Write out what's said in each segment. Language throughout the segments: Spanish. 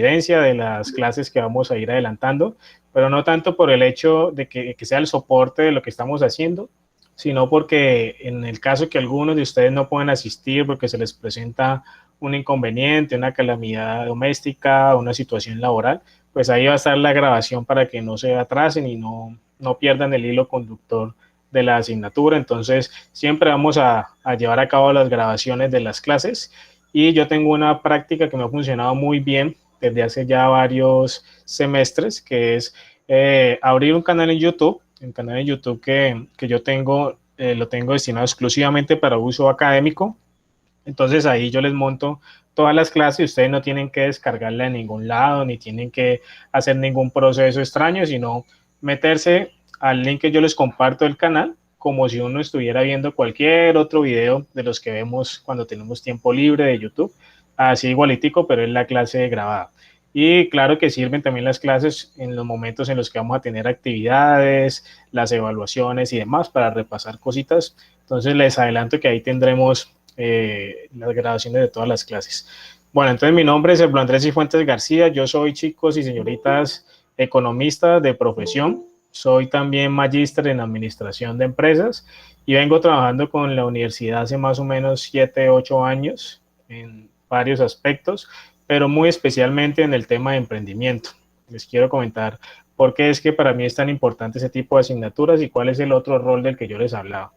evidencia de las clases que vamos a ir adelantando, pero no tanto por el hecho de que sea el soporte de lo que estamos haciendo, sino porque en el caso que algunos de ustedes no puedan asistir porque se les presenta un inconveniente, una calamidad doméstica, una situación laboral, pues ahí va a estar la grabación para que no se atrasen y no pierdan el hilo conductor de la asignatura. Entonces, siempre vamos a llevar a cabo las grabaciones de las clases y yo tengo una práctica que me ha funcionado muy bien desde hace ya varios semestres, que es abrir un canal en YouTube, el canal en YouTube que yo tengo, lo tengo destinado exclusivamente para uso académico. Entonces ahí yo les monto todas las clases y ustedes no tienen que descargarla de ningún lado, ni tienen que hacer ningún proceso extraño, sino meterse al link que yo les comparto del canal, como si uno estuviera viendo cualquier otro video de los que vemos cuando tenemos tiempo libre de YouTube, así igualitico, pero es la clase grabada. Y claro que sirven también las clases en los momentos en los que vamos a tener actividades, las evaluaciones y demás para repasar cositas. Entonces les adelanto que ahí tendremos las grabaciones de todas las clases. Bueno, entonces mi nombre es Eblo Andrés Cifuentes García, yo soy, chicos y señoritas, economista de profesión, soy también magíster en administración de empresas y vengo trabajando con la universidad hace más o menos 7, 8 años en varios aspectos, pero muy especialmente en el tema de emprendimiento. Les quiero comentar por qué es que para mí es tan importante ese tipo de asignaturas y cuál es el otro rol del que yo les hablaba.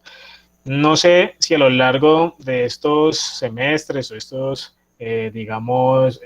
No sé si a lo largo de estos semestres o estos, digamos,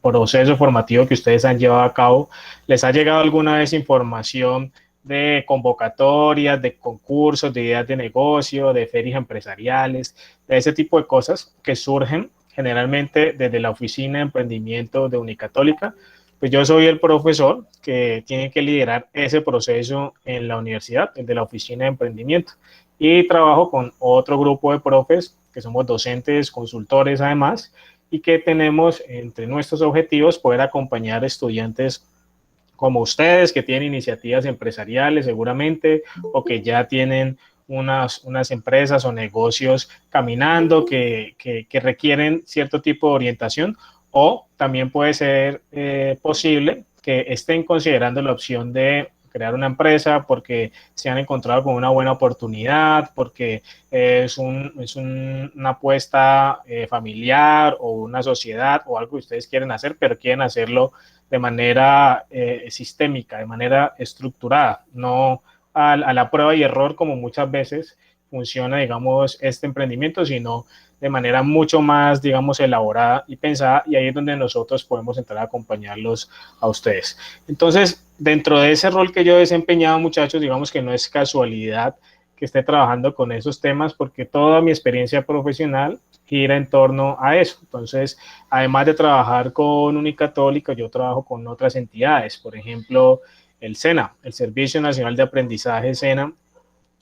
proceso formativo que ustedes han llevado a cabo, les ha llegado alguna vez información de convocatorias, de concursos, de ideas de negocio, de ferias empresariales, de ese tipo de cosas que surgen generalmente desde la oficina de emprendimiento de Unicatólica. Pues yo soy el profesor que tiene que liderar ese proceso en la universidad, el de la oficina de emprendimiento. Y trabajo con otro grupo de profes que somos docentes, consultores además, y que tenemos entre nuestros objetivos poder acompañar estudiantes como ustedes que tienen iniciativas empresariales seguramente o que ya tienen unas empresas o negocios caminando que requieren cierto tipo de orientación, o también puede ser posible que estén considerando la opción de crear una empresa porque se han encontrado con una buena oportunidad, porque una apuesta familiar o una sociedad o algo que ustedes quieren hacer, pero quieren hacerlo de manera sistémica, de manera estructurada, no a la prueba y error como muchas veces funciona, digamos, este emprendimiento, sino de manera mucho más, digamos, elaborada y pensada, y ahí es donde nosotros podemos entrar a acompañarlos a ustedes. Entonces, dentro de ese rol que yo he desempeñado, muchachos, digamos que no es casualidad que esté trabajando con esos temas, porque toda mi experiencia profesional gira en torno a eso. Entonces, además de trabajar con Unicatólica, yo trabajo con otras entidades, por ejemplo, el SENA, el Servicio Nacional de Aprendizaje SENA.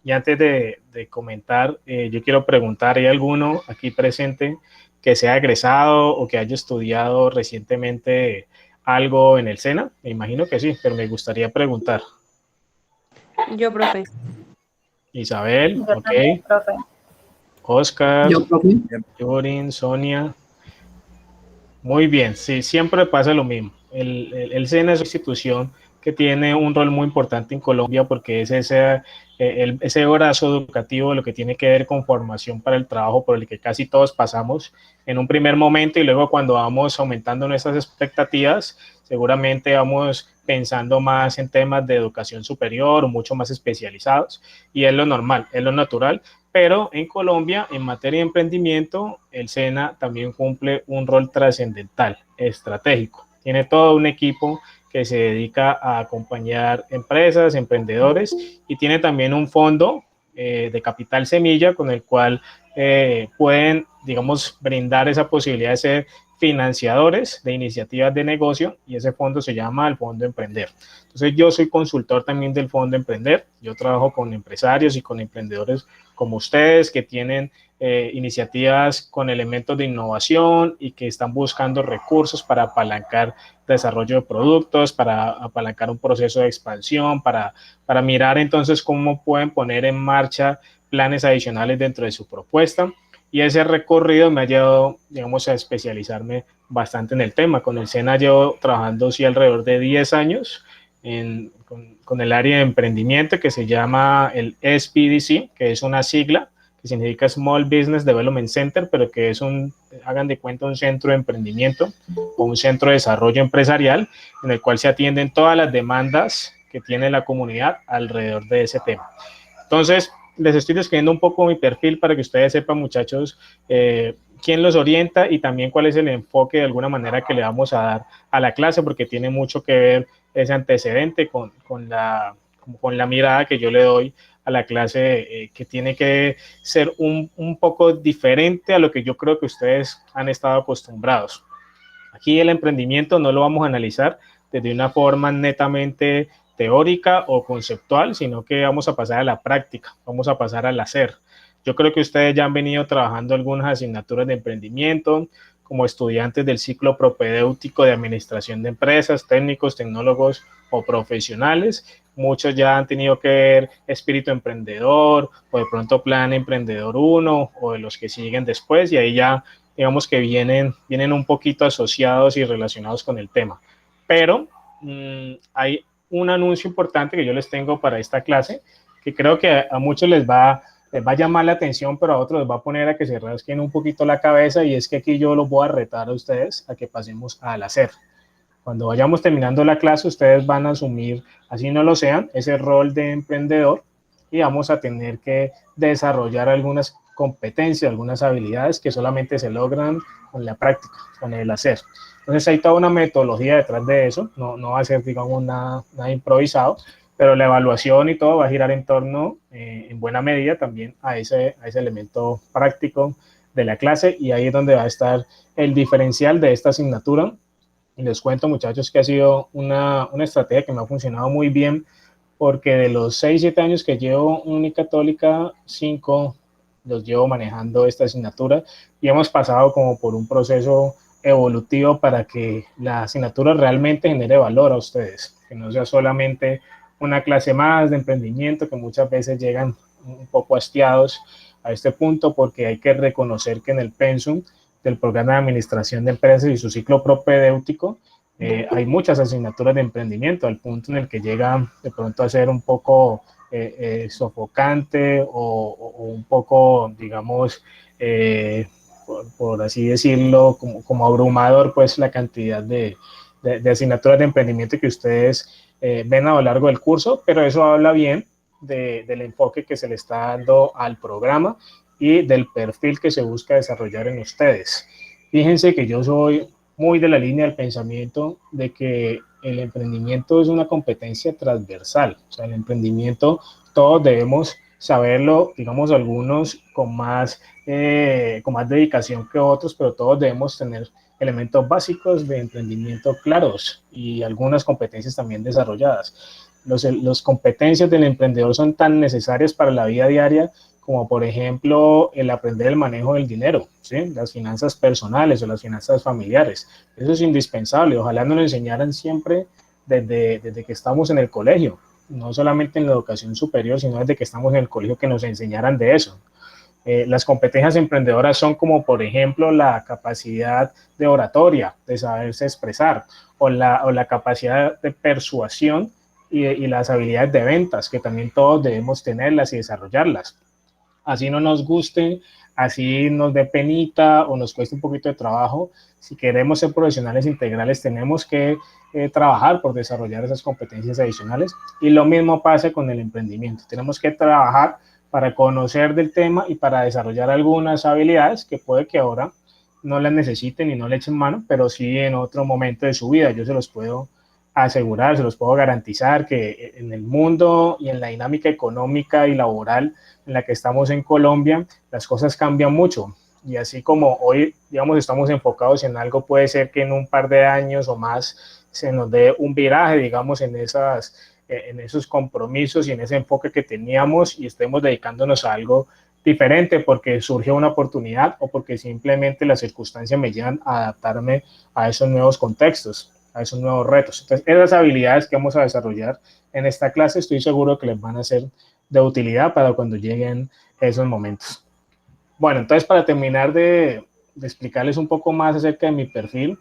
Y antes de comentar, yo quiero preguntar, ¿hay alguno aquí presente que sea egresado o que haya estudiado recientemente algo en el SENA? Me imagino que sí, pero me gustaría preguntar. Yo, profe. Isabel, Yo ok. también, profe. Oscar, Yo, profe. Yorin, Sonia. Muy bien, sí, siempre pasa lo mismo. El SENA es una institución que tiene un rol muy importante en Colombia porque es ese brazo educativo, lo que tiene que ver con formación para el trabajo por el que casi todos pasamos en un primer momento, y luego cuando vamos aumentando nuestras expectativas, seguramente vamos pensando más en temas de educación superior o mucho más especializados, y es lo normal, es lo natural. Pero en Colombia, en materia de emprendimiento, el SENA también cumple un rol trascendental, estratégico. Tiene todo un equipo que se dedica a acompañar empresas, emprendedores, y tiene también un fondo de capital semilla con el cual pueden, digamos, brindar esa posibilidad de ser financiadores de iniciativas de negocio, y ese fondo se llama el Fondo Emprender. Entonces yo soy consultor también del Fondo Emprender, yo trabajo con empresarios y con emprendedores como ustedes que tienen iniciativas con elementos de innovación y que están buscando recursos para apalancar desarrollo de productos, para apalancar un proceso de expansión, para mirar entonces cómo pueden poner en marcha planes adicionales dentro de su propuesta. y ese recorrido me ha llevado, digamos, a especializarme bastante en el tema. Con el SENA llevo trabajando sí alrededor de 10 años con el área de emprendimiento que se llama el SBDC, que es una sigla que significa Small Business Development Center, pero que es hagan de cuenta, un centro de emprendimiento o un centro de desarrollo empresarial en el cual se atienden todas las demandas que tiene la comunidad alrededor de ese tema. Entonces, les estoy describiendo un poco mi perfil para que ustedes sepan, muchachos, quién los orienta y también cuál es el enfoque de alguna manera que le vamos a dar a la clase, porque tiene mucho que ver ese antecedente con la mirada que yo le doy a la clase, que tiene que ser un poco diferente a lo que yo creo que ustedes han estado acostumbrados. Aquí el emprendimiento no lo vamos a analizar desde una forma netamente teórica o conceptual, sino que vamos a pasar a la práctica, vamos a pasar al hacer. Yo creo que ustedes ya han venido trabajando algunas asignaturas de emprendimiento como estudiantes del ciclo propedéutico de administración de empresas, técnicos, tecnólogos o profesionales. Muchos ya han tenido que ver espíritu emprendedor o de pronto plan emprendedor 1 o de los que siguen después, y ahí ya digamos que vienen un poquito asociados y relacionados con el tema. Pero hay un anuncio importante que yo les tengo para esta clase, que creo que a muchos les va a llamar la atención, pero a otros les va a poner a que se rasquen un poquito la cabeza, y es que aquí yo los voy a retar a ustedes a que pasemos al hacer. Cuando vayamos terminando la clase, ustedes van a asumir, así no lo sean, ese rol de emprendedor, y vamos a tener que desarrollar algunas competencias, algunas habilidades que solamente se logran con la práctica, con el hacer. Entonces hay toda una metodología detrás de eso, no va a ser, digamos, nada improvisado, pero la evaluación y todo va a girar en torno, en buena medida, también a ese elemento práctico de la clase, y ahí es donde va a estar el diferencial de esta asignatura. Y les cuento, muchachos, que ha sido una estrategia que me ha funcionado muy bien, porque de los 6, 7 años que llevo en Unicatólica, 5 los llevo manejando esta asignatura, y hemos pasado como por un proceso evolutivo para que la asignatura realmente genere valor a ustedes, que no sea solamente una clase más de emprendimiento, que muchas veces llegan un poco hastiados a este punto, porque hay que reconocer que en el pensum del programa de administración de empresas y su ciclo propedéutico hay muchas asignaturas de emprendimiento, al punto en el que llega de pronto a ser un poco sofocante o un poco, digamos, por así decirlo, como abrumador, pues la cantidad de asignaturas de emprendimiento que ustedes ven a lo largo del curso, pero eso habla bien del enfoque que se le está dando al programa y del perfil que se busca desarrollar en ustedes. Fíjense que yo soy muy de la línea del pensamiento de que el emprendimiento es una competencia transversal. O sea, el emprendimiento todos debemos saberlo, digamos, algunos con más dedicación que otros, pero todos debemos tener elementos básicos de emprendimiento claros y algunas competencias también desarrolladas. Las competencias del emprendedor son tan necesarias para la vida diaria como, por ejemplo, el aprender el manejo del dinero, ¿sí? Las finanzas personales o las finanzas familiares. Eso es indispensable. Ojalá nos lo enseñaran siempre desde que estamos en el colegio, no solamente en la educación superior, sino desde que estamos en el colegio, que nos enseñaran de eso. Las competencias emprendedoras son como, por ejemplo, la capacidad de oratoria, de saberse expresar, o la capacidad de persuasión y las habilidades de ventas, que también todos debemos tenerlas y desarrollarlas. Así no nos guste, así nos dé penita o nos cueste un poquito de trabajo, si queremos ser profesionales integrales, tenemos que trabajar por desarrollar esas competencias adicionales. Y lo mismo pasa con el emprendimiento. Tenemos que trabajar para conocer del tema y para desarrollar algunas habilidades que puede que ahora no las necesiten y no le echen mano, pero sí en otro momento de su vida. Yo se los puedo asegurar, se los puedo garantizar, que en el mundo y en la dinámica económica y laboral en la que estamos en Colombia, las cosas cambian mucho. Y así como hoy, digamos, estamos enfocados en algo, puede ser que en un par de años o más se nos dé un viraje, digamos, en esos compromisos y en ese enfoque que teníamos, y estemos dedicándonos a algo diferente porque surgió una oportunidad o porque simplemente las circunstancias me llevan a adaptarme a esos nuevos contextos, a esos nuevos retos. Entonces, esas habilidades que vamos a desarrollar en esta clase, estoy seguro que les van a ser de utilidad para cuando lleguen esos momentos. Bueno, entonces para terminar de explicarles un poco más acerca de mi perfil,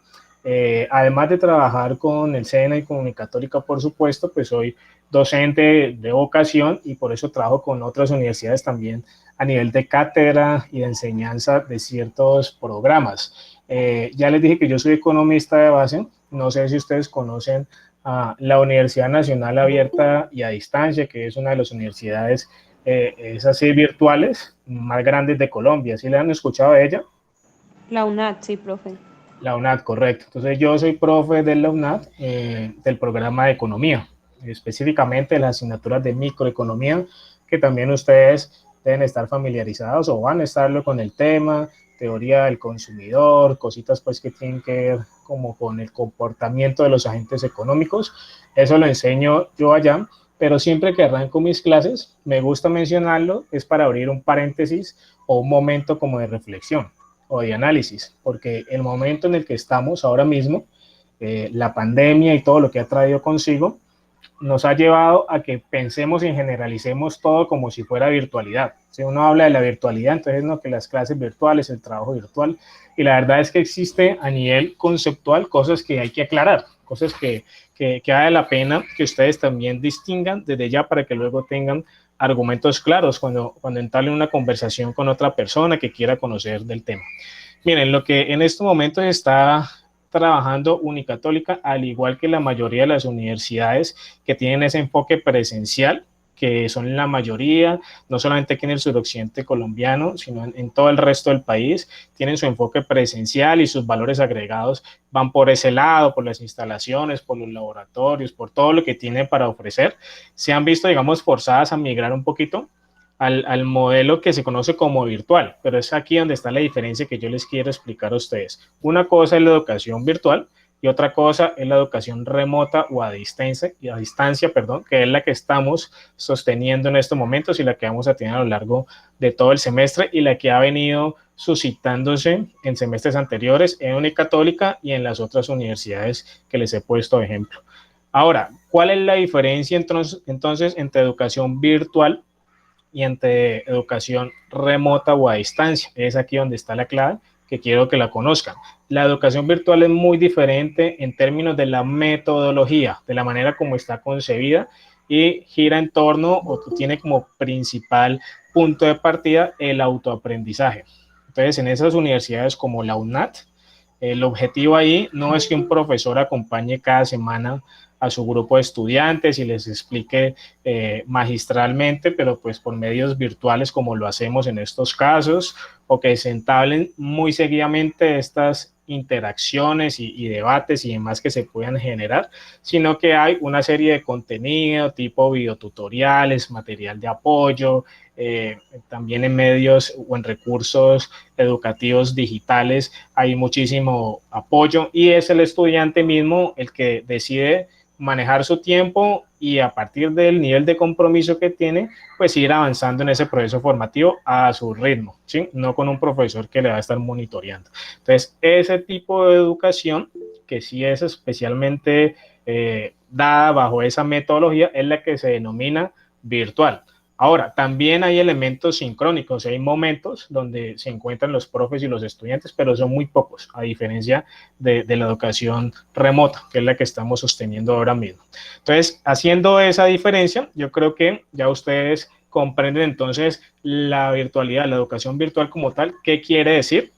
además de trabajar con el SENA y con Unicatólica, por supuesto, pues soy docente de vocación y por eso trabajo con otras universidades también a nivel de cátedra y de enseñanza de ciertos programas. Ya les dije que yo soy economista de base, no sé si ustedes conocen a la Universidad Nacional Abierta y a Distancia, que es una de las universidades es así virtuales más grandes de Colombia. ¿Sí le han escuchado de ella? La UNAD, sí, profe. La UNAD, correcto. Entonces yo soy profe de la UNAD, del programa de economía, específicamente de las asignaturas de microeconomía, que también ustedes deben estar familiarizados o van a estarlo con el tema, teoría del consumidor, cositas pues que tienen que ver como con el comportamiento de los agentes económicos. Eso lo enseño yo allá, pero siempre que arranco mis clases, me gusta mencionarlo, es para abrir un paréntesis o un momento como de reflexión o de análisis, porque el momento en el que estamos ahora mismo, la pandemia y todo lo que ha traído consigo, nos ha llevado a que pensemos y generalicemos todo como si fuera virtualidad. Si uno habla de la virtualidad, entonces no, que las clases virtuales, el trabajo virtual, y la verdad es que existe a nivel conceptual cosas que hay que aclarar, cosas que vale la pena que ustedes también distingan desde ya para que luego tengan argumentos claros cuando entablen una conversación con otra persona que quiera conocer del tema. Miren, lo que en estos momentos está trabajando Unicatólica, al igual que la mayoría de las universidades que tienen ese enfoque presencial, que son la mayoría, no solamente aquí en el suroccidente colombiano, sino en todo el resto del país, tienen su enfoque presencial y sus valores agregados van por ese lado, por las instalaciones, por los laboratorios, por todo lo que tienen para ofrecer. Se han visto, digamos, forzadas a migrar un poquito al modelo que se conoce como virtual, pero es aquí donde está la diferencia que yo les quiero explicar a ustedes. Una cosa es la educación virtual y otra cosa es la educación remota o a distancia, perdón, que es la que estamos sosteniendo en estos momentos y la que vamos a tener a lo largo de todo el semestre y la que ha venido suscitándose en semestres anteriores en Unicatólica y en las otras universidades que les he puesto de ejemplo. Ahora, ¿cuál es la diferencia entonces entre educación virtual y entre educación remota o a distancia? Es aquí donde está la clave que quiero que la conozcan. La educación virtual es muy diferente en términos de la metodología, de la manera como está concebida y gira en torno o tiene como principal punto de partida el autoaprendizaje. Entonces, en esas universidades como la UNAT, el objetivo ahí no es que un profesor acompañe cada semana a su grupo de estudiantes y les explique magistralmente, pero pues por medios virtuales como lo hacemos en estos casos, o que se entablen muy seguidamente estas interacciones y debates y demás que se puedan generar, sino que hay una serie de contenido tipo videotutoriales, material de apoyo, también en medios o en recursos educativos digitales hay muchísimo apoyo y es el estudiante mismo el que decide manejar su tiempo y a partir del nivel de compromiso que tiene, pues ir avanzando en ese proceso formativo a su ritmo, ¿sí? No con un profesor que le va a estar monitoreando. Entonces, ese tipo de educación, que sí es especialmente dada bajo esa metodología, es la que se denomina virtual. Ahora, también hay elementos sincrónicos, hay momentos donde se encuentran los profes y los estudiantes, pero son muy pocos, a diferencia de la educación remota, que es la que estamos sosteniendo ahora mismo. Entonces, haciendo esa diferencia, yo creo que ya ustedes comprenden entonces la virtualidad, la educación virtual como tal, qué quiere decir,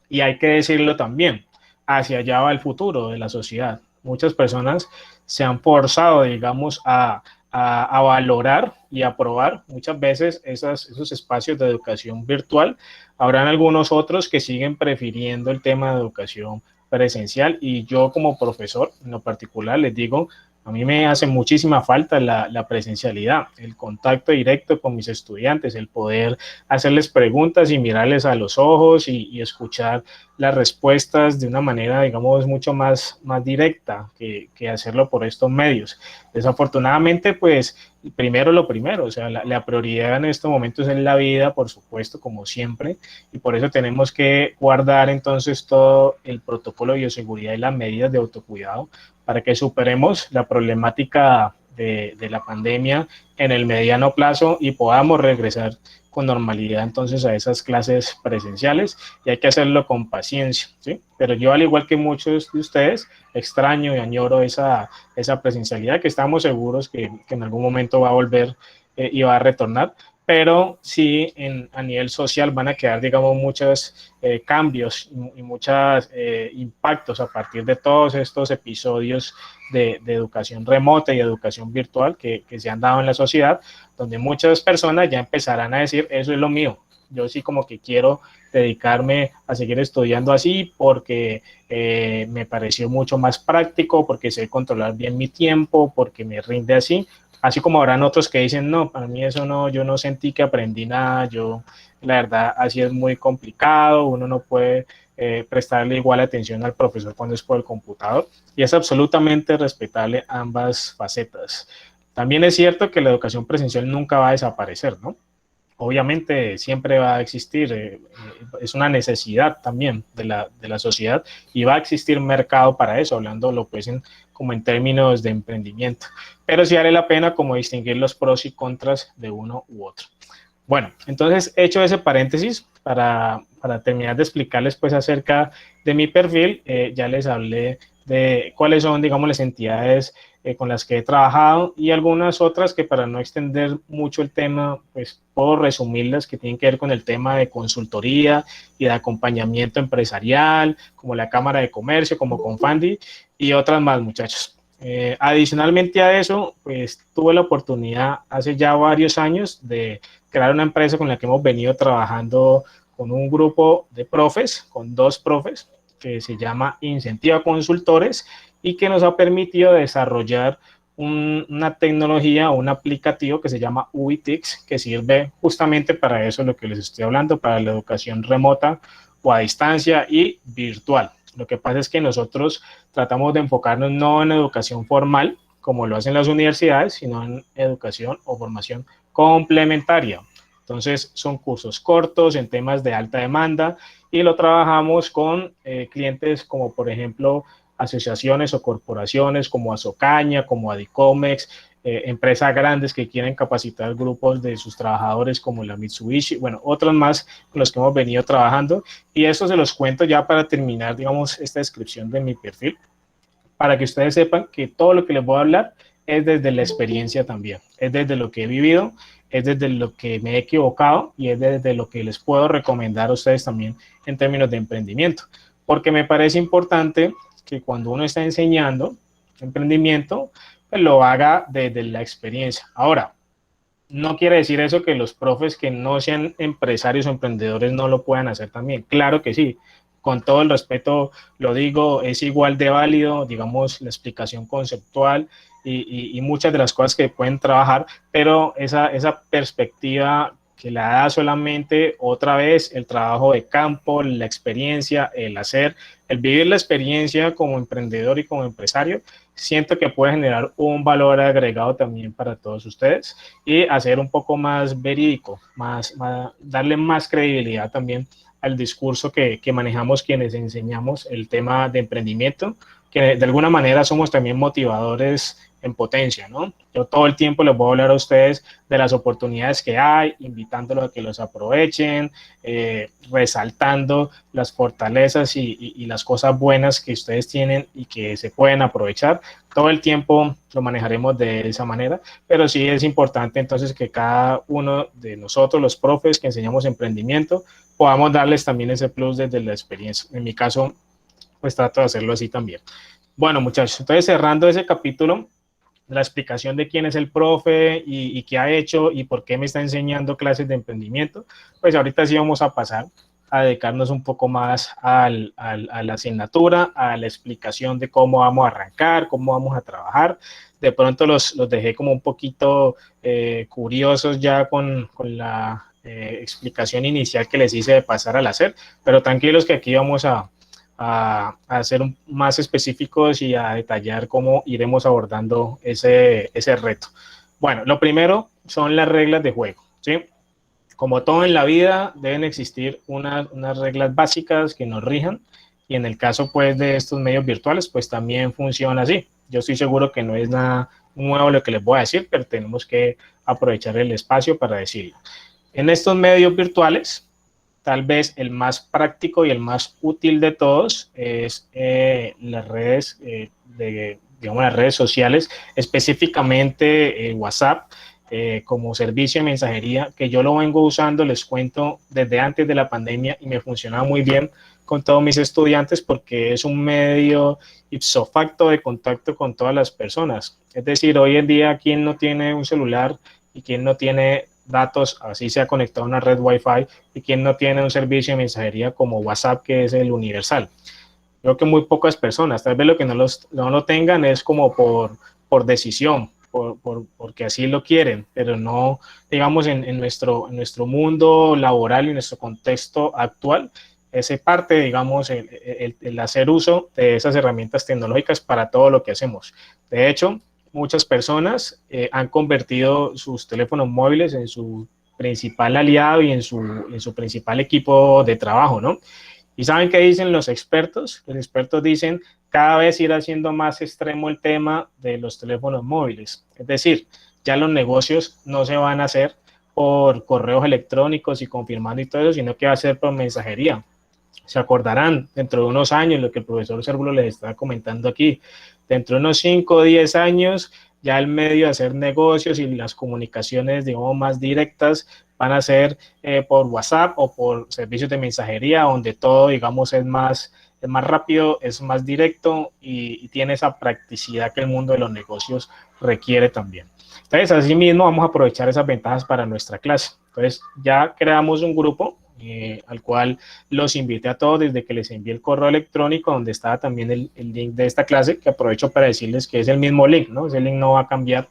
y hay que decirlo también, hacia allá va el futuro de la sociedad. Muchas personas se han forzado, digamos, a valorar y a probar muchas veces esos espacios de educación virtual. Habrán algunos otros que siguen prefiriendo el tema de educación presencial y yo como profesor en lo particular les digo, a mí me hace muchísima falta la presencialidad, el contacto directo con mis estudiantes, el poder hacerles preguntas y mirarles a los ojos y escuchar las respuestas de una manera, digamos, mucho más directa que hacerlo por estos medios. Desafortunadamente, pues, primero lo primero, o sea, la prioridad en estos momentos es la vida, por supuesto, como siempre, y por eso tenemos que guardar entonces todo el protocolo de bioseguridad y las medidas de autocuidado para que superemos la problemática de la pandemia en el mediano plazo y podamos regresar con normalidad entonces a esas clases presenciales, y hay que hacerlo con paciencia, ¿sí? Pero yo, al igual que muchos de ustedes, extraño y añoro esa presencialidad, que estamos seguros que en algún momento va a volver y va a retornar, pero sí a nivel social van a quedar, digamos, muchos cambios y muchos impactos a partir de todos estos episodios de educación remota y educación virtual que se han dado en la sociedad, donde muchas personas ya empezarán a decir, eso es lo mío, yo sí como que quiero dedicarme a seguir estudiando así porque me pareció mucho más práctico, porque sé controlar bien mi tiempo, porque me rinde así. Así como habrán otros que dicen, no, para mí eso no, yo no sentí que aprendí nada, yo, la verdad, así es muy complicado, uno no puede prestarle igual atención al profesor cuando es por el computador, y es absolutamente respetable ambas facetas. También es cierto que la educación presencial nunca va a desaparecer, ¿no? Obviamente siempre va a existir, es una necesidad también de la sociedad, y va a existir mercado para eso, hablándolo pues como en términos de emprendimiento, pero sí vale la pena como distinguir los pros y contras de uno u otro. Bueno, entonces hecho ese paréntesis para terminar de explicarles pues acerca de mi perfil, ya les hablé de cuáles son, digamos, las entidades con las que he trabajado, y algunas otras que, para no extender mucho el tema, pues puedo resumirlas, que tienen que ver con el tema de consultoría y de acompañamiento empresarial, como la Cámara de Comercio, como Confandi y otras más, muchachos. Adicionalmente a eso, pues tuve la oportunidad hace ya varios años de crear una empresa con la que hemos venido trabajando con un grupo de profes, con 2 profes, que se llama Incentiva Consultores, y que nos ha permitido desarrollar una tecnología, un aplicativo que se llama Ubitix, que sirve justamente para eso, lo que les estoy hablando, para la educación remota o a distancia y virtual. Lo que pasa es que nosotros tratamos de enfocarnos no en educación formal, como lo hacen las universidades, sino en educación o formación complementaria. Entonces, son cursos cortos en temas de alta demanda, y lo trabajamos con clientes como, por ejemplo, asociaciones o corporaciones como Azocaña, como Adicomex, empresas grandes que quieren capacitar grupos de sus trabajadores como la Mitsubishi, bueno, otros más con los que hemos venido trabajando. Y eso se los cuento ya para terminar, digamos, esta descripción de mi perfil, para que ustedes sepan que todo lo que les voy a hablar es desde la experiencia también, es desde lo que he vivido, es desde lo que me he equivocado, y es desde lo que les puedo recomendar a ustedes también en términos de emprendimiento, porque me parece importante que cuando uno está enseñando emprendimiento, pues lo haga desde la experiencia. Ahora, no quiere decir eso que los profes que no sean empresarios o emprendedores no lo puedan hacer también. Claro que sí. Con todo el respeto lo digo, es igual de válido, digamos, la explicación conceptual y muchas de las cosas que pueden trabajar, pero esa perspectiva que la da solamente otra vez el trabajo de campo, la experiencia, el hacer, el vivir la experiencia como emprendedor y como empresario, siento que puede generar un valor agregado también para todos ustedes, y hacer un poco más verídico, darle más credibilidad también al discurso que manejamos quienes enseñamos el tema de emprendimiento, que de alguna manera somos también motivadores en potencia, ¿no? Yo todo el tiempo les voy a hablar a ustedes de las oportunidades que hay, invitándolos a que los aprovechen, resaltando las fortalezas y las cosas buenas que ustedes tienen y que se pueden aprovechar. Todo el tiempo lo manejaremos de esa manera, pero sí es importante entonces que cada uno de nosotros, los profes que enseñamos emprendimiento, podamos darles también ese plus desde la experiencia. En mi caso, pues trato de hacerlo así también. Bueno, muchachos, entonces cerrando ese capítulo, la explicación de quién es el profe y qué ha hecho y por qué me está enseñando clases de emprendimiento, pues ahorita sí vamos a pasar a dedicarnos un poco más a la asignatura, a la explicación de cómo vamos a arrancar, cómo vamos a trabajar. De pronto los dejé como un poquito curiosos ya con la explicación inicial que les hice de pasar al hacer, pero tranquilos que aquí vamos a ser más específicos y a detallar cómo iremos abordando ese reto. Bueno, lo primero son las reglas de juego, ¿sí? Como todo en la vida, deben existir unas reglas básicas que nos rijan, y en el caso pues de estos medios virtuales, pues también funciona así. Yo estoy seguro que no es nada nuevo lo que les voy a decir, pero tenemos que aprovechar el espacio para decirlo. En estos medios virtuales, tal vez el más práctico y el más útil de todos es las redes, digamos, las redes sociales, específicamente WhatsApp, como servicio de mensajería, que yo lo vengo usando, les cuento, desde antes de la pandemia y me funcionaba muy bien con todos mis estudiantes porque es un medio ipso facto de contacto con todas las personas. Es decir, hoy en día, ¿quién no tiene un celular y quién no tiene datos, así sea conectado a una red Wi-Fi, y quién no tiene un servicio de mensajería como WhatsApp, que es el universal? Creo que muy pocas personas, tal vez lo que no lo tengan es como por decisión, porque así lo quieren, pero no, digamos, en nuestro mundo laboral y nuestro contexto actual, ese parte, digamos, el hacer uso de esas herramientas tecnológicas para todo lo que hacemos. De hecho, muchas personas han convertido sus teléfonos móviles en su principal aliado y en su principal equipo de trabajo, ¿no? ¿Y saben qué dicen los expertos? Los expertos dicen cada vez irá siendo más extremo el tema de los teléfonos móviles. Es decir, ya los negocios no se van a hacer por correos electrónicos y confirmando y todo eso, sino que va a ser por mensajería. Se acordarán dentro de unos años, lo que el profesor Cérvulo les está comentando aquí, dentro de unos 5 o 10 años, ya el medio de hacer negocios y las comunicaciones, digamos, más directas van a ser por WhatsApp o por servicios de mensajería, donde todo, digamos, es más rápido, es más directo y tiene esa practicidad que el mundo de los negocios requiere también. Entonces, así mismo vamos a aprovechar esas ventajas para nuestra clase. Entonces, ya creamos un grupo al cual los invité a todos desde que les envié el correo electrónico donde estaba también el link de esta clase, que aprovecho para decirles que es el mismo link, ¿no? Ese link no va a cambiar,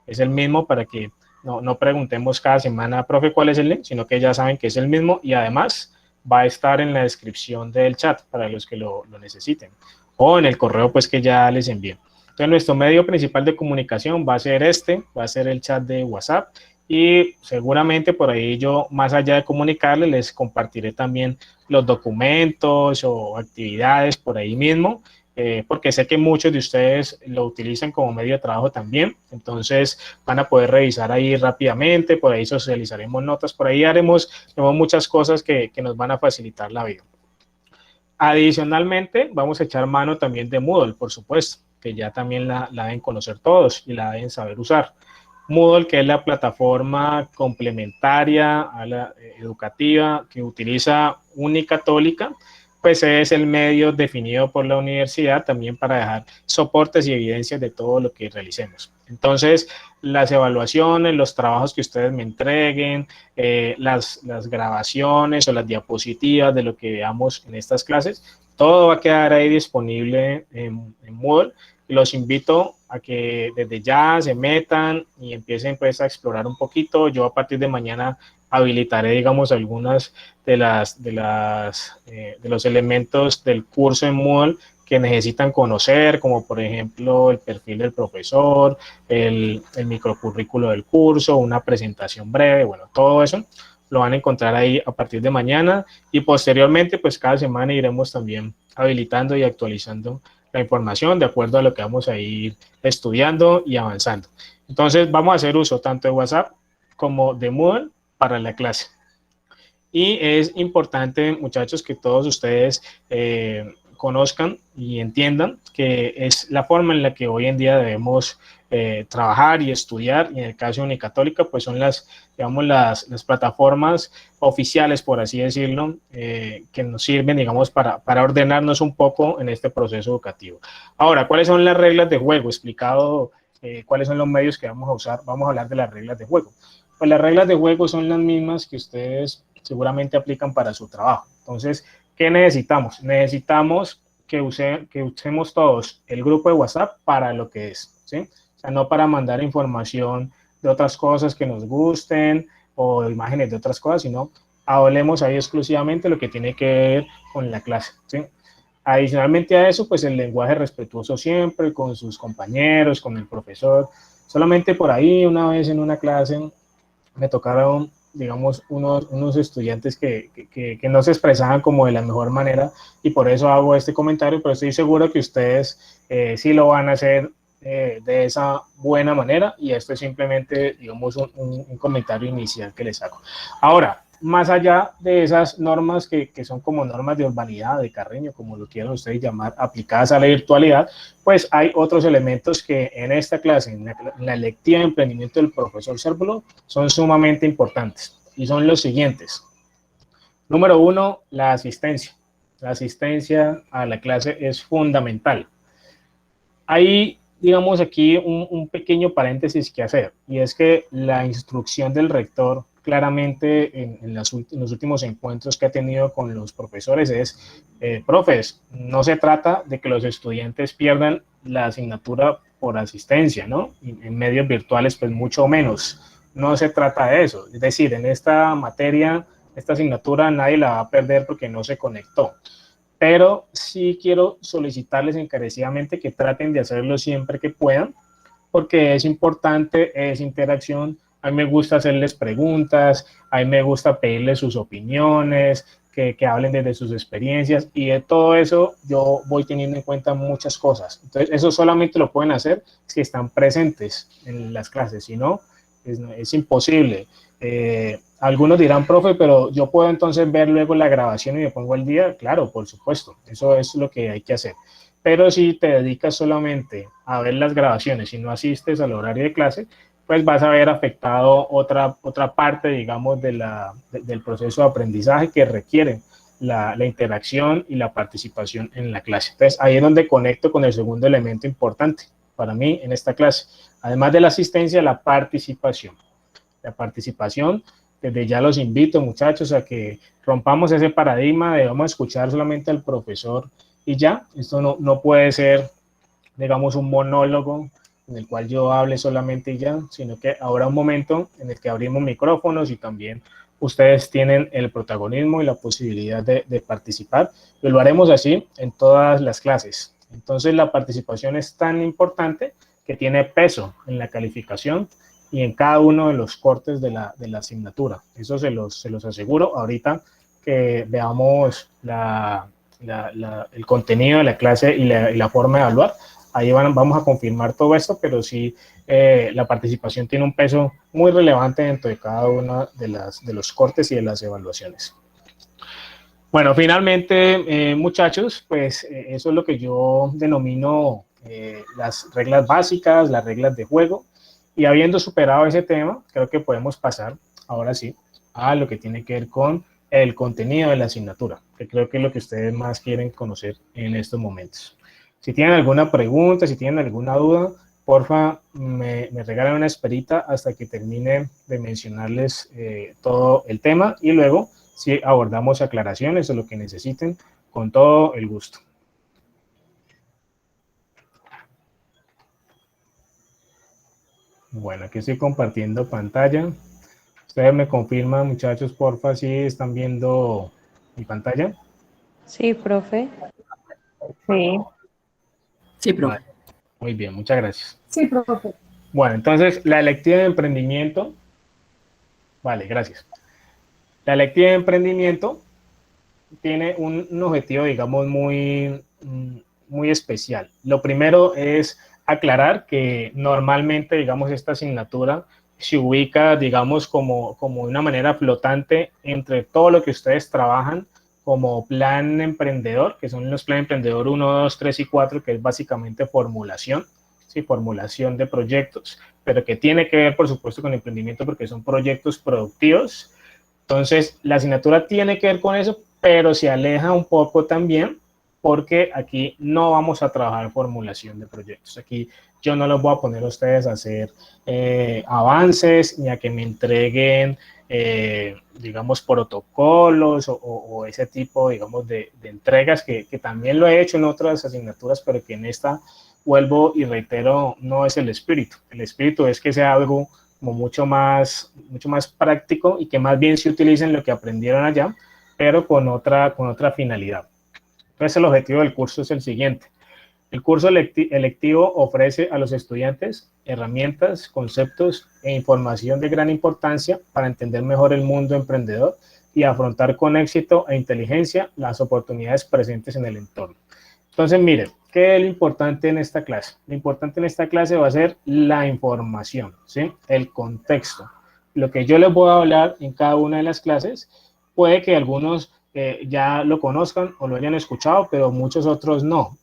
es el mismo para que no preguntemos cada semana, profe, ¿cuál es el link? Sino que ya saben que es el mismo y además va a estar en la descripción del chat para los que lo necesiten o en el correo pues que ya les envié. Entonces nuestro medio principal de comunicación va a ser va a ser el chat de WhatsApp y seguramente por ahí yo, más allá de comunicarles, les compartiré también los documentos o actividades por ahí mismo, porque sé que muchos de ustedes lo utilizan como medio de trabajo también, entonces van a poder revisar ahí rápidamente, por ahí socializaremos notas, por ahí haremos muchas cosas que nos van a facilitar la vida. Adicionalmente, vamos a echar mano también de Moodle, por supuesto, que ya también la deben conocer todos y la deben saber usar. Moodle, que es la plataforma complementaria a la educativa que utiliza Unicatólica, pues es el medio definido por la universidad también para dejar soportes y evidencias de todo lo que realicemos. Entonces, las evaluaciones, los trabajos que ustedes me entreguen, las grabaciones o las diapositivas de lo que veamos en estas clases, todo va a quedar ahí disponible en Moodle. Los invito a que desde ya se metan y empiecen pues a explorar un poquito. Yo a partir de mañana habilitaré, digamos, algunas de los elementos del curso en Moodle que necesitan conocer, como por ejemplo el perfil del profesor, el microcurrículo del curso, una presentación breve, bueno, todo eso lo van a encontrar ahí a partir de mañana y posteriormente pues cada semana iremos también habilitando y actualizando la información de acuerdo a lo que vamos a ir estudiando y avanzando. Entonces vamos a hacer uso tanto de WhatsApp como de Moodle para la clase. Y es importante, muchachos, que todos ustedes conozcan y entiendan que es la forma en la que hoy en día debemos trabajar y estudiar, y en el caso de Unicatólica, pues son digamos, las plataformas oficiales, por así decirlo, que nos sirven, digamos, para ordenarnos un poco en este proceso educativo. Ahora, ¿cuáles son las reglas de juego? Explicado cuáles son los medios que vamos a usar, vamos a hablar de las reglas de juego. Pues las reglas de juego son las mismas que ustedes seguramente aplican para su trabajo. Entonces, ¿qué necesitamos? Necesitamos que usemos todos el grupo de WhatsApp para lo que es, ¿sí? O sea, no para mandar información de otras cosas que nos gusten o imágenes de otras cosas, sino hablemos ahí exclusivamente lo que tiene que ver con la clase, ¿sí? Adicionalmente a eso, pues el lenguaje respetuoso siempre con sus compañeros, con el profesor. Solamente por ahí una vez en una clase me tocaron, digamos, unos estudiantes que no se expresaban como de la mejor manera y por eso hago este comentario, pero estoy seguro que ustedes sí lo van a hacer de esa buena manera, y esto es simplemente, digamos, un comentario inicial que les hago. Ahora, más allá de esas normas que son como normas de urbanidad, de Carreño, como lo quieran ustedes llamar, aplicadas a la virtualidad, pues hay otros elementos que en esta clase, en la electiva de emprendimiento del profesor Cérvulo, son sumamente importantes, y son los siguientes. Número uno, la asistencia. La asistencia a la clase es fundamental. Hay, digamos, aquí un pequeño paréntesis que hacer, y es que la instrucción del rector claramente en los últimos encuentros que ha tenido con los profesores es, profes, no se trata de que los estudiantes pierdan la asignatura por asistencia, ¿no? En medios virtuales, pues mucho menos. No se trata de eso. Es decir, en esta materia, esta asignatura nadie la va a perder porque no se conectó, pero sí quiero solicitarles encarecidamente que traten de hacerlo siempre que puedan, porque es importante esa interacción. A mí me gusta hacerles preguntas, a mí me gusta pedirles sus opiniones, que hablen desde sus experiencias, y de todo eso yo voy teniendo en cuenta muchas cosas. Entonces, eso solamente lo pueden hacer si están presentes en las clases, si no, es imposible. Algunos dirán, profe, pero yo puedo entonces ver luego la grabación y me pongo al día. Claro, por supuesto, eso es lo que hay que hacer. Pero si te dedicas solamente a ver las grabaciones y no asistes al horario de clase, pues vas a ver afectado otra parte, digamos, del proceso de aprendizaje que requiere la interacción y la participación en la clase. Entonces, ahí es donde conecto con el segundo elemento importante para mí en esta clase. Además de la asistencia, la participación. La participación, desde ya los invito, muchachos, a que rompamos ese paradigma de vamos a escuchar solamente al profesor y ya. Esto no puede ser, digamos, un monólogo en el cual yo hable solamente y ya, sino que habrá un momento en el que abrimos micrófonos y también ustedes tienen el protagonismo y la posibilidad de participar. Y lo haremos así en todas las clases. Entonces, la participación es tan importante que tiene peso en la calificación y en cada uno de los cortes de la asignatura. Eso se los aseguro ahorita que veamos el contenido de la clase y la forma de evaluar. Ahí vamos a confirmar todo esto, pero sí la participación tiene un peso muy relevante dentro de cada uno de los cortes y de las evaluaciones. Bueno, finalmente, muchachos, pues eso es lo que yo denomino las reglas básicas, las reglas de juego. Y habiendo superado ese tema, creo que podemos pasar, ahora sí, a lo que tiene que ver con el contenido de la asignatura, que creo que es lo que ustedes más quieren conocer en estos momentos. Si tienen alguna pregunta, si tienen alguna duda, porfa, me regalan una esperita hasta que termine de mencionarles todo el tema, y luego, si abordamos aclaraciones o lo que necesiten, con todo el gusto. Bueno, aquí estoy compartiendo pantalla. Ustedes me confirman, muchachos, porfa, si están viendo mi pantalla. Sí, profe. Sí. Sí, Vale. profe. Muy bien, muchas gracias. Sí, profe. Bueno, entonces, la electiva de emprendimiento. Vale, gracias. La electiva de emprendimiento tiene un objetivo, digamos, muy especial. Lo primero es aclarar que normalmente, digamos, esta asignatura se ubica, digamos, como de una manera flotante entre todo lo que ustedes trabajan como plan emprendedor, que son los planes emprendedor 1, 2, 3 y 4, que es básicamente formulación, ¿sí? Formulación de proyectos, pero que tiene que ver, por supuesto, con emprendimiento porque son proyectos productivos. Entonces, la asignatura tiene que ver con eso, pero se aleja un poco también porque aquí no vamos a trabajar formulación de proyectos. Aquí yo no los voy a poner a ustedes a hacer avances ni a que me entreguen, digamos, protocolos o ese tipo, digamos, de entregas que también lo he hecho en otras asignaturas, pero que en esta, vuelvo y reitero, no es el espíritu. El espíritu es que sea algo como mucho más práctico y que más bien se utilicen lo que aprendieron allá, pero con otra finalidad. Entonces, el objetivo del curso es el siguiente. El curso electivo ofrece a los estudiantes herramientas, conceptos e información de gran importancia para entender mejor el mundo emprendedor y afrontar con éxito e inteligencia las oportunidades presentes en el entorno. Entonces, miren, ¿qué es lo importante en esta clase? Lo importante en esta clase va a ser la información, ¿sí? El contexto. Lo que yo les voy a hablar en cada una de las clases, puede que algunos ya lo conozcan o lo hayan escuchado, pero muchos otros no.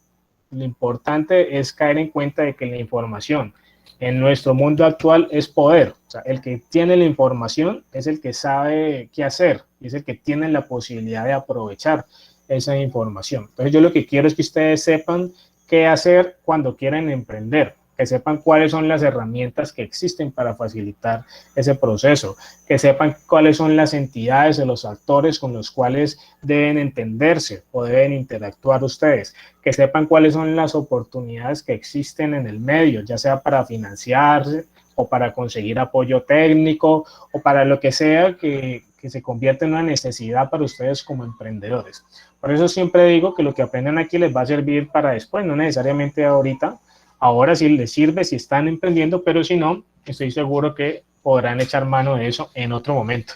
Lo importante es caer en cuenta de que la información en nuestro mundo actual es poder. O sea, el que tiene la información es el que sabe qué hacer y es el que tiene la posibilidad de aprovechar esa información. Entonces yo lo que quiero es que ustedes sepan qué hacer cuando quieren emprender, que sepan cuáles son las herramientas que existen para facilitar ese proceso, que sepan cuáles son las entidades o los actores con los cuales deben entenderse o deben interactuar ustedes, que sepan cuáles son las oportunidades que existen en el medio, ya sea para financiarse o para conseguir apoyo técnico o para lo que sea que se convierta en una necesidad para ustedes como emprendedores. Por eso siempre digo que lo que aprenden aquí les va a servir para después, no necesariamente ahorita. Ahora sí les sirve si están emprendiendo, pero si no, estoy seguro que podrán echar mano de eso en otro momento.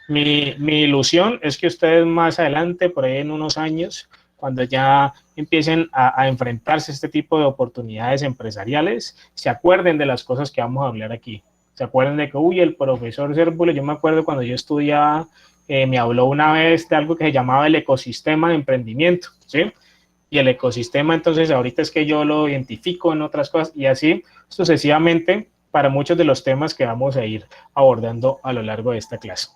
Mi ilusión es que ustedes más adelante, por ahí en unos años, cuando ya empiecen a enfrentarse a este tipo de oportunidades empresariales, se acuerden de las cosas que vamos a hablar aquí. Se acuerden de que, uy, el profesor Cérvulo, yo me acuerdo cuando yo estudiaba, me habló una vez de algo que se llamaba el ecosistema de emprendimiento, ¿sí? Y el ecosistema, entonces, ahorita es que yo lo identifico en otras cosas y así sucesivamente para muchos de los temas que vamos a ir abordando a lo largo de esta clase.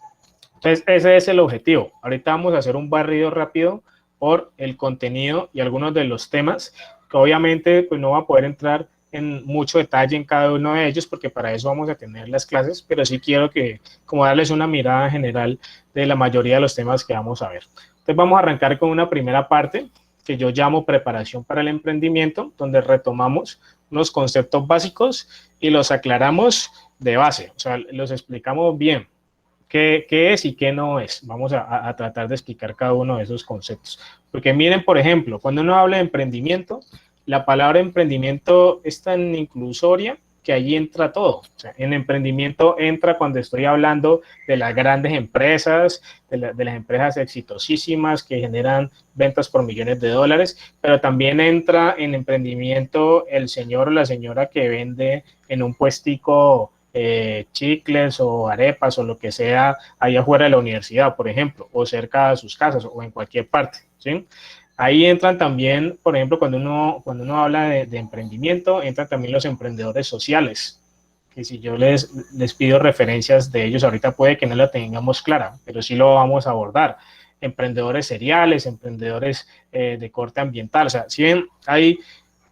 Entonces, ese es el objetivo. Ahorita vamos a hacer un barrido rápido por el contenido y algunos de los temas que obviamente pues no va a poder entrar en mucho detalle en cada uno de ellos porque para eso vamos a tener las clases, pero sí quiero que como darles una mirada general de la mayoría de los temas que vamos a ver. Entonces vamos a arrancar con una primera parte que yo llamo preparación para el emprendimiento, donde retomamos unos conceptos básicos y los aclaramos de base, o sea, los explicamos bien. ¿Qué es y qué no es? Vamos a tratar de explicar cada uno de esos conceptos. Porque miren, por ejemplo, cuando uno habla de emprendimiento, la palabra emprendimiento es tan inclusoria que allí entra todo. O sea, en emprendimiento entra cuando estoy hablando de las grandes empresas, de las empresas exitosísimas que generan ventas por millones de dólares, pero también entra en emprendimiento el señor o la señora que vende en un puestico chicles o arepas o lo que sea allá afuera de la universidad, por ejemplo, o cerca de sus casas o en cualquier parte, ¿sí? Ahí entran también, por ejemplo, cuando uno habla de emprendimiento, entran también los emprendedores sociales, que si yo les pido referencias de ellos, ahorita puede que no la tengamos clara, pero sí lo vamos a abordar. Emprendedores seriales, emprendedores de corte ambiental, o sea, si bien hay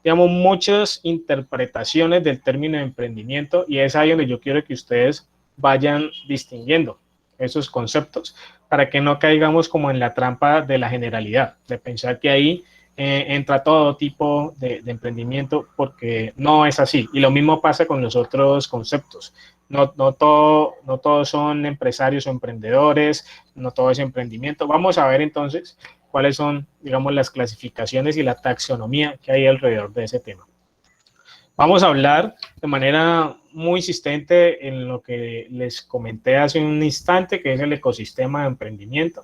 digamos, muchas interpretaciones del término de emprendimiento y es ahí donde yo quiero que ustedes vayan distinguiendo esos conceptos para que no caigamos como en la trampa de la generalidad, de pensar que ahí entra todo tipo de emprendimiento porque no es así. Y lo mismo pasa con los otros conceptos. No todos son empresarios o emprendedores, no todo es emprendimiento. Vamos a ver entonces cuáles son, digamos, las clasificaciones y la taxonomía que hay alrededor de ese tema. Vamos a hablar de manera muy insistente en lo que les comenté hace un instante, que es el ecosistema de emprendimiento.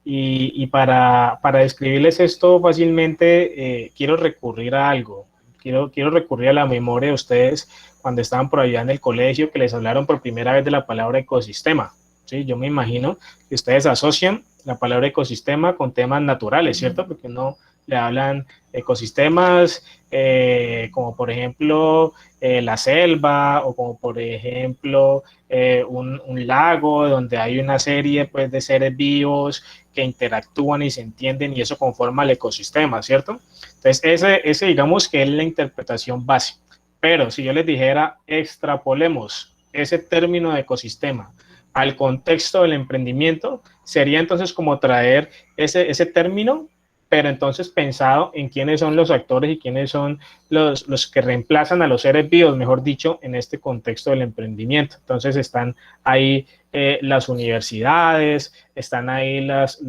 Y para describirles esto fácilmente, quiero recurrir a algo. Quiero recurrir a la memoria de ustedes cuando estaban por allá en el colegio, que les hablaron por primera vez de la palabra ecosistema. ¿Sí? Yo me imagino que ustedes asocian la palabra ecosistema con temas naturales, ¿cierto? Porque no le hablan ecosistemas como por ejemplo la selva o como por ejemplo un lago donde hay una serie pues, de seres vivos que interactúan y se entienden y eso conforma el ecosistema, ¿cierto? Entonces ese digamos que es la interpretación base. Pero si yo les dijera extrapolemos ese término de ecosistema al contexto del emprendimiento, sería entonces como traer ese término, pero entonces pensado en quiénes son los actores y quiénes son los que reemplazan a los seres vivos, mejor dicho, en este contexto del emprendimiento. Entonces están ahí las universidades, están ahí las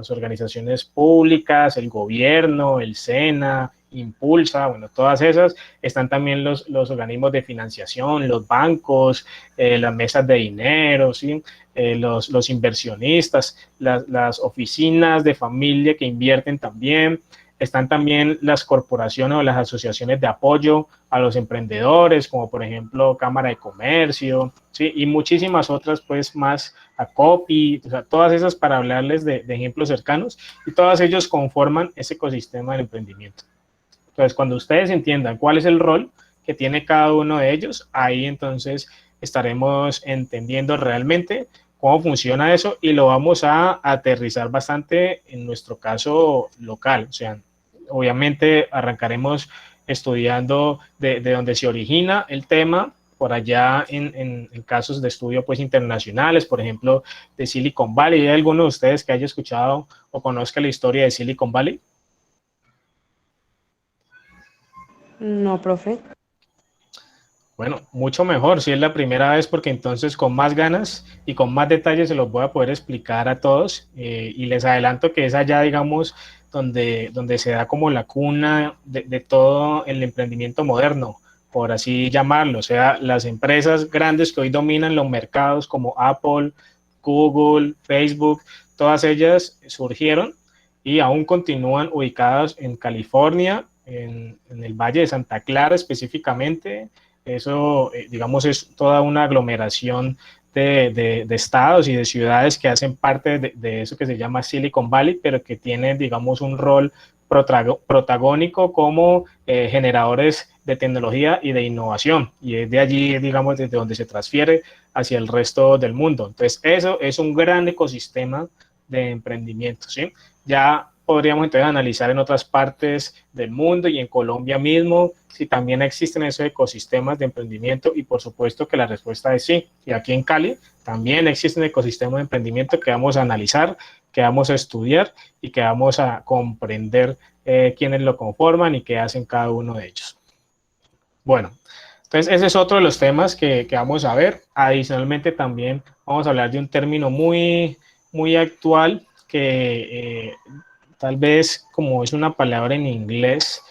organizaciones públicas, el gobierno, el SENA, Impulsa, bueno, todas esas, están también los organismos de financiación, los bancos, las mesas de dinero, ¿sí? Los inversionistas, las oficinas de familia que invierten también, están también las corporaciones o las asociaciones de apoyo a los emprendedores, como por ejemplo Cámara de Comercio, ¿sí? Y muchísimas otras, pues más a Copy, o sea, todas esas para hablarles de ejemplos cercanos, y todos ellos conforman ese ecosistema del emprendimiento. Entonces, cuando ustedes entiendan cuál es el rol que tiene cada uno de ellos, ahí entonces estaremos entendiendo realmente cómo funciona eso y lo vamos a aterrizar bastante en nuestro caso local. O sea, obviamente arrancaremos estudiando de donde se origina el tema, por allá en casos de estudio pues internacionales, por ejemplo, de Silicon Valley. ¿Hay alguno de ustedes que haya escuchado o conozca la historia de Silicon Valley? No, profe. Bueno, mucho mejor si es la primera vez, porque entonces con más ganas y con más detalles se los voy a poder explicar a todos, y les adelanto que es allá, digamos, donde se da como la cuna de todo el emprendimiento moderno, por así llamarlo. O sea, las empresas grandes que hoy dominan los mercados como Apple, Google, Facebook, todas ellas surgieron y aún continúan ubicadas en California, en el Valle de Santa Clara específicamente. Eso, digamos, es toda una aglomeración de estados y de ciudades que hacen parte de eso que se llama Silicon Valley, pero que tienen, digamos, un rol protagónico como generadores de tecnología y de innovación. Y es de allí, digamos, desde donde se transfiere hacia el resto del mundo. Entonces, eso es un gran ecosistema de emprendimiento, ¿sí? Ya podríamos entonces analizar en otras partes del mundo y en Colombia mismo si también existen esos ecosistemas de emprendimiento, y por supuesto que la respuesta es sí. Y aquí en Cali también existen ecosistemas de emprendimiento que vamos a analizar, que vamos a estudiar y que vamos a comprender quiénes lo conforman y qué hacen cada uno de ellos. Bueno, entonces ese es otro de los temas que vamos a ver. Adicionalmente también vamos a hablar de un término muy actual que tal vez, como es una palabra en inglés,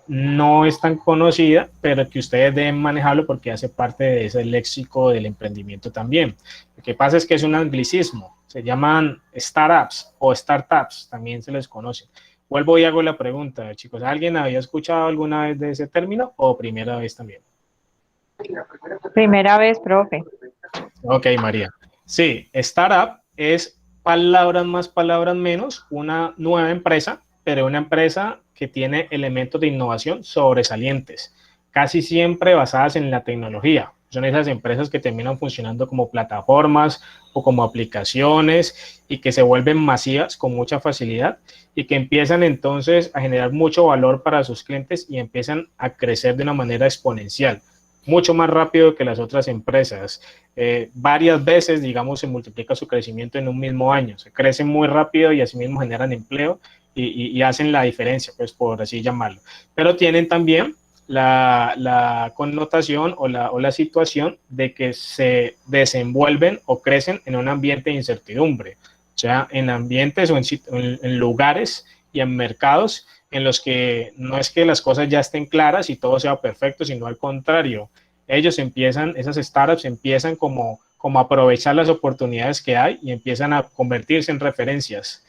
no es tan conocida, pero que ustedes deben manejarlo porque hace parte de ese léxico del emprendimiento también. Lo que pasa es que es un anglicismo, se llaman startups o startups, también se les conoce. Vuelvo y hago la pregunta, chicos, ¿alguien había escuchado alguna vez de ese término o primera vez también? Primera vez, profe. Ok, María. Sí, startup es palabras más, palabras menos, una nueva empresa, pero una empresa que tiene elementos de innovación sobresalientes, casi siempre basadas en la tecnología. Son esas empresas que terminan funcionando como plataformas o como aplicaciones y que se vuelven masivas con mucha facilidad y que empiezan entonces a generar mucho valor para sus clientes y empiezan a crecer de una manera exponencial, mucho más rápido que las otras empresas. Varias veces, digamos, se multiplica su crecimiento en un mismo año. Se crecen muy rápido y asimismo generan empleo y hacen la diferencia, pues por así llamarlo. Pero tienen también la connotación o la situación de que se desenvuelven o crecen en un ambiente de incertidumbre, o sea, en ambientes o en lugares y en mercados en los que no es que las cosas ya estén claras y todo sea perfecto, sino al contrario, ellos empiezan, esas startups empiezan como a aprovechar las oportunidades que hay y empiezan a convertirse en referencias,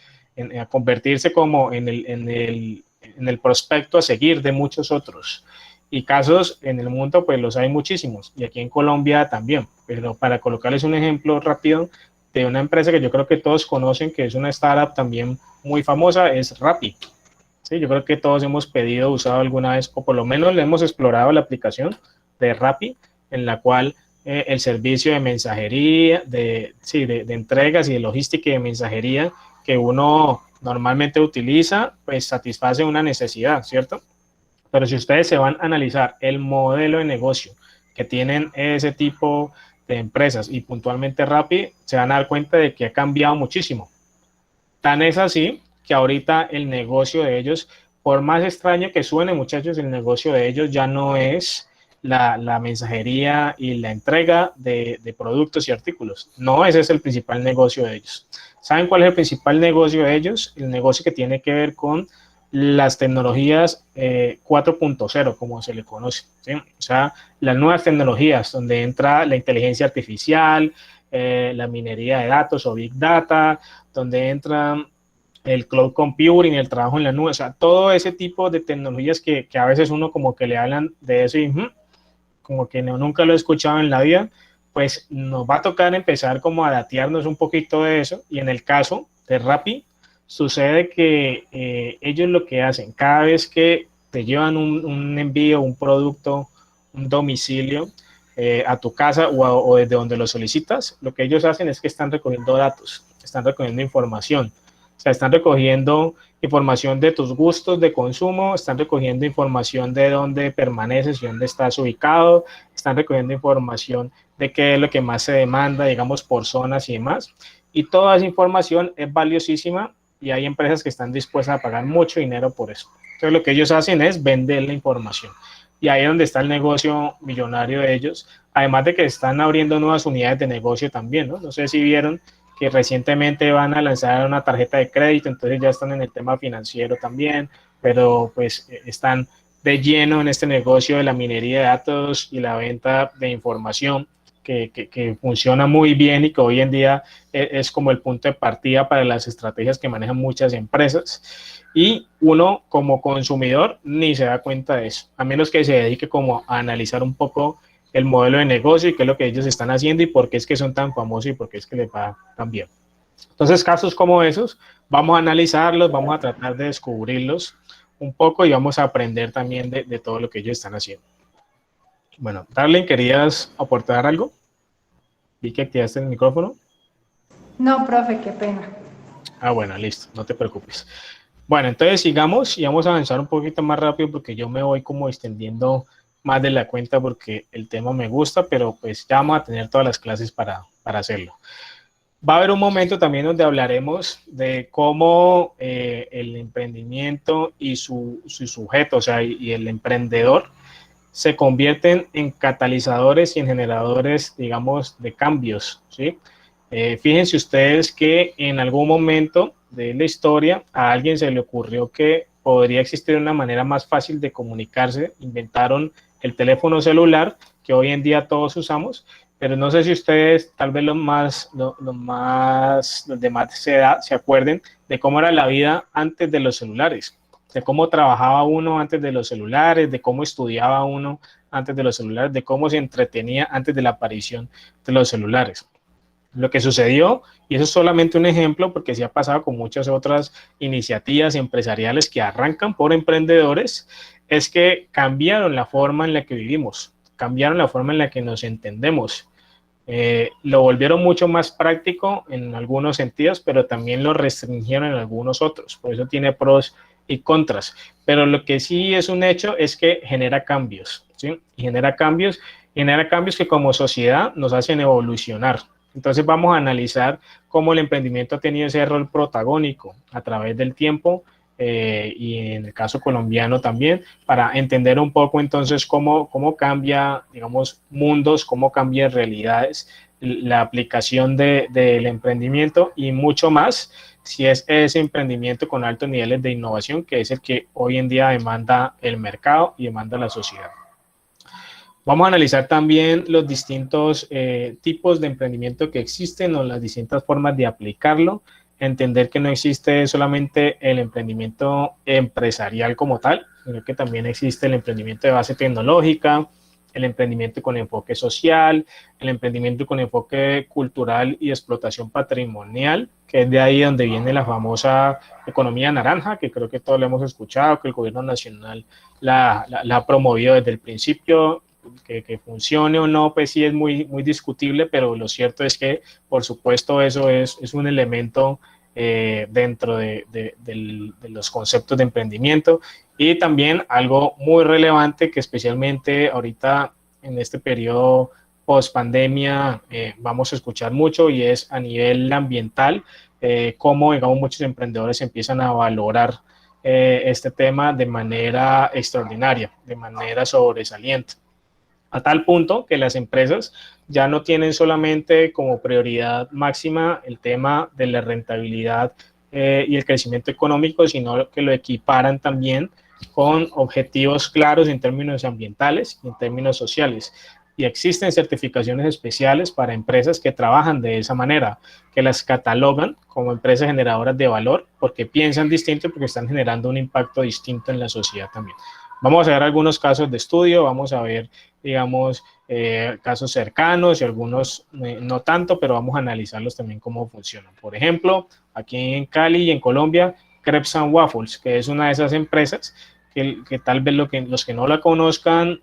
a convertirse como en el prospecto a seguir de muchos otros. Y casos en el mundo, pues los hay muchísimos, y aquí en Colombia también. Pero para colocarles un ejemplo rápido de una empresa que yo creo que todos conocen, que es una startup también muy famosa, es Rappi. Sí, yo creo que todos hemos pedido, usado alguna vez, o por lo menos le hemos explorado la aplicación de Rappi, en la cual el servicio de mensajería, de entregas y de logística y de mensajería que uno normalmente utiliza, pues satisface una necesidad, ¿cierto? Pero si ustedes se van a analizar el modelo de negocio que tienen ese tipo de empresas y puntualmente Rappi, se van a dar cuenta de que ha cambiado muchísimo. Tan es así que ahorita el negocio de ellos, por más extraño que suene, muchachos, el negocio de ellos ya no es la mensajería y la entrega de productos y artículos. No, ese es el principal negocio de ellos. ¿Saben cuál es el principal negocio de ellos? El negocio que tiene que ver con las tecnologías 4.0, como se le conoce, ¿sí? O sea, las nuevas tecnologías donde entra la inteligencia artificial, la minería de datos o Big Data, donde entran el cloud computing, el trabajo en la nube, o sea, todo ese tipo de tecnologías que a veces uno como que le hablan de eso y como que no, nunca lo he escuchado en la vida, pues nos va a tocar empezar como a datearnos un poquito de eso. Y en el caso de Rappi, sucede que ellos lo que hacen, cada vez que te llevan un envío, un producto, un domicilio a tu casa o desde donde lo solicitas, lo que ellos hacen es que están recogiendo datos, están recogiendo información. O sea, están recogiendo información de tus gustos de consumo, están recogiendo información de dónde permaneces y dónde estás ubicado, están recogiendo información de qué es lo que más se demanda, digamos, por zonas y demás. Y toda esa información es valiosísima y hay empresas que están dispuestas a pagar mucho dinero por eso. Entonces, lo que ellos hacen es vender la información. Y ahí es donde está el negocio millonario de ellos, además de que están abriendo nuevas unidades de negocio también, ¿no? No sé si vieron que recientemente van a lanzar una tarjeta de crédito, entonces ya están en el tema financiero también, pero pues están de lleno en este negocio de la minería de datos y la venta de información que funciona muy bien y que hoy en día es como el punto de partida para las estrategias que manejan muchas empresas. Y uno como consumidor ni se da cuenta de eso, a menos que se dedique como a analizar un poco el modelo de negocio y qué es lo que ellos están haciendo y por qué es que son tan famosos y por qué es que les va tan bien. Entonces, casos como esos, vamos a analizarlos, vamos a tratar de descubrirlos un poco y vamos a aprender también de todo lo que ellos están haciendo. Bueno, Darlene, ¿querías aportar algo? Vi que activaste el micrófono. No, profe, qué pena. Ah, bueno, listo, no te preocupes. Bueno, entonces sigamos y vamos a avanzar un poquito más rápido porque yo me voy como extendiendo más de la cuenta porque el tema me gusta, pero pues ya vamos a tener todas las clases para hacerlo. Va a haber un momento también donde hablaremos de cómo el emprendimiento y su sujeto, o sea, y el emprendedor se convierten en catalizadores y en generadores, digamos, de cambios, ¿sí? Fíjense ustedes que en algún momento de la historia a alguien se le ocurrió que podría existir una manera más fácil de comunicarse, inventaron el teléfono celular que hoy en día todos usamos, pero no sé si ustedes, tal vez los de más edad, se acuerden de cómo era la vida antes de los celulares, de cómo trabajaba uno antes de los celulares, de cómo estudiaba uno antes de los celulares, de cómo se entretenía antes de la aparición de los celulares. Lo que sucedió, y eso es solamente un ejemplo porque sí ha pasado con muchas otras iniciativas empresariales que arrancan por emprendedores, es que cambiaron la forma en la que vivimos, cambiaron la forma en la que nos entendemos. Lo volvieron mucho más práctico en algunos sentidos, pero también lo restringieron en algunos otros. Por eso tiene pros y contras. Pero lo que sí es un hecho es que genera cambios, ¿sí? Y genera cambios que como sociedad nos hacen evolucionar. Entonces vamos a analizar cómo el emprendimiento ha tenido ese rol protagónico a través del tiempo y en el caso colombiano también, para entender un poco entonces cómo cambia, digamos, mundos, cómo cambia realidades, la aplicación del emprendimiento y mucho más, si es ese emprendimiento con altos niveles de innovación, que es el que hoy en día demanda el mercado y demanda la sociedad. Vamos a analizar también los distintos tipos de emprendimiento que existen o las distintas formas de aplicarlo, entender que no existe solamente el emprendimiento empresarial como tal, sino que también existe el emprendimiento de base tecnológica, el emprendimiento con enfoque social, el emprendimiento con enfoque cultural y explotación patrimonial, que es de ahí donde viene la famosa economía naranja, que creo que todos lo hemos escuchado, que el gobierno nacional la ha promovido desde el principio. Que funcione o no, pues sí es muy discutible, pero lo cierto es que, por supuesto, eso es un elemento dentro de los conceptos de emprendimiento y también algo muy relevante que especialmente ahorita en este periodo post pandemia vamos a escuchar mucho y es a nivel ambiental, cómo, digamos, muchos emprendedores empiezan a valorar este tema de manera extraordinaria, de manera sobresaliente, a tal punto que las empresas ya no tienen solamente como prioridad máxima el tema de la rentabilidad y el crecimiento económico, sino que lo equiparan también con objetivos claros en términos ambientales y en términos sociales. y existen certificaciones especiales para empresas que trabajan de esa manera, que las catalogan como empresas generadoras de valor porque piensan distinto y porque están generando un impacto distinto en la sociedad también. Vamos a ver algunos casos de estudio, vamos a ver, digamos, casos cercanos y algunos no tanto, pero vamos a analizarlos también cómo funcionan. Por ejemplo, aquí en Cali y en Colombia, Crepes and Waffles, que es una de esas empresas que tal vez los que no la conozcan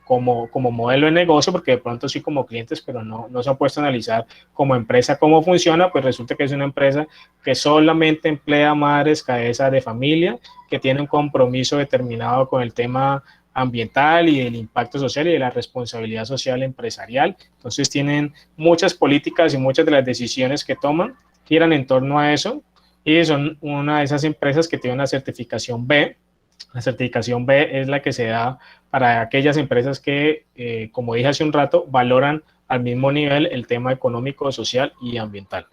como modelo de negocio, porque de pronto sí como clientes, pero no se han puesto a analizar como empresa cómo funciona, pues resulta que es una empresa que solamente emplea madres cabezas de familia, que tiene un compromiso determinado con el tema ambiental y del impacto social y de la responsabilidad social empresarial. Entonces tienen muchas políticas y muchas de las decisiones que toman giran en torno a eso, y son una de esas empresas que tiene una certificación B. La certificación B es la que se da para aquellas empresas que, como dije hace un rato, valoran al mismo nivel el tema económico, social y ambiental.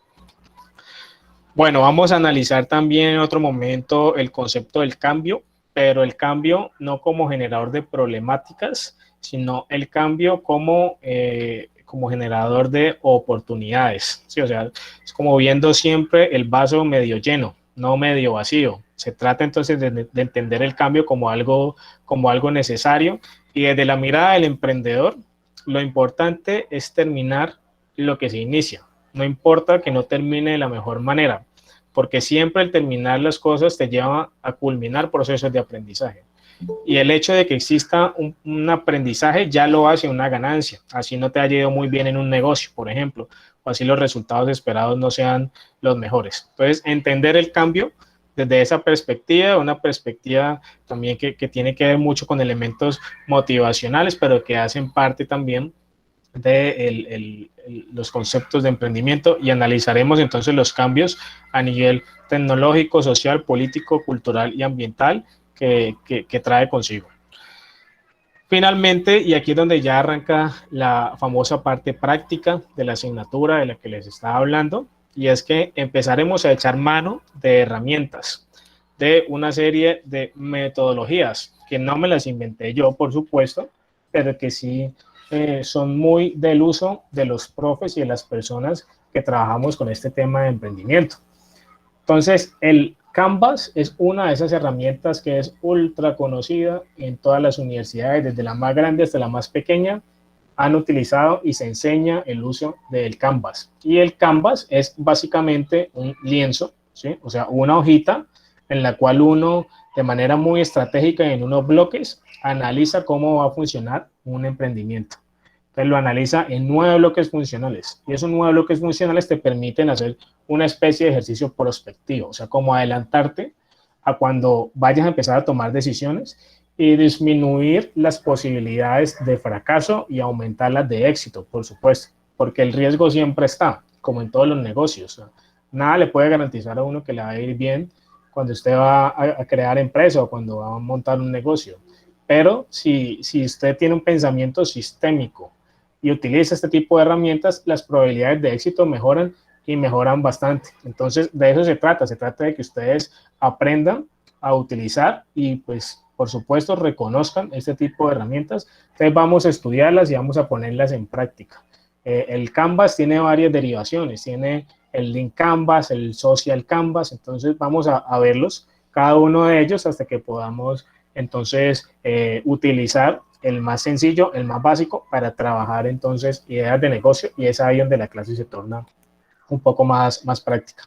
Bueno, vamos a analizar también en otro momento el concepto del cambio, pero el cambio no como generador de problemáticas, sino el cambio como generador de oportunidades. ¿Sí? O sea, es como viendo siempre el vaso medio lleno, no medio vacío. Se trata entonces de entender el cambio como algo necesario, y desde la mirada del emprendedor, lo importante es terminar lo que se inicia. No importa que no termine de la mejor manera, porque siempre el terminar las cosas te lleva a culminar procesos de aprendizaje. Y el hecho de que exista un aprendizaje ya lo hace una ganancia. Así no te haya ido muy bien en un negocio, por ejemplo, o así los resultados esperados no sean los mejores. Entonces, entender el cambio desde esa perspectiva, una perspectiva también que tiene que ver mucho con elementos motivacionales, pero que hacen parte también de los conceptos de emprendimiento, y analizaremos entonces los cambios a nivel tecnológico, social, político, cultural y ambiental que trae consigo. Finalmente, y aquí es donde ya arranca la famosa parte práctica de la asignatura de la que les estaba hablando, y es que empezaremos a echar mano de herramientas, de una serie de metodologías que no me las inventé yo, por supuesto, pero que sí son muy del uso de los profes y de las personas que trabajamos con este tema de emprendimiento. Entonces, el Canvas es una de esas herramientas que es ultra conocida en todas las universidades, desde la más grande hasta la más pequeña, han utilizado y se enseña el uso del Canvas. Y el Canvas es básicamente un lienzo, ¿sí? O sea, una hojita en la cual uno, de manera muy estratégica y en unos bloques, analiza cómo va a funcionar un emprendimiento. Entonces lo analiza en 9 bloques funcionales, y esos 9 bloques funcionales te permiten hacer una especie de ejercicio prospectivo, o sea, como adelantarte a cuando vayas a empezar a tomar decisiones y disminuir las posibilidades de fracaso y aumentar las de éxito, por supuesto, porque el riesgo siempre está, como en todos los negocios. Nada le puede garantizar a uno que le va a ir bien cuando usted va a crear empresa o cuando va a montar un negocio. Pero si usted tiene un pensamiento sistémico y utiliza este tipo de herramientas, las probabilidades de éxito mejoran, y mejoran bastante. Entonces, de eso se trata de que ustedes aprendan a utilizar y, pues, por supuesto, reconozcan este tipo de herramientas. Entonces, vamos a estudiarlas y vamos a ponerlas en práctica. El Canvas tiene varias derivaciones, tiene el Link Canvas, el Social Canvas, entonces vamos a verlos, cada uno de ellos, hasta que podamos, entonces, utilizar el más sencillo, el más básico, para trabajar, entonces, ideas de negocio, y es ahí donde la clase se torna un poco más práctica.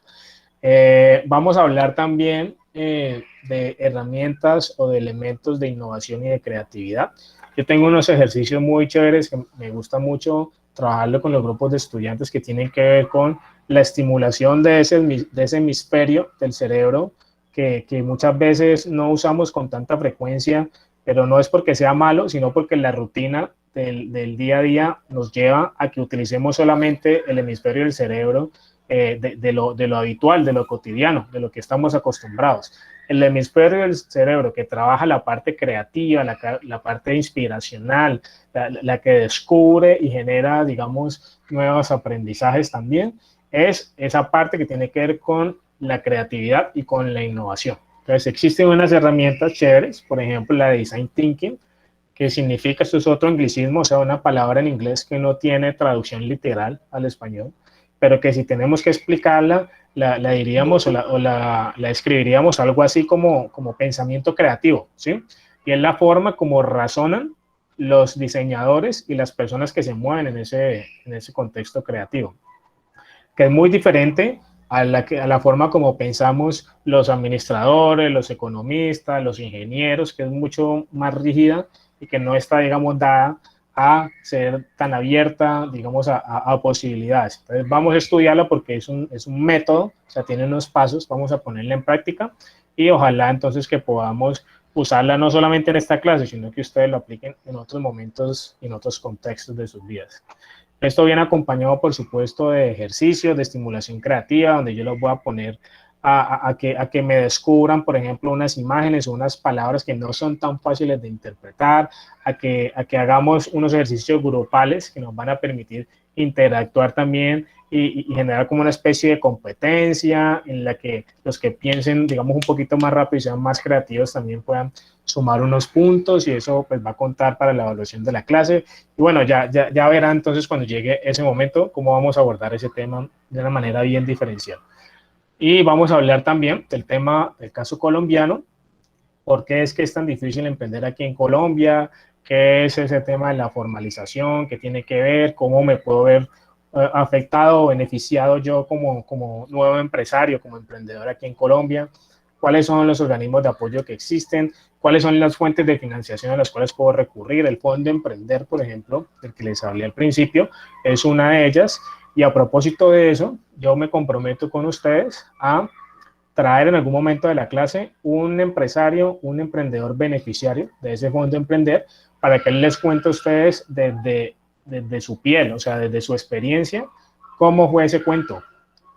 Vamos a hablar también de herramientas o de elementos de innovación y de creatividad. Yo tengo unos ejercicios muy chéveres que me gusta mucho trabajarlo con los grupos de estudiantes, que tienen que ver con la estimulación de ese hemisferio del cerebro que muchas veces no usamos con tanta frecuencia, pero no es porque sea malo, sino porque la rutina del día a día nos lleva a que utilicemos solamente el hemisferio del cerebro de lo habitual, de lo cotidiano, de lo que estamos acostumbrados. El hemisferio del cerebro que trabaja la parte creativa, la parte inspiracional, la que descubre y genera, digamos, nuevos aprendizajes también, es esa parte que tiene que ver con la creatividad y con la innovación. Entonces, existen unas herramientas chéveres, por ejemplo, la de Design Thinking, que significa, esto es otro anglicismo, o sea, una palabra en inglés que no tiene traducción literal al español, pero que si tenemos que explicarla, la diríamos la escribiríamos algo así como pensamiento creativo, ¿sí? Y es la forma como razonan los diseñadores y las personas que se mueven en ese contexto creativo, que es muy diferente a la forma como pensamos los administradores, los economistas, los ingenieros, que es mucho más rígida y que no está, digamos, dada a ser tan abierta, digamos, a posibilidades. Entonces vamos a estudiarla porque es un método, o sea, tiene unos pasos, vamos a ponerla en práctica y ojalá entonces que podamos usarla no solamente en esta clase, sino que ustedes lo apliquen en otros momentos y en otros contextos de sus vidas. Esto viene acompañado, por supuesto, de ejercicios, de estimulación creativa, donde yo los voy a poner a que me descubran, por ejemplo, unas imágenes o unas palabras que no son tan fáciles de interpretar, a que hagamos unos ejercicios grupales que nos van a permitir interactuar también y generar como una especie de competencia en la que los que piensen, digamos, un poquito más rápido y sean más creativos también puedan sumar unos puntos y eso pues va a contar para la evaluación de la clase. Y bueno, ya verán entonces cuando llegue ese momento cómo vamos a abordar ese tema de una manera bien diferencial. Y vamos a hablar también del tema del caso colombiano, por qué es que es tan difícil emprender aquí en Colombia, qué es ese tema de la formalización, qué tiene que ver, cómo me puedo ver afectado o beneficiado yo como nuevo empresario, como emprendedor aquí en Colombia, cuáles son los organismos de apoyo que existen, cuáles son las fuentes de financiación a las cuales puedo recurrir. El Fondo Emprender, por ejemplo, del que les hablé al principio, es una de ellas. Y a propósito de eso, yo me comprometo con ustedes a traer en algún momento de la clase un empresario, un emprendedor beneficiario de ese Fondo Emprender, para que él les cuente a ustedes desde su piel, o sea, desde su experiencia, cómo fue ese cuento,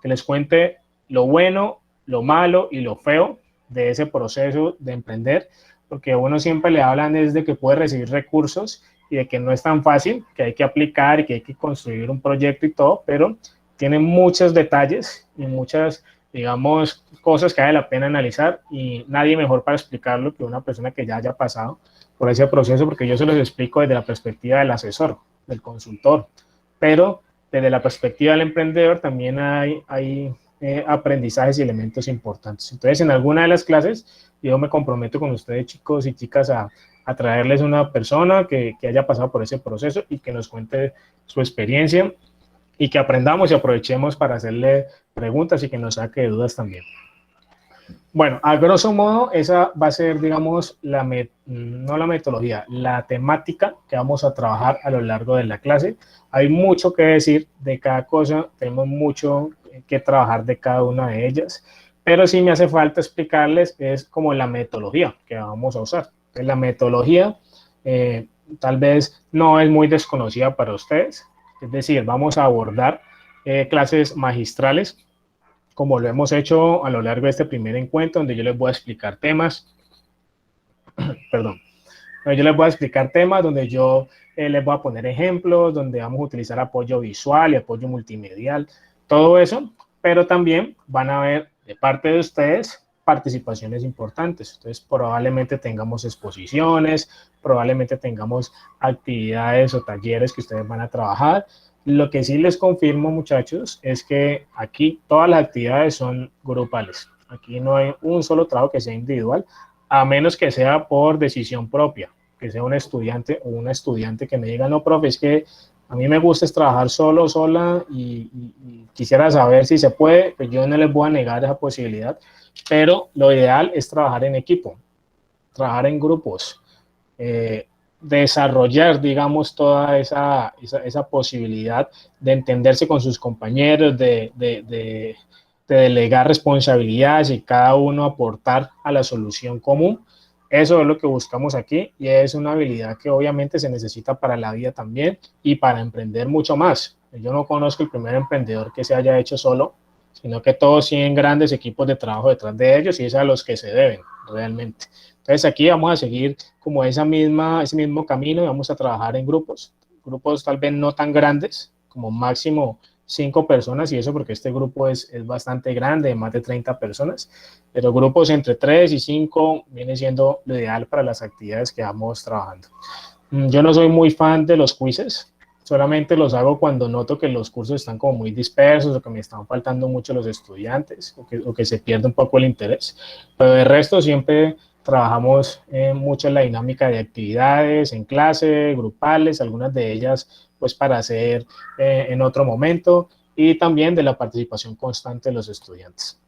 que les cuente lo bueno, lo malo y lo feo de ese proceso de emprender, porque a uno siempre le hablan desde que puede recibir recursos y de que no es tan fácil, que hay que aplicar y que hay que construir un proyecto y todo, pero tiene muchos detalles y muchas, digamos, cosas que vale la pena analizar y nadie mejor para explicarlo que una persona que ya haya pasado por ese proceso, porque yo se los explico desde la perspectiva del asesor, del consultor, pero desde la perspectiva del emprendedor también hay aprendizajes y elementos importantes. Entonces, en alguna de las clases, yo me comprometo con ustedes, chicos y chicas, a traerles una persona que haya pasado por ese proceso y que nos cuente su experiencia y que aprendamos y aprovechemos para hacerle preguntas y que nos saque dudas también. Bueno, a grosso modo, esa va a ser, digamos, no la metodología, la temática que vamos a trabajar a lo largo de la clase. Hay mucho que decir de cada cosa, tenemos mucho que trabajar de cada una de ellas, pero sí me hace falta explicarles, es como la metodología que vamos a usar. Entonces, la metodología tal vez no es muy desconocida para ustedes, es decir, vamos a abordar clases magistrales, como lo hemos hecho a lo largo de este primer encuentro, donde yo les voy a explicar temas, perdón, donde yo les voy a explicar temas, donde yo les voy a poner ejemplos, donde vamos a utilizar apoyo visual y apoyo multimedial, todo eso, pero también van a ver de parte de ustedes participaciones importantes. Entonces, probablemente tengamos exposiciones, probablemente tengamos actividades o talleres que ustedes van a trabajar. Lo que sí les confirmo, muchachos, es que aquí todas las actividades son grupales. Aquí no hay un solo trabajo que sea individual, a menos que sea por decisión propia, que sea un estudiante o una estudiante que me diga, no, profe, es que a mí me gusta es trabajar solo, sola y quisiera saber si se puede, pues yo no les voy a negar esa posibilidad, pero lo ideal es trabajar en equipo, trabajar en grupos, desarrollar, digamos, toda esa posibilidad de entenderse con sus compañeros, de delegar responsabilidades y cada uno aportar a la solución común. Eso es lo que buscamos aquí y es una habilidad que obviamente se necesita para la vida también y para emprender mucho más. Yo no conozco el primer emprendedor que se haya hecho solo, sino que todos tienen grandes equipos de trabajo detrás de ellos y es a los que se deben realmente. Entonces aquí vamos a seguir como ese mismo camino y vamos a trabajar en grupos tal vez no tan grandes, como máximo 5 personas, y eso porque este grupo es bastante grande, más de 30 personas, pero grupos entre 3 y 5 viene siendo lo ideal para las actividades que vamos trabajando. Yo no soy muy fan de los quizzes, solamente los hago cuando noto que los cursos están como muy dispersos o que me están faltando mucho los estudiantes o que se pierde un poco el interés. Pero de resto siempre trabajamos mucho en la dinámica de actividades en clase, grupales, algunas de ellas pues para hacer en otro momento y también de la participación constante de los estudiantes.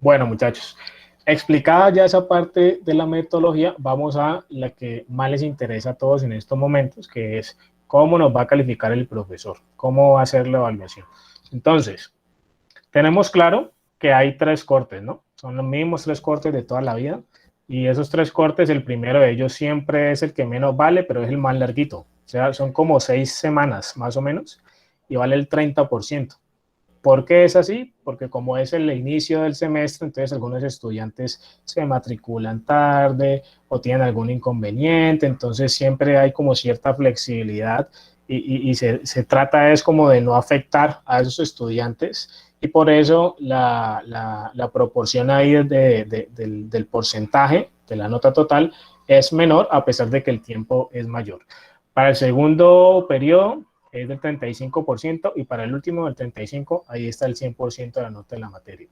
Bueno, muchachos, explicada ya esa parte de la metodología, vamos a la que más les interesa a todos en estos momentos, que es cómo nos va a calificar el profesor, cómo va a hacer la evaluación. Entonces, tenemos claro que hay 3 cortes, ¿no? Son los mismos 3 cortes de toda la vida, y esos 3 cortes, el primero de ellos siempre es el que menos vale, pero es el más larguito. O sea, son como 6 semanas, más o menos, y vale el 30%. ¿Por qué es así? Porque como es el inicio del semestre, entonces algunos estudiantes se matriculan tarde o tienen algún inconveniente, entonces siempre hay como cierta flexibilidad y se trata es como de no afectar a esos estudiantes y por eso la proporción ahí del porcentaje de la nota total es menor a pesar de que el tiempo es mayor. Para el segundo periodo es del 35% y para el último del 35%, ahí está el 100% de la nota de la materia.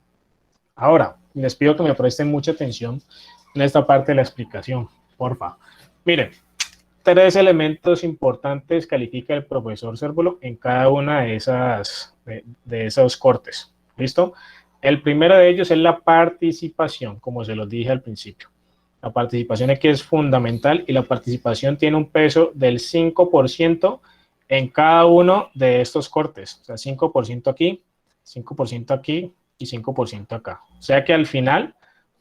Ahora, les pido que me presten mucha atención en esta parte de la explicación, porfa. Miren, 3 elementos importantes califica el profesor Cérvulo en cada una de esos cortes. ¿Listo? El primero de ellos es la participación, como se los dije al principio. La participación aquí es fundamental y la participación tiene un peso del 5% en cada uno de estos cortes. O sea, 5% aquí, 5% aquí y 5% acá. O sea que al final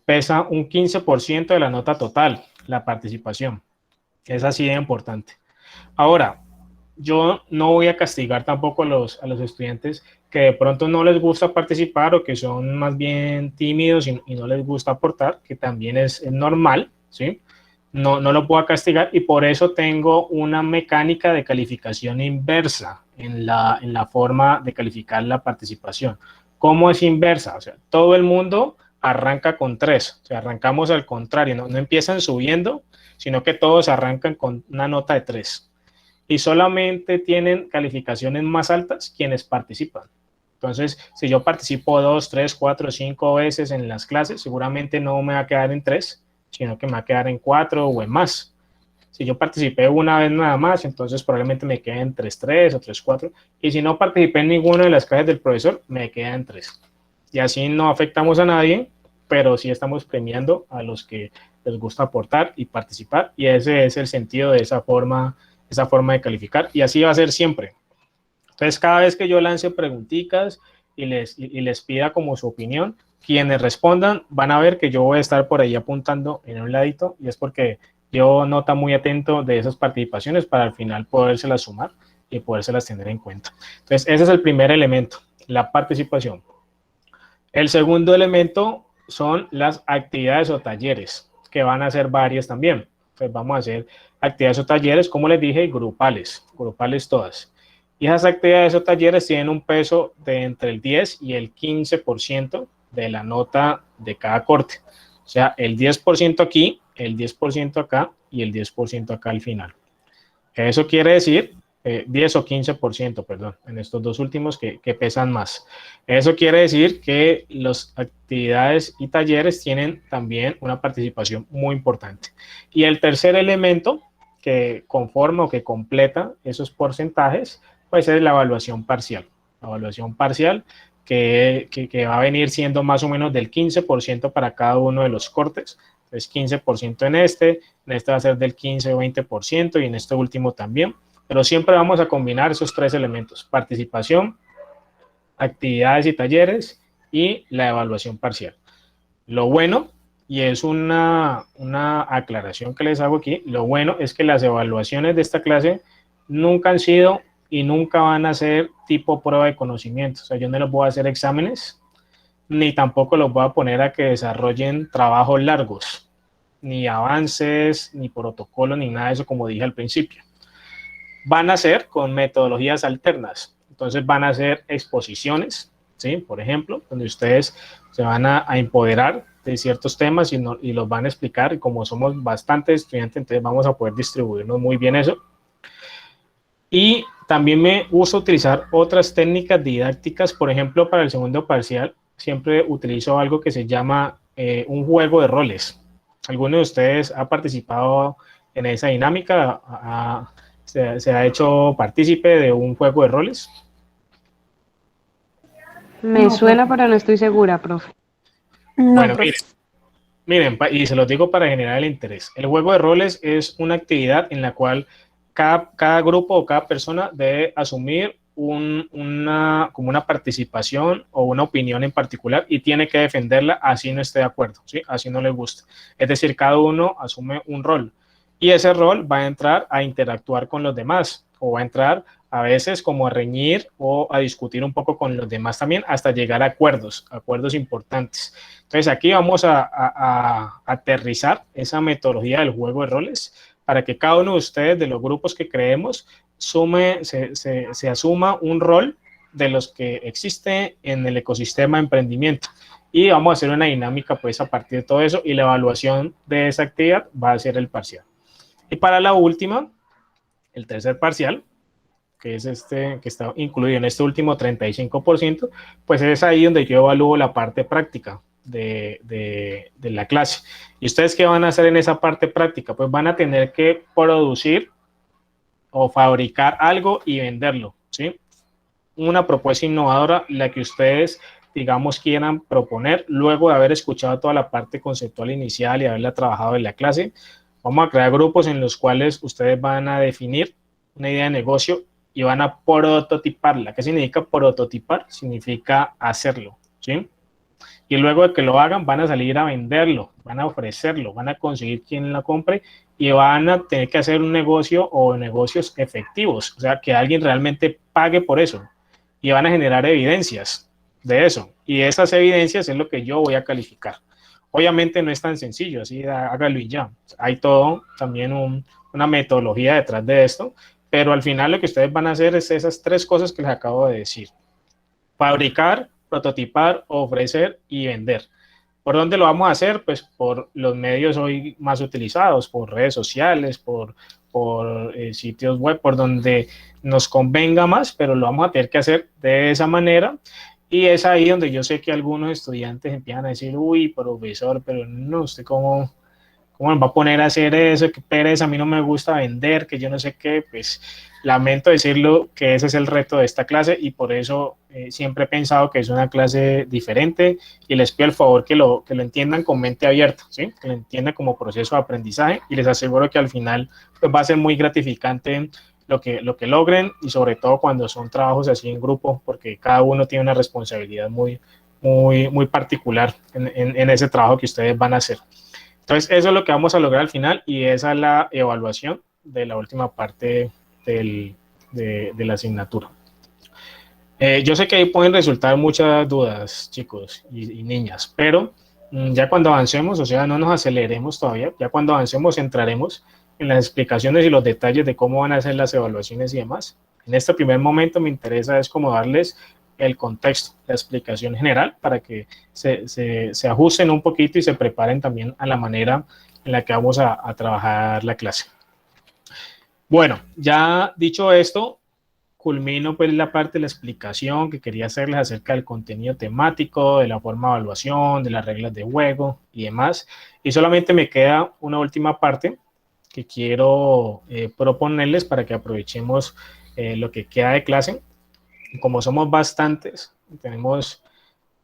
pesa un 15% de la nota total, la participación. Es así de importante. Ahora, yo no voy a castigar tampoco a los estudiantes que de pronto no les gusta participar o que son más bien tímidos y no les gusta aportar, que también es normal, ¿sí? No lo puedo castigar y por eso tengo una mecánica de calificación inversa en la forma de calificar la participación. ¿Cómo es inversa? O sea, todo el mundo arranca con 3, o sea, arrancamos al contrario, no empiezan subiendo, sino que todos arrancan con una nota de 3 y solamente tienen calificaciones más altas quienes participan. Entonces, si yo participo 2, 3, 4, 5 veces en las clases, seguramente no me va a quedar en 3, sino que me va a quedar en 4 o en más. Si yo participé una vez nada más, entonces probablemente me quede en 3.3 o 3.4. Y si no participé en ninguna de las clases del profesor, me queda en 3. Y así no afectamos a nadie, pero sí estamos premiando a los que les gusta aportar y participar. Y ese es el sentido de esa forma de calificar. Y así va a ser siempre. Entonces, cada vez que yo lance preguntitas y les pida como su opinión, quienes respondan van a ver que yo voy a estar por ahí apuntando en un ladito y es porque yo nota muy atento de esas participaciones para al final podérselas sumar y podérselas tener en cuenta. Entonces, ese es el primer elemento, la participación. El segundo elemento son las actividades o talleres, que van a ser varias también. Entonces, vamos a hacer actividades o talleres, como les dije, grupales todas. Y esas actividades o talleres tienen un peso de entre el 10 y el 15% de la nota de cada corte. O sea, el 10% aquí, el 10% acá y el 10% acá al final. Eso quiere decir 10 o 15%, perdón, en estos dos últimos que pesan más. Eso quiere decir que las actividades y talleres tienen también una participación muy importante. Y el tercer elemento que conforma o que completa esos porcentajes, pues es la evaluación parcial. La evaluación parcial que va a venir siendo más o menos del 15% para cada uno de los cortes. Entonces, 15% en este va a ser del 15 o 20% y en este último también. Pero siempre vamos a combinar esos 3 elementos: participación, actividades y talleres y la evaluación parcial. Lo bueno, y es una aclaración que les hago aquí, lo bueno es que las evaluaciones de esta clase nunca han sido y nunca van a ser tipo prueba de conocimiento. O sea, yo no les voy a hacer exámenes, ni tampoco los voy a poner a que desarrollen trabajos largos, ni avances, ni protocolo, ni nada de eso, como dije al principio. Van a ser con metodologías alternas. Entonces van a ser exposiciones, ¿sí? Por ejemplo, donde ustedes se van a empoderar de ciertos temas y los van a explicar, y como somos bastantes estudiantes, entonces vamos a poder distribuirnos muy bien eso. Y también me gusta utilizar otras técnicas didácticas, por ejemplo, para el segundo parcial, siempre utilizo algo que se llama un juego de roles. ¿Alguno de ustedes ha participado en esa dinámica? ¿Se ha hecho partícipe de un juego de roles? Me No, suena, profe. pero no estoy segura, profe. No, Bueno, profe. miren, y se los digo para generar el interés. El juego de roles es una actividad en la cual cada grupo o cada persona debe asumir como una participación o una opinión en particular y tiene que defenderla así no esté de acuerdo, ¿sí? Así no le gusta. Es decir, cada uno asume un rol y ese rol va a entrar a interactuar con los demás o va a entrar a veces como a reñir o a discutir un poco con los demás también hasta llegar a acuerdos importantes. Entonces aquí vamos a aterrizar esa metodología del juego de roles para que cada uno de ustedes de los grupos que creemos se asuma un rol de los que existe en el ecosistema de emprendimiento. Y vamos a hacer una dinámica pues a partir de todo eso y la evaluación de esa actividad va a ser el parcial. Y para la última, el tercer parcial, que es este, que está incluido en este último 35%, pues es ahí donde yo evalúo la parte práctica de la clase. ¿Y ustedes qué van a hacer en esa parte práctica? Pues van a tener que producir o fabricar algo y venderlo, ¿sí? Una propuesta innovadora, la que ustedes, digamos, quieran proponer, luego de haber escuchado toda la parte conceptual inicial y haberla trabajado en la clase. Vamos a crear grupos en los cuales ustedes van a definir una idea de negocio y van a prototiparla. ¿Qué significa prototipar? Significa hacerlo, ¿sí? Y luego de que lo hagan, van a salir a venderlo, van a ofrecerlo, van a conseguir quien la compre y van a tener que hacer un negocio o negocios efectivos, o sea, que alguien realmente pague por eso y van a generar evidencias de eso. Y esas evidencias es lo que yo voy a calificar. Obviamente no es tan sencillo, así hágalo y ya. Hay todo también una metodología detrás de esto, pero al final lo que ustedes van a hacer es esas tres cosas que les acabo de decir. Fabricar, prototipar, ofrecer y vender. ¿Por dónde lo vamos a hacer? Pues por los medios hoy más utilizados, por redes sociales, por sitios web, por donde nos convenga más, pero lo vamos a tener que hacer de esa manera. Y es ahí donde yo sé que algunos estudiantes empiezan a decir, uy, profesor, pero no, ¿usted cómo me va a poner a hacer eso? Qué pereza, a mí no me gusta vender, que yo no sé qué. Pues lamento decirlo que ese es el reto de esta clase y por eso siempre he pensado que es una clase diferente y les pido el favor que lo entiendan con mente abierta, ¿sí? Que lo entiendan como proceso de aprendizaje y les aseguro que al final pues, va a ser muy gratificante lo que logren y sobre todo cuando son trabajos así en grupo, porque cada uno tiene una responsabilidad muy particular en ese trabajo que ustedes van a hacer. Entonces, eso es lo que vamos a lograr al final y esa es la evaluación de la última parte de la asignatura. Yo sé que ahí pueden resultar muchas dudas, chicos y niñas, pero ya cuando avancemos, o sea, no nos aceleremos todavía, ya cuando avancemos entraremos en las explicaciones y los detalles de cómo van a ser las evaluaciones y demás. En este primer momento me interesa es como darles el contexto, la explicación general para que se ajusten un poquito y se preparen también a la manera en la que vamos a trabajar la clase. Bueno, ya dicho esto, culmino pues la parte de la explicación que quería hacerles acerca del contenido temático, de la forma de evaluación, de las reglas de juego y demás. Y solamente me queda una última parte que quiero proponerles para que aprovechemos lo que queda de clase. Como somos bastantes, tenemos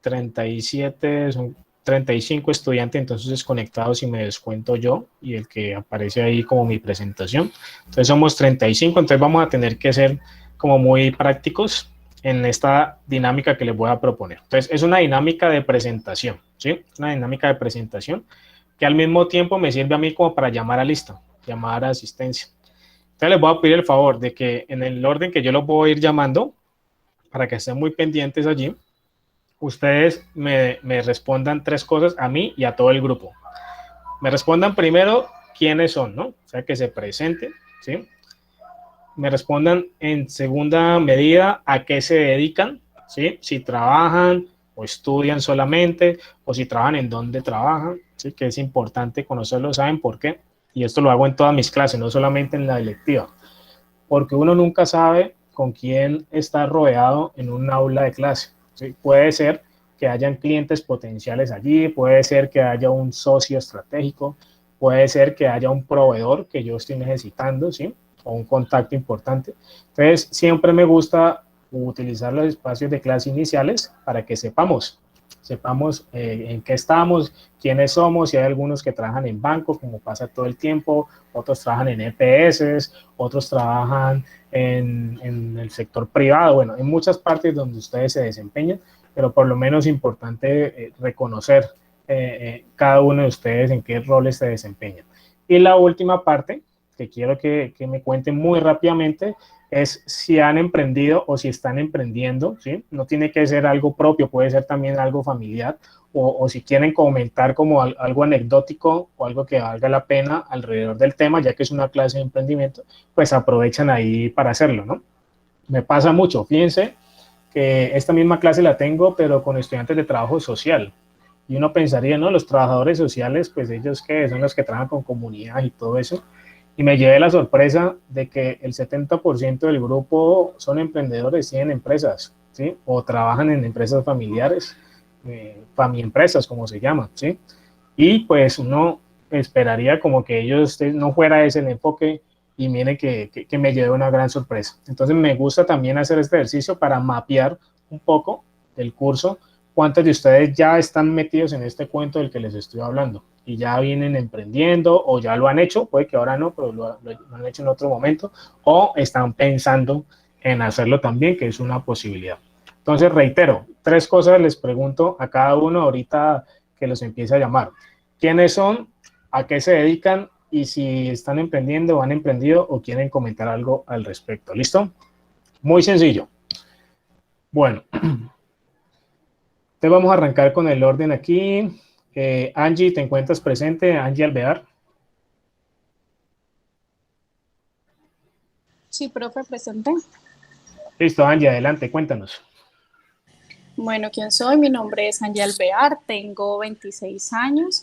37, son 35 estudiantes, entonces desconectados y me descuento yo y el que aparece ahí como mi presentación. Entonces somos 35, entonces vamos a tener que ser como muy prácticos en esta dinámica que les voy a proponer. Entonces es una dinámica de presentación, ¿sí? Una dinámica de presentación que al mismo tiempo me sirve a mí como para llamar a lista, llamar a asistencia. Entonces les voy a pedir el favor de que en el orden que yo los voy a ir llamando, para que estén muy pendientes allí, ustedes me respondan tres cosas a mí y a todo el grupo. Me respondan primero quiénes son, ¿no? O sea, que se presenten, ¿sí? Me respondan en segunda medida a qué se dedican, ¿sí? Si trabajan, o estudian solamente, o si trabajan en dónde trabajan, ¿sí? Que es importante conocerlo, ¿saben por qué? Y esto lo hago en todas mis clases, no solamente en la electiva, porque uno nunca sabe con quién está rodeado en un aula de clase, ¿sí? Puede ser que hayan clientes potenciales allí, puede ser que haya un socio estratégico, puede ser que haya un proveedor que yo estoy necesitando, ¿sí? O un contacto importante. Entonces, siempre me gusta utilizar los espacios de clase iniciales para que sepamos en qué estamos, quiénes somos, si hay algunos que trabajan en bancos, como pasa todo el tiempo, otros trabajan en EPS, otros trabajan en el sector privado, bueno, en muchas partes donde ustedes se desempeñan, pero por lo menos es importante reconocer cada uno de ustedes en qué roles se desempeñan. Y la última parte, que quiero que me cuenten muy rápidamente, es si han emprendido o si están emprendiendo, ¿sí? No tiene que ser algo propio, puede ser también algo familiar, o si quieren comentar como algo anecdótico o algo que valga la pena alrededor del tema, ya que es una clase de emprendimiento, pues aprovechan ahí para hacerlo, ¿no? Me pasa mucho, fíjense que esta misma clase la tengo, pero con estudiantes de trabajo social. Y uno pensaría, ¿no? Los trabajadores sociales, pues ellos que son los que trabajan con comunidad y todo eso. Y me llevé la sorpresa de que el 70% del grupo son emprendedores, tienen empresas, ¿sí? O trabajan en empresas familiares, fami-empresas, como se llaman, ¿sí? Y pues uno esperaría como que ellos no fuera ese el enfoque y mire que me llevé una gran sorpresa. Entonces me gusta también hacer este ejercicio para mapear un poco el curso, cuántos de ustedes ya están metidos en este cuento del que les estoy hablando y ya vienen emprendiendo o ya lo han hecho, puede que ahora no, pero lo han hecho en otro momento, o están pensando en hacerlo también, que es una posibilidad. Entonces, reitero, 3 cosas les pregunto a cada uno ahorita que los empiece a llamar. ¿Quiénes son? ¿A qué se dedican? Y si están emprendiendo o han emprendido o quieren comentar algo al respecto. ¿Listo? Muy sencillo. Bueno, entonces vamos a arrancar con el orden aquí. Angie, ¿te encuentras presente? Angie Alvear. Sí, profe, presente. Listo, Angie, adelante, cuéntanos. Bueno, ¿quién soy? Mi nombre es Angie Alvear, tengo 26 años.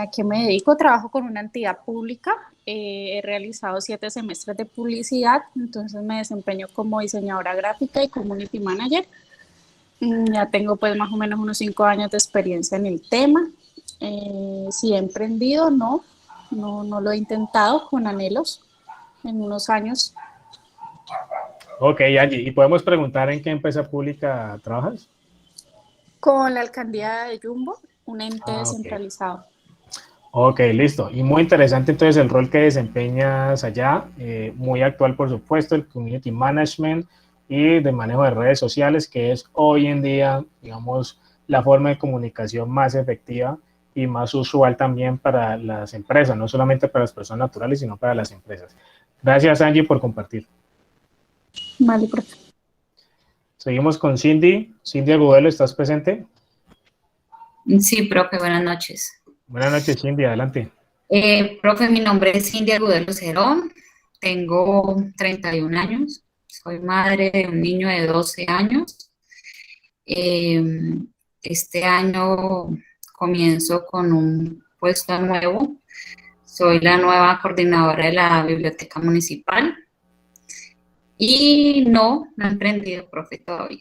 ¿A qué me dedico? Trabajo con una entidad pública. He realizado 7 semestres de publicidad, entonces me desempeño como diseñadora gráfica y community manager. Ya tengo pues más o menos unos 5 años de experiencia en el tema. Si he emprendido, no lo he intentado con anhelos en unos años. Ok, Angie, ¿y podemos preguntar en qué empresa pública trabajas? Con la alcaldía de Yumbo, un ente descentralizado. Ok, listo. Y muy interesante entonces el rol que desempeñas allá, muy actual por supuesto, el community management y de manejo de redes sociales, que es hoy en día, digamos, la forma de comunicación más efectiva y más usual también para las empresas, no solamente para las personas naturales, sino para las empresas. Gracias, Angie, por compartir. Vale, profe. Seguimos con Cindy. Cindy Agudelo, ¿estás presente? Sí, profe, buenas noches. Buenas noches, Cindy, adelante. Profe, mi nombre es Cindy Agudelo Cerón, tengo 31 años, soy madre de un niño de 12 años. Este año comienzo con un puesto nuevo, soy la nueva coordinadora de la biblioteca municipal y no he emprendido, profe, todavía.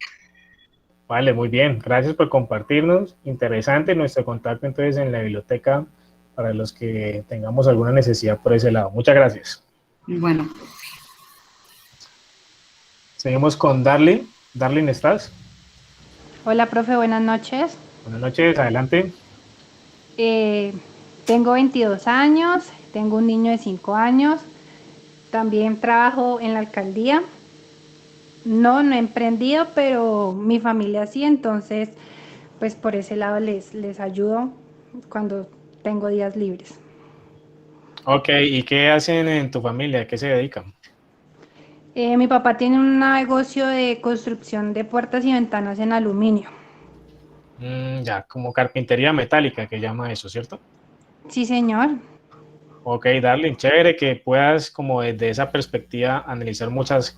Vale, muy bien. Gracias por compartirnos. Interesante nuestro contacto entonces en la biblioteca para los que tengamos alguna necesidad por ese lado. Muchas gracias. Bueno. Seguimos con Darlene. Darlene, ¿estás? Hola, profe, buenas noches. Buenas noches, adelante. Tengo 22 años, tengo un niño de 5 años, también trabajo en la alcaldía. No he emprendido, pero mi familia sí, entonces pues por ese lado les ayudo cuando tengo días libres. Ok, ¿y qué hacen en tu familia? ¿A qué se dedican? Mi papá tiene un negocio de construcción de puertas y ventanas en aluminio. Ya, como carpintería metálica que llama eso, ¿cierto? Sí, señor. Ok, Darlene, chévere que puedas como desde esa perspectiva analizar muchas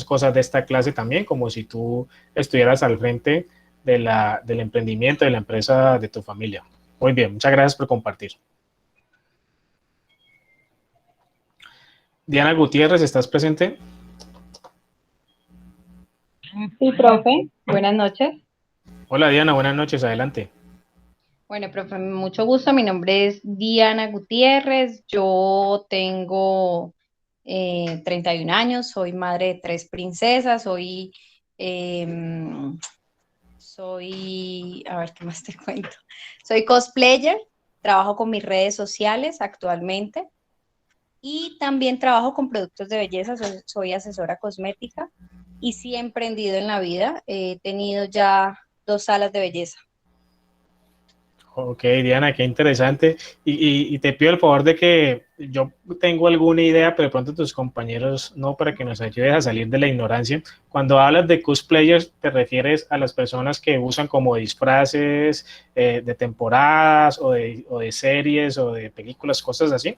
cosas de esta clase también, como si tú estuvieras al frente del emprendimiento, de la empresa de tu familia. Muy bien, muchas gracias por compartir. Diana Gutiérrez, ¿estás presente? Sí, profe. Buenas noches. Hola Diana, buenas noches, adelante. Bueno, profe, mucho gusto. Mi nombre es Diana Gutiérrez. Yo tengo 31 años, soy madre de 3 princesas, a ver, ¿qué más te cuento? Soy cosplayer, trabajo con mis redes sociales actualmente y también trabajo con productos de belleza, soy asesora cosmética y sí he emprendido en la vida. He tenido ya 2 salas de belleza. Ok, Diana, qué interesante. Y te pido el favor de que yo tengo alguna idea, pero de pronto tus compañeros no, para que nos ayudes a salir de la ignorancia. Cuando hablas de cosplayers, ¿te refieres a las personas que usan como disfraces de temporadas o de series o de películas, cosas así?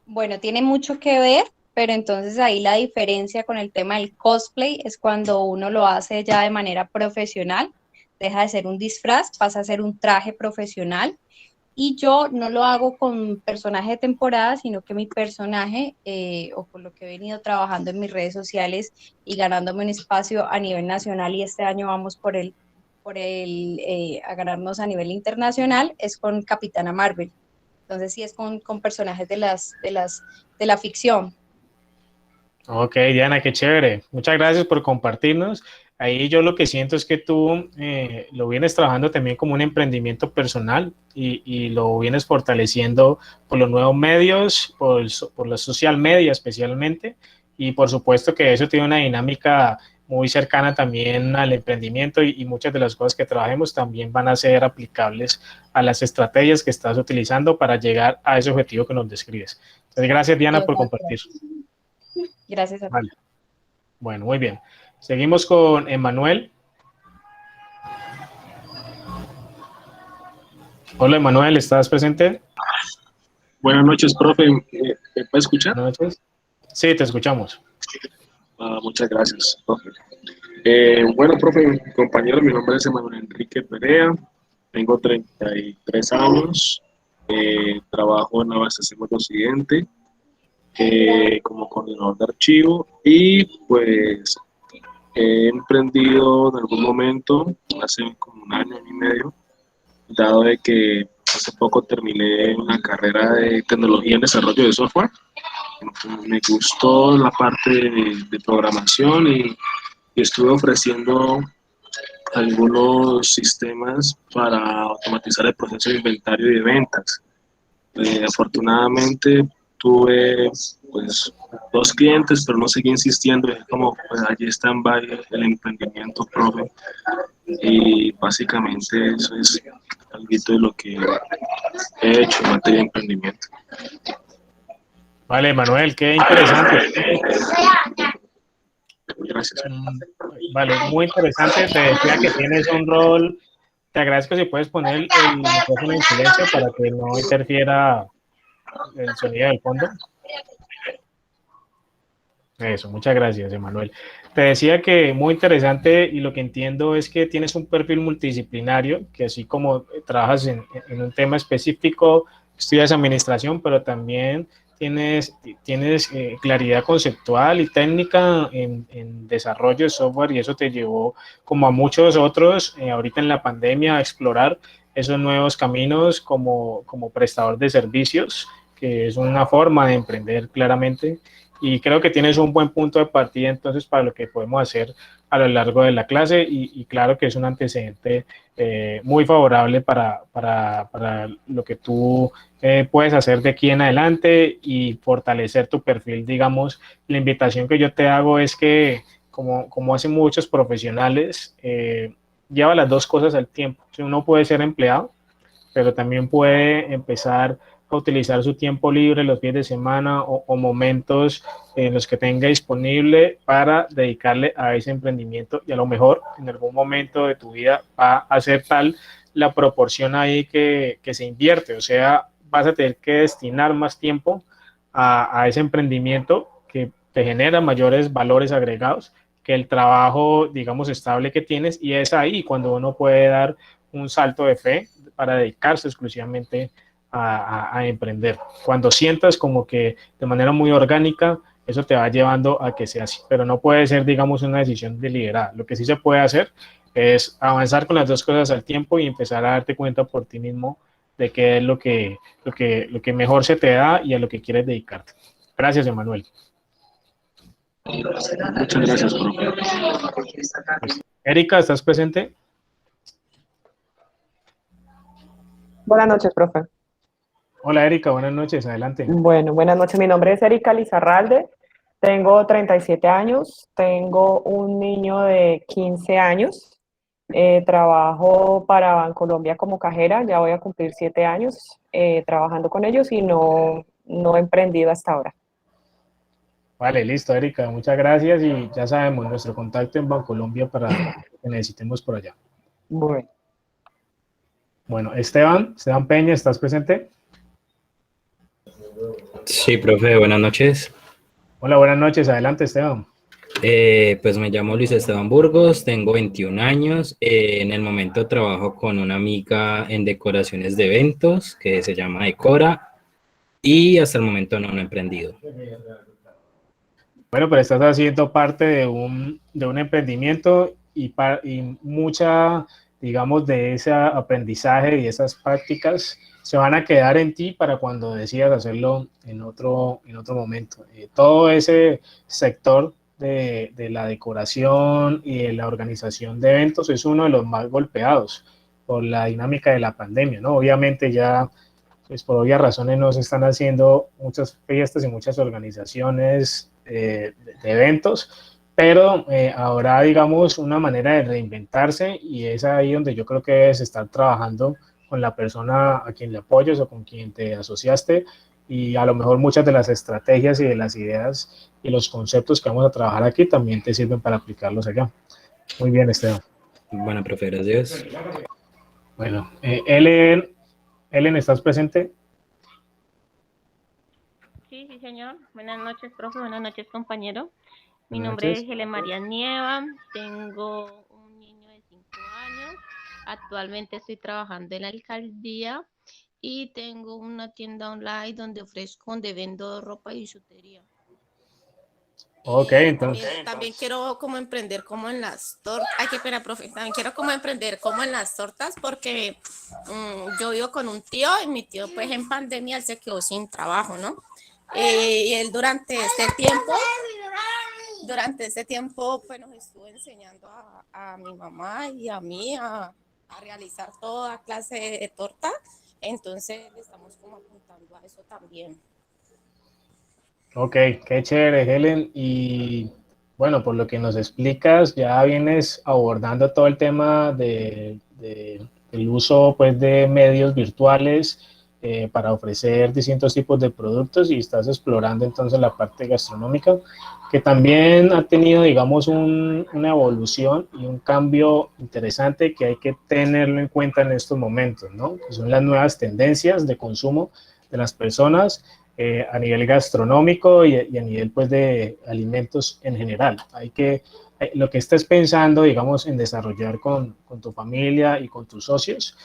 Bueno, tiene mucho que ver, pero entonces ahí la diferencia con el tema del cosplay es cuando uno lo hace ya de manera profesional, deja de ser un disfraz, pasa a ser un traje profesional. Y yo no lo hago con personaje de temporada, sino que mi personaje, o por lo que he venido trabajando en mis redes sociales y ganándome un espacio a nivel nacional, y este año vamos a ganarnos a nivel internacional, es con Capitana Marvel. Entonces sí es con personajes de la ficción. Ok, Diana, qué chévere. Muchas gracias por compartirnos. Ahí yo lo que siento es que tú lo vienes trabajando también como un emprendimiento personal y lo vienes fortaleciendo por los nuevos medios, por la social media especialmente, y por supuesto que eso tiene una dinámica muy cercana también al emprendimiento y muchas de las cosas que trabajemos también van a ser aplicables a las estrategias que estás utilizando para llegar a ese objetivo que nos describes. Entonces, gracias Diana por compartir. Gracias a ti. Vale. Bueno, muy bien. Seguimos con Emanuel. Hola, Emanuel, ¿estás presente? Buenas noches, profe. ¿Me puede escuchar? Buenas noches. Sí, te escuchamos. Muchas gracias, profe. Bueno, profe, mi compañero, mi nombre es Emanuel Enrique Perea. Tengo 33 años. Trabajo en la base, hacemos lo siguiente, como coordinador de archivo y pues he emprendido en algún momento, hace como un año y medio, dado de que hace poco terminé una carrera de tecnología en desarrollo de software. Me gustó la parte de programación y estuve ofreciendo algunos sistemas para automatizar el proceso de inventario y de ventas. Afortunadamente tuve pues 2 clientes, pero no seguí insistiendo, es como pues allí está en stand-by el emprendimiento, profe, y básicamente eso es algo de lo que he hecho en materia de emprendimiento. Vale, Manuel, qué interesante. Gracias. Vale, muy interesante. Te decía que tienes un rol. Te agradezco si puedes poner el micrófono en silencio para que no interfiera el sonido del fondo. Eso, muchas gracias, Emanuel. Te decía que muy interesante y lo que entiendo es que tienes un perfil multidisciplinario, que así como trabajas en un tema específico, estudias administración, pero también tienes claridad conceptual y técnica en desarrollo de software y eso te llevó, como a muchos otros, ahorita en la pandemia, a explorar esos nuevos caminos como prestador de servicios, que es una forma de emprender claramente. Y creo que tienes un buen punto de partida entonces para lo que podemos hacer a lo largo de la clase y claro que es un antecedente muy favorable para lo que tú puedes hacer de aquí en adelante y fortalecer tu perfil, digamos. La invitación que yo te hago es que, como hacen muchos profesionales, lleva las dos cosas al tiempo. O sea, uno puede ser empleado, pero también puede empezar a utilizar su tiempo libre los fines de semana o momentos en los que tenga disponible para dedicarle a ese emprendimiento y a lo mejor en algún momento de tu vida va a ser tal la proporción ahí que se invierte, o sea, vas a tener que destinar más tiempo a ese emprendimiento que te genera mayores valores agregados que el trabajo, digamos, estable que tienes, y es ahí cuando uno puede dar un salto de fe para dedicarse exclusivamente a emprender. Cuando sientas como que de manera muy orgánica, eso te va llevando a que sea así, pero no puede ser, digamos, una decisión deliberada. Lo que sí se puede hacer es avanzar con las dos cosas al tiempo y empezar a darte cuenta por ti mismo de qué es lo que mejor se te da y a lo que quieres dedicarte. Gracias, Emanuel. Muchas gracias, profe. Pues, Erika, ¿estás presente? Buenas noches, profe. Hola, Erika, buenas noches, adelante. Bueno, buenas noches. Mi nombre es Erika Lizarralde. Tengo 37 años. Tengo un niño de 15 años. Trabajo para Bancolombia como cajera. Ya voy a cumplir 7 años trabajando con ellos y no he emprendido hasta ahora. Vale, listo, Erika, muchas gracias y ya sabemos nuestro contacto en Bancolombia para lo que necesitemos por allá. Bueno. Bueno, Esteban Peña, ¿estás presente? Sí, profe, buenas noches. Hola, buenas noches, adelante, Esteban. Pues me llamo Luis Esteban Burgos, tengo 21 años. En el momento trabajo con una amiga en decoraciones de eventos que se llama Decora y hasta el momento no he emprendido. Bueno, pero estás haciendo parte de un emprendimiento y mucha, digamos, de ese aprendizaje y esas prácticas se van a quedar en ti para cuando decidas hacerlo en otro momento. Todo ese sector de la decoración y de la organización de eventos es uno de los más golpeados por la dinámica de la pandemia, ¿no? Obviamente ya, pues por obvias razones no se están haciendo muchas fiestas y muchas organizaciones de eventos, pero habrá, digamos, una manera de reinventarse y es ahí donde yo creo que debes estar trabajando con la persona a quien le apoyes o con quien te asociaste, y a lo mejor muchas de las estrategias y de las ideas y los conceptos que vamos a trabajar aquí también te sirven para aplicarlos allá. Muy bien, Esteban. Bueno, profe, gracias. Bueno, Ellen, ¿estás presente? Sí, sí, señor. Buenas noches, profe. Buenas noches, compañero. Mi Buenas nombre noches. es Helen María Nieva. Tengo un niño de 5 años. Actualmente estoy trabajando en la alcaldía y tengo una tienda online donde vendo ropa y bisutería. Ok, entonces. También quiero como emprender como en las tortas. Ay, qué pena, profe. También quiero como emprender como en las tortas porque yo vivo con un tío y mi tío pues en pandemia él se quedó sin trabajo, ¿no? Y él durante este tiempo pues nos estuvo enseñando a mi mamá y a mí a realizar toda clase de torta. Entonces estamos como apuntando a eso también. Ok, qué chévere, Helen. Y bueno, por lo que nos explicas, ya vienes abordando todo el tema del uso pues, de medios virtuales para ofrecer distintos tipos de productos, y estás explorando entonces la parte gastronómica, que también ha tenido, digamos, una evolución y un cambio interesante que hay que tenerlo en cuenta en estos momentos, ¿no? Que son las nuevas tendencias de consumo de las personas a nivel gastronómico y a nivel pues de alimentos en general. Lo que estés pensando, digamos, en desarrollar con tu familia y con tus socios,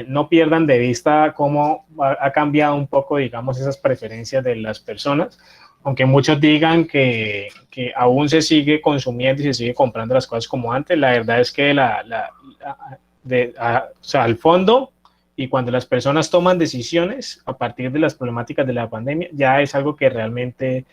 no pierdan de vista cómo ha cambiado un poco, digamos, esas preferencias de las personas, aunque muchos digan que aún se sigue consumiendo y se sigue comprando las cosas como antes. La verdad es que o sea, al fondo, y cuando las personas toman decisiones a partir de las problemáticas de la pandemia, ya es algo que realmente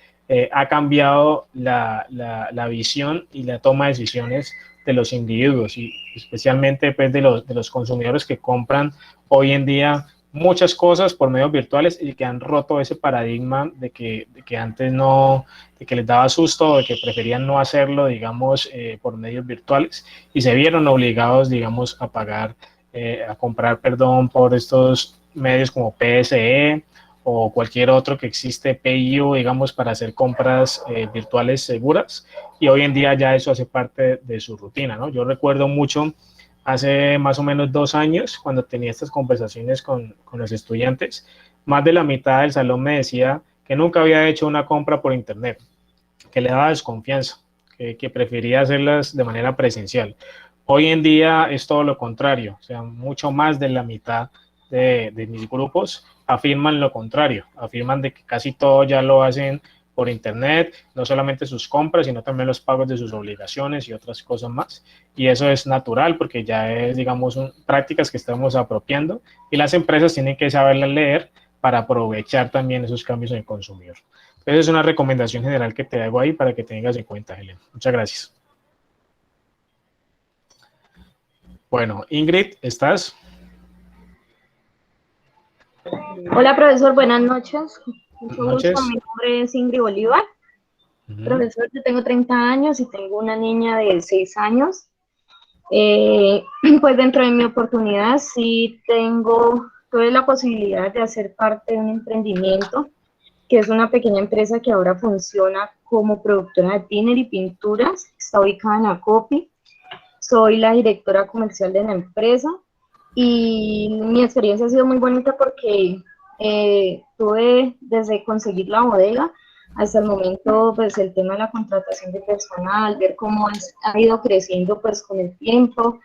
ha cambiado la visión y la toma de decisiones de los individuos, y especialmente pues, de los consumidores que compran hoy en día muchas cosas por medios virtuales y que han roto ese paradigma de que antes no, de que les daba susto, de que preferían no hacerlo, digamos, por medios virtuales, y se vieron obligados, digamos, a comprar, perdón, por estos medios como PSE o cualquier otro que existe, PayU, digamos, para hacer compras virtuales seguras, y hoy en día ya eso hace parte de su rutina, ¿no? Yo recuerdo mucho hace más o menos 2 años, cuando tenía estas conversaciones con los estudiantes, más de la mitad del salón me decía que nunca había hecho una compra por internet, que le daba desconfianza, que prefería hacerlas de manera presencial. Hoy en día es todo lo contrario, o sea, mucho más de la mitad de mis grupos afirman lo contrario, afirman de que casi todo ya lo hacen por internet, no solamente sus compras, sino también los pagos de sus obligaciones y otras cosas más. Y eso es natural porque ya es, digamos, prácticas que estamos apropiando y las empresas tienen que saberlas leer para aprovechar también esos cambios en el consumidor. Entonces es una recomendación general que te hago ahí para que tengas en cuenta, Helen. Muchas gracias. Bueno, Ingrid, ¿estás? Hola, profesor, buenas noches. Mucho Buenas gusto, noches. mi nombre es Ingrid Bolívar. Profesor, yo tengo 30 años y tengo una niña de 6 años. Pues dentro de mi oportunidad sí tuve la posibilidad de hacer parte de un emprendimiento, que es una pequeña empresa que ahora funciona como productora de thinner y pinturas. Está ubicada en Acopi. Soy la directora comercial de la empresa. Y mi experiencia ha sido muy bonita porque tuve desde conseguir la bodega hasta el momento, pues el tema de la contratación de personal, ver cómo ha ido creciendo pues con el tiempo,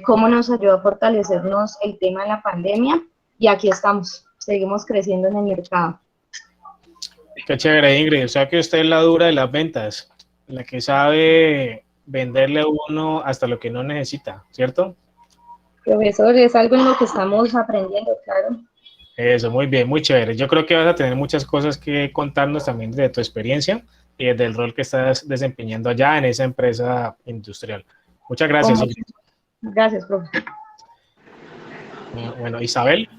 cómo nos ayudó a fortalecernos el tema de la pandemia y aquí estamos, seguimos creciendo en el mercado. Qué chévere, Ingrid. O sea que usted es la dura de las ventas, la que sabe venderle a uno hasta lo que no necesita, ¿cierto? Profesor, es algo en lo que estamos aprendiendo, claro. Eso, muy bien, muy chévere. Yo creo que vas a tener muchas cosas que contarnos también de tu experiencia y del rol que estás desempeñando allá en esa empresa industrial. Muchas gracias, Ingrid. Gracias, profe. Bueno, Isabel.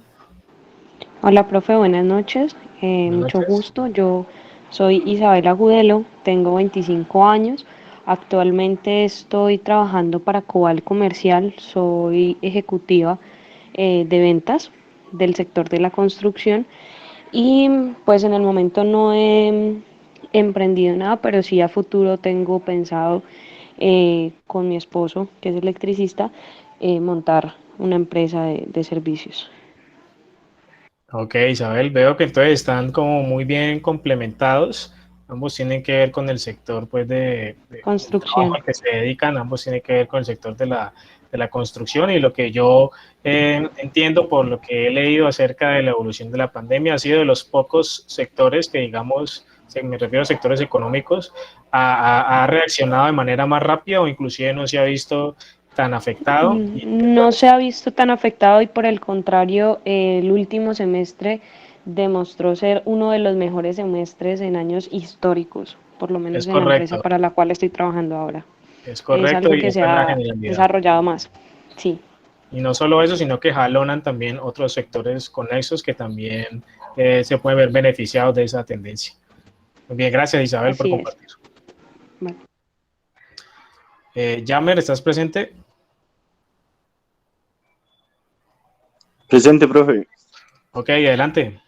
Hola, profe, buenas noches. Mucho gusto. Yo soy Isabel Agudelo, tengo 25 años. Actualmente estoy trabajando para Cobal Comercial, soy ejecutiva de ventas del sector de la construcción y pues en el momento no he emprendido nada, pero sí a futuro tengo pensado con mi esposo, que es electricista, montar una empresa de servicios. Ok, Isabel, veo que entonces están como muy bien complementados. Ambos tienen que ver con el sector pues, del trabajo al que se dedican, ambos tienen que ver con el sector de la construcción y lo que yo entiendo por lo que he leído acerca de la evolución de la pandemia ha sido de los pocos sectores que digamos, me refiero a sectores económicos, ha reaccionado de manera más rápida o inclusive no se ha visto tan afectado. No se ha visto tan afectado y por el contrario, el último semestre demostró ser uno de los mejores semestres en años históricos, por lo menos en la empresa para la cual estoy trabajando ahora. Es correcto. Es algo que se ha desarrollado más, sí. Y no solo eso, sino que jalonan también otros sectores conexos que también se pueden ver beneficiados de esa tendencia. Muy bien, gracias Isabel por compartir. Bueno. Yamer, ¿estás presente? Presente, profe. Ok, adelante.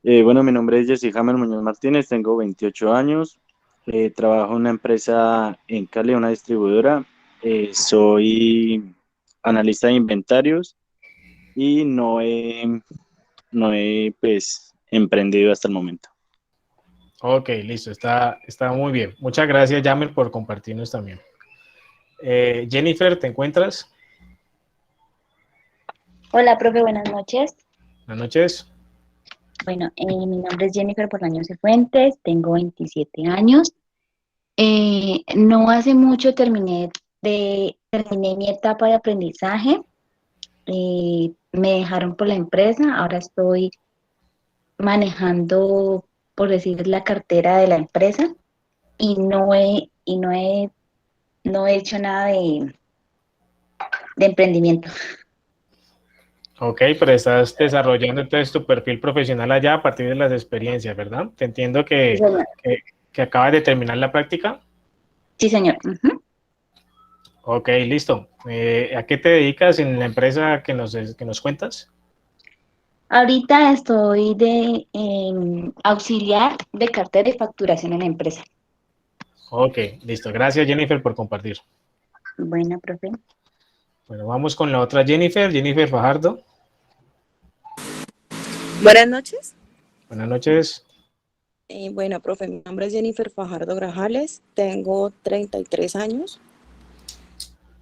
Bueno, mi nombre es Jesse Hammer Muñoz Martínez, tengo 28 años, trabajo en una empresa en Cali, una distribuidora, soy analista de inventarios y no he pues, emprendido hasta el momento. Ok, listo, está muy bien. Muchas gracias, Yamer, por compartirnos también. Jennifer, ¿te encuentras? Hola, profe, buenas noches. Buenas noches. Bueno, mi nombre es Jennifer Bolaños Cifuentes, tengo 27 años. No hace mucho terminé mi etapa de aprendizaje. Me dejaron por la empresa, ahora estoy manejando, por decir, la cartera de la empresa y no he hecho nada de emprendimiento. Ok, pero estás desarrollando entonces tu perfil profesional allá a partir de las experiencias, ¿verdad? Te entiendo que acabas de terminar la práctica. Sí, señor. Ok, listo. ¿A qué te dedicas en la empresa que nos cuentas? Ahorita estoy de auxiliar de cartera y facturación en la empresa. Ok, listo. Gracias, Jennifer, por compartir. Buena, profe. Bueno, vamos con la otra Jennifer Fajardo. Buenas noches. Buenas noches. Bueno, profe, mi nombre es Jennifer Fajardo Grajales, tengo 33 años.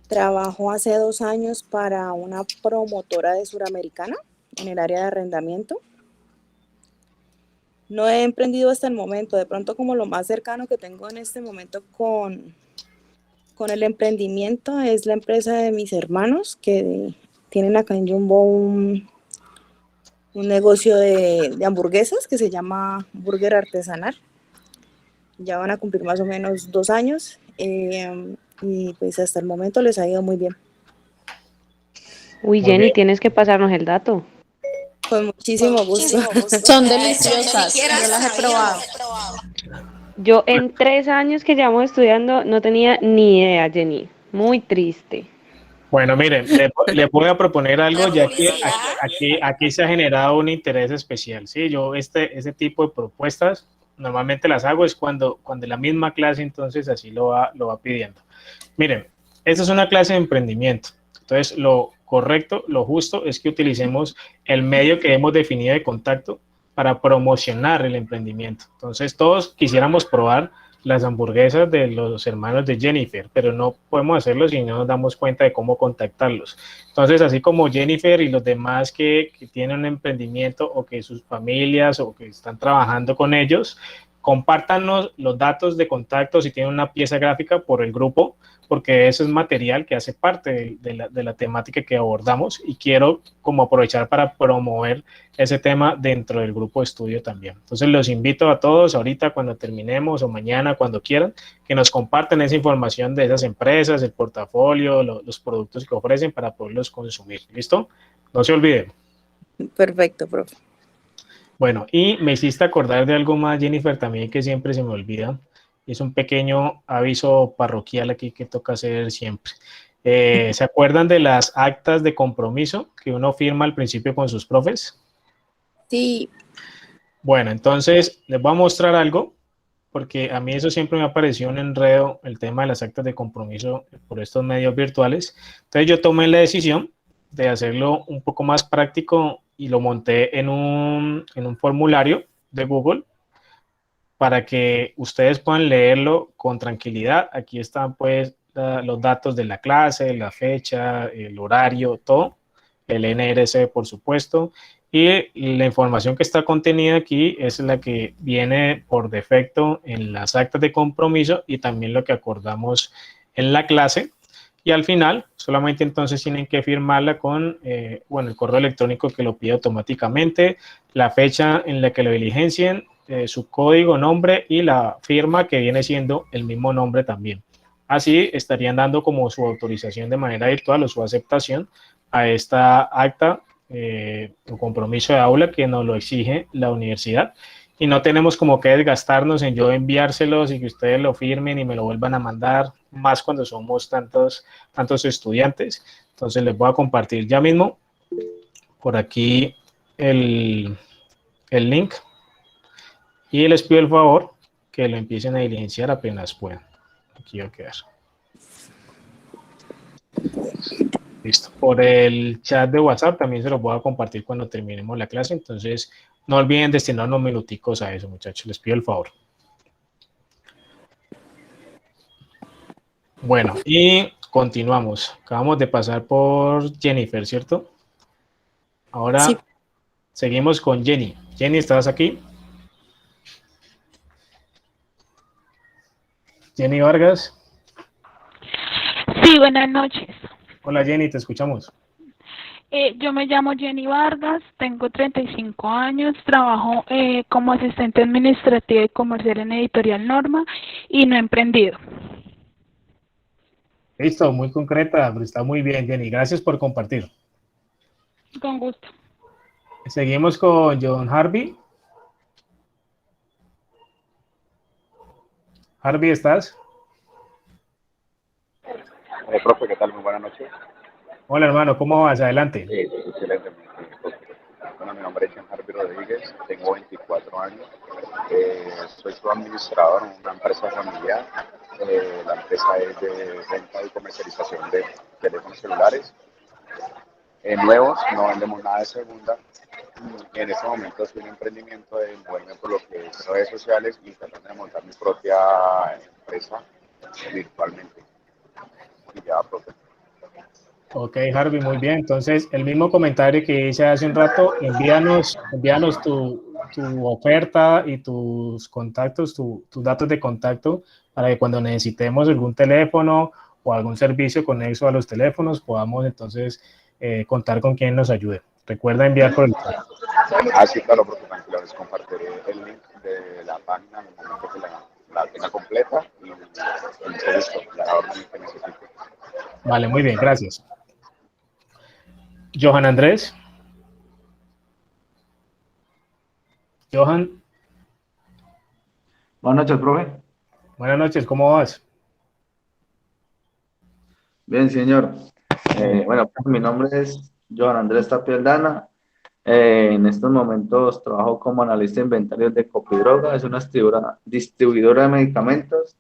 Trabajo hace 2 años para una promotora de Suramericana en el área de arrendamiento. No he emprendido hasta el momento, de pronto como lo más cercano que tengo en este momento con el emprendimiento es la empresa de mis hermanos que tienen acá en Jumbo un negocio de hamburguesas que se llama Burger Artesanal. Ya van a cumplir más o menos 2 años y pues hasta el momento les ha ido muy bien. Uy, Jenny, tienes que pasarnos el dato. Con muchísimo gusto. Son deliciosas, yo las he probado. Yo en 3 años que llevamos estudiando no tenía ni idea, Jenny. Muy triste. Bueno, miren, le voy a proponer algo, ya que aquí se ha generado un interés especial, ¿sí? Yo ese tipo de propuestas normalmente las hago es cuando la misma clase entonces así lo va pidiendo. Miren, esta es una clase de emprendimiento, entonces lo correcto, lo justo es que utilicemos el medio que hemos definido de contacto para promocionar el emprendimiento. Entonces todos quisiéramos probar las hamburguesas de los hermanos de Jennifer, pero no podemos hacerlo si no nos damos cuenta de cómo contactarlos. Entonces, así como Jennifer y los demás que tienen un emprendimiento o que sus familias o que están trabajando con ellos, compártanos los datos de contacto si tienen una pieza gráfica por el grupo, porque eso es material que hace parte de la temática que abordamos y quiero como aprovechar para promover ese tema dentro del grupo de estudio también. Entonces los invito a todos ahorita cuando terminemos o mañana cuando quieran que nos compartan esa información de esas empresas, el portafolio, los productos que ofrecen para poderlos consumir. ¿Listo? No se olviden. Perfecto, profe. Bueno, y me hiciste acordar de algo más, Jennifer, también que siempre se me olvida. Es un pequeño aviso parroquial aquí que toca hacer siempre. ¿Se acuerdan de las actas de compromiso que uno firma al principio con sus profes? Sí. Bueno, entonces les voy a mostrar algo, porque a mí eso siempre me ha parecido un enredo, el tema de las actas de compromiso por estos medios virtuales. Entonces yo tomé la decisión de hacerlo un poco más práctico y lo monté en un formulario de Google para que ustedes puedan leerlo con tranquilidad. Aquí están pues los datos de la clase, la fecha, el horario, todo, el NRC por supuesto, y la información que está contenida aquí es la que viene por defecto en las actas de compromiso y también lo que acordamos en la clase. Y al final, solamente entonces tienen que firmarla con, el correo electrónico que lo pide automáticamente, la fecha en la que lo diligencien, su código, nombre y la firma que viene siendo el mismo nombre también. Así estarían dando como su autorización de manera virtual o su aceptación a esta acta o compromiso de aula que nos lo exige la universidad. Y no tenemos como que desgastarnos en yo enviárselos y que ustedes lo firmen y me lo vuelvan a mandar, más cuando somos tantos estudiantes. Entonces les voy a compartir ya mismo por aquí el link y les pido el favor que lo empiecen a diligenciar apenas puedan. Aquí va a quedar. Listo. Por el chat de WhatsApp también se los voy a compartir cuando terminemos la clase, entonces no olviden destinar unos minuticos a eso, muchachos, les pido el favor. Bueno, y continuamos. Acabamos de pasar por Jennifer, ¿cierto? Ahora sí. Seguimos con Jenny. Jenny, ¿estás aquí? Jenny Vargas. Sí, buenas noches. Hola Jenny, te escuchamos. Yo me llamo Jenny Vargas, tengo 35 años, trabajo como asistente administrativa y comercial en Editorial Norma y no he emprendido. Listo, muy concreta, pero está muy bien, Jenny. Gracias por compartir. Con gusto. Seguimos con John Harvey. Harvey, ¿estás? Profe, ¿qué tal? Muy buenas noches. Hola, hermano, ¿cómo vas? Adelante. Excelente. Bueno, mi nombre es John Harvey Rodríguez, tengo 24 años, soy su administrador en una empresa familiar. La empresa es de venta y comercialización de teléfonos celulares nuevos, no vendemos nada de segunda. En este momento estoy en un emprendimiento de moverme por lo que es redes sociales y tratando de montar mi propia empresa virtualmente. Y ya, profe. Ok, Harvey, muy bien. Entonces, el mismo comentario que hice hace un rato, envíanos tu oferta y tus contactos, tus datos de contacto, para que cuando necesitemos algún teléfono o algún servicio conexo a los teléfonos, podamos entonces contar con quien nos ayude. Recuerda enviar por el chat. Ah, sí, claro, profe, tranquilo, les compartiré el link de la página en el momento que la tenga completa y listo, la orden que necesite. Vale, muy bien, gracias. Johan Andrés. Johan. Buenas noches, profe. Buenas noches, ¿cómo vas? Bien, señor. Bueno, pues, mi nombre es Johan Andrés Tapia Aldana. En estos momentos trabajo como analista de inventarios de Copidroga, es una distribuidora de medicamentos.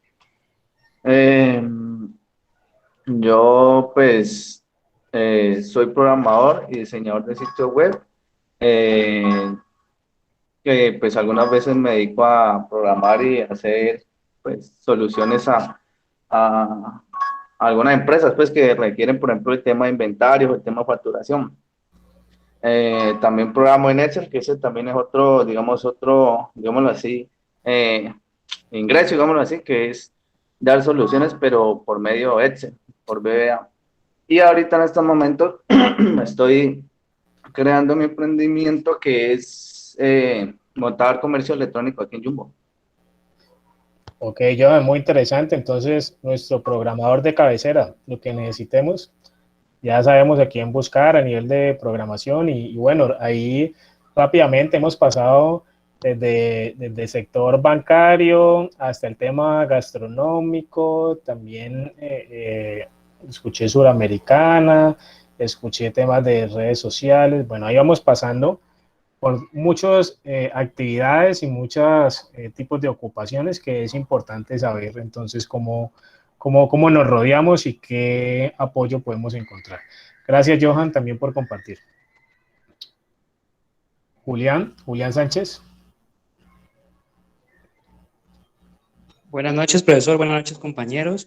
Yo, pues, soy programador y diseñador de sitios web. Que pues algunas veces me dedico a programar y hacer pues soluciones a algunas empresas pues que requieren, por ejemplo, el tema de inventarios, el tema de facturación. También programo en Excel, que ese también es otro, digámoslo así, ingreso, digámoslo así, que es dar soluciones, pero por medio de Excel, por VBA. Y ahorita en estos momentos estoy creando mi emprendimiento que es montar comercio electrónico aquí en Jumbo. Ok, Johan, muy interesante. Entonces, nuestro programador de cabecera, lo que necesitemos, ya sabemos a quién buscar a nivel de programación y bueno, ahí rápidamente hemos pasado desde el sector bancario hasta el tema gastronómico, también escuché Suramericana, escuché temas de redes sociales, bueno, ahí vamos pasando por muchas actividades y muchos tipos de ocupaciones que es importante saber entonces cómo nos rodeamos y qué apoyo podemos encontrar. Gracias, Johan, también por compartir. Julián Sánchez. Buenas noches, profesor. Buenas noches, compañeros.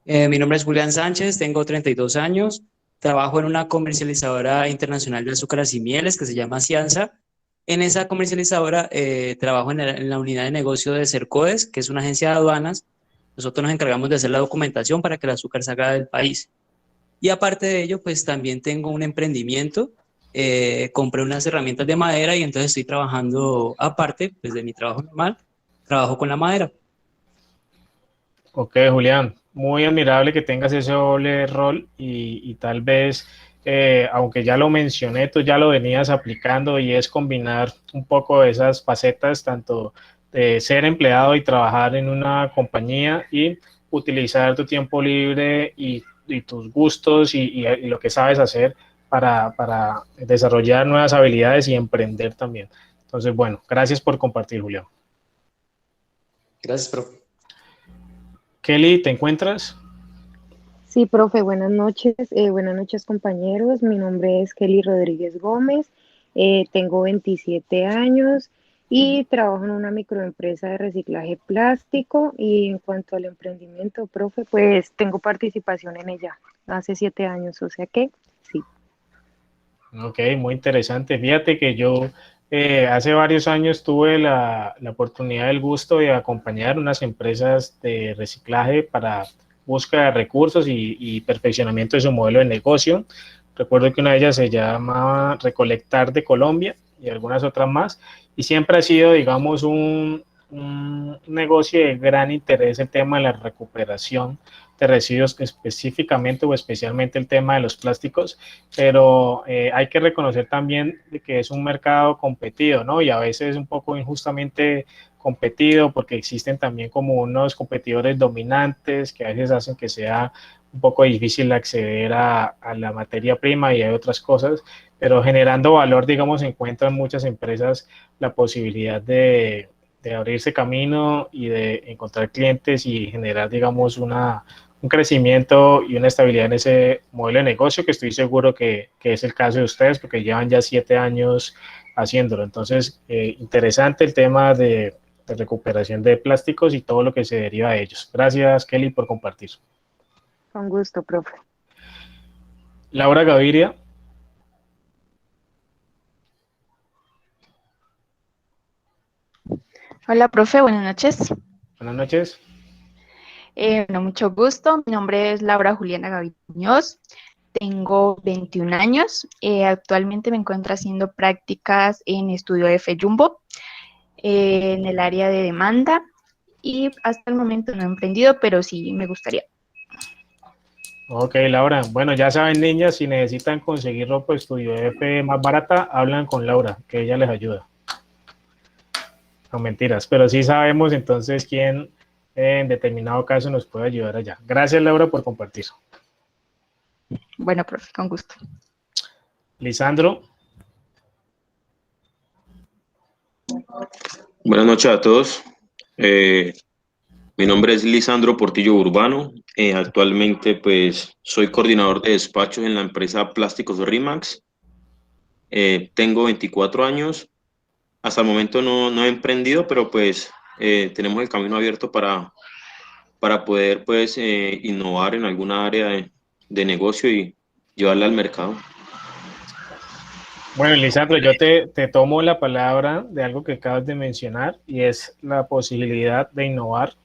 Mi nombre es Julián Sánchez, tengo 32 años. Trabajo en una comercializadora internacional de azúcares y mieles que se llama Cianza. En esa comercializadora trabajo en la unidad de negocio de Cercodes, que es una agencia de aduanas. Nosotros nos encargamos de hacer la documentación para que el azúcar salga del país. Y aparte de ello, pues también tengo un emprendimiento. Compré unas herramientas de madera y entonces estoy trabajando aparte pues, de mi trabajo normal. Trabajo con la madera. Ok, Julián, muy admirable que tengas ese doble rol y tal vez, aunque ya lo mencioné, tú ya lo venías aplicando y es combinar un poco de esas facetas, tanto de ser empleado y trabajar en una compañía y utilizar tu tiempo libre y tus gustos y lo que sabes hacer para desarrollar nuevas habilidades y emprender también. Entonces, bueno, gracias por compartir, Julián. Gracias, profe. Kelly, ¿te encuentras? Sí, profe, buenas noches compañeros. Mi nombre es Kelly Rodríguez Gómez, tengo 27 años y trabajo en una microempresa de reciclaje plástico y en cuanto al emprendimiento, profe, pues tengo participación en ella hace 7 años, o sea que sí. Ok, muy interesante. Fíjate que yo hace varios años tuve la oportunidad, el gusto de acompañar unas empresas de reciclaje para búsqueda de recursos y perfeccionamiento de su modelo de negocio. Recuerdo que una de ellas se llamaba Recolectar de Colombia y algunas otras más. Y siempre ha sido, digamos, un negocio de gran interés el tema de la recuperación de residuos, específicamente o especialmente el tema de los plásticos, pero hay que reconocer también que es un mercado competido, ¿no? Y a veces un poco injustamente competido porque existen también como unos competidores dominantes que a veces hacen que sea un poco difícil acceder a la materia prima y a otras cosas, pero generando valor, digamos, encuentran muchas empresas la posibilidad de abrirse camino y de encontrar clientes y generar, digamos, un crecimiento y una estabilidad en ese modelo de negocio que estoy seguro que es el caso de ustedes porque llevan ya 7 años haciéndolo. Entonces, interesante el tema de recuperación de plásticos y todo lo que se deriva de ellos. Gracias, Kelly, por compartir. Con gusto, profe. Laura Gaviria. Hola, profe, buenas noches. Buenas noches. Bueno, mucho gusto. Mi nombre es Laura Juliana Gaviria Muñoz. Tengo 21 años. Actualmente me encuentro haciendo prácticas en Estudio F Jumbo, en el área de demanda. Y hasta el momento no he emprendido, pero sí me gustaría. Ok, Laura. Bueno, ya saben, niñas, si necesitan conseguir ropa Estudio F más barata, hablan con Laura, que ella les ayuda. No, mentiras, pero sí sabemos entonces quién en determinado caso nos puede ayudar allá. Gracias, Laura, por compartir. Bueno, profe, con gusto. Lisandro. Buenas noches a todos. Mi nombre es Lisandro Portillo Urbano. Actualmente, pues, soy coordinador de despachos en la empresa Plásticos Rimax. Tengo 24 años. Hasta el momento no he emprendido, pero pues tenemos el camino abierto para poder pues innovar en alguna área de negocio y llevarla al mercado. Bueno, Lisandro, yo te tomo la palabra de algo que acabas de mencionar y es la posibilidad de innovar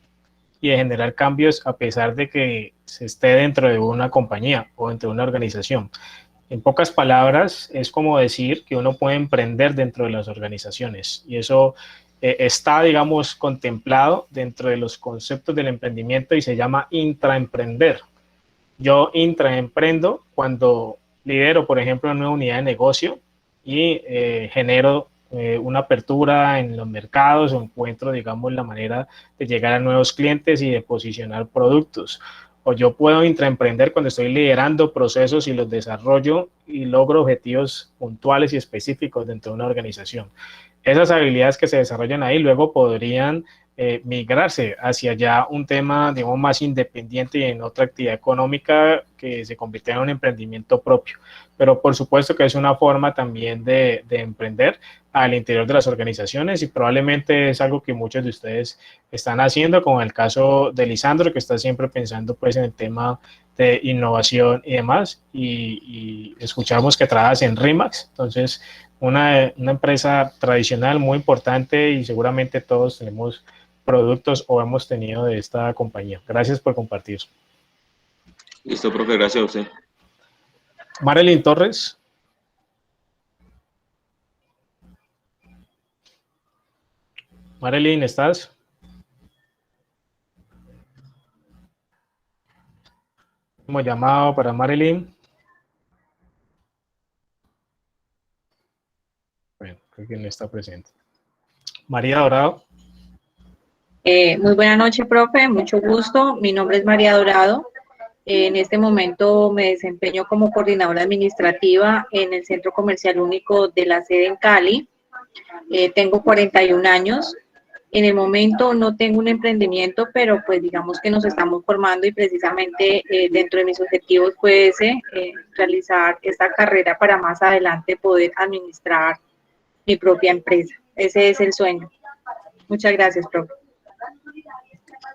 y de generar cambios a pesar de que se esté dentro de una compañía o dentro de una organización. En pocas palabras, es como decir que uno puede emprender dentro de las organizaciones y eso está, digamos, contemplado dentro de los conceptos del emprendimiento y se llama intraemprender. Yo intraemprendo cuando lidero, por ejemplo, una unidad de negocio y genero una apertura en los mercados o encuentro, digamos, la manera de llegar a nuevos clientes y de posicionar productos. O yo puedo intraemprender cuando estoy liderando procesos y los desarrollo y logro objetivos puntuales y específicos dentro de una organización. Esas habilidades que se desarrollan ahí luego podrían migrarse hacia ya un tema, digamos, más independiente y en otra actividad económica que se convierte en un emprendimiento propio. Pero por supuesto que es una forma también de emprender al interior de las organizaciones y probablemente es algo que muchos de ustedes están haciendo, como en el caso de Lisandro, que está siempre pensando pues en el tema de innovación y demás, y escuchamos que trabajas en Rimax, entonces una empresa tradicional muy importante y seguramente todos tenemos productos o hemos tenido de esta compañía. Gracias por compartir. Listo, profe, gracias a usted. Marilyn Torres. Marilyn, ¿estás? Hemos llamado para Marilyn. Bueno, creo que no está presente. María Dorado. Muy buena noche, profe, mucho gusto. Mi nombre es María Dorado. En este momento me desempeño como coordinadora administrativa en el Centro Comercial Único de la sede en Cali. Tengo 41 años. En el momento no tengo un emprendimiento, pero pues digamos que nos estamos formando y precisamente dentro de mis objetivos fue ese, realizar esta carrera para más adelante poder administrar mi propia empresa. Ese es el sueño. Muchas gracias, profe.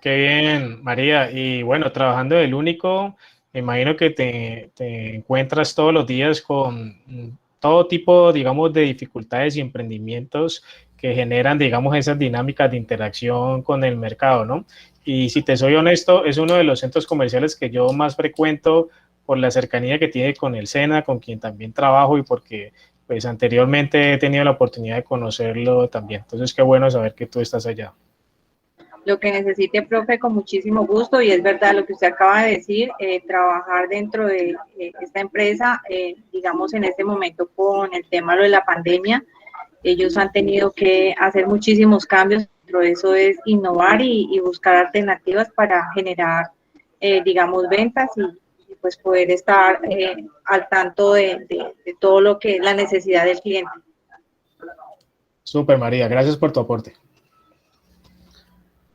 Qué bien, María. Y bueno, trabajando del Único, me imagino que te encuentras todos los días con todo tipo, digamos, de dificultades y emprendimientos que generan, digamos, esas dinámicas de interacción con el mercado, ¿no? Y si te soy honesto, es uno de los centros comerciales que yo más frecuento por la cercanía que tiene con el SENA, con quien también trabajo y porque pues anteriormente he tenido la oportunidad de conocerlo también. Entonces, qué bueno saber que tú estás allá. Lo que necesite, profe, con muchísimo gusto, y es verdad lo que usted acaba de decir, trabajar dentro de esta empresa, digamos en este momento con el tema de la pandemia, ellos han tenido que hacer muchísimos cambios, dentro de eso es innovar y buscar alternativas para generar, digamos, ventas y pues poder estar al tanto de todo lo que es la necesidad del cliente. Súper, María, gracias por tu aporte.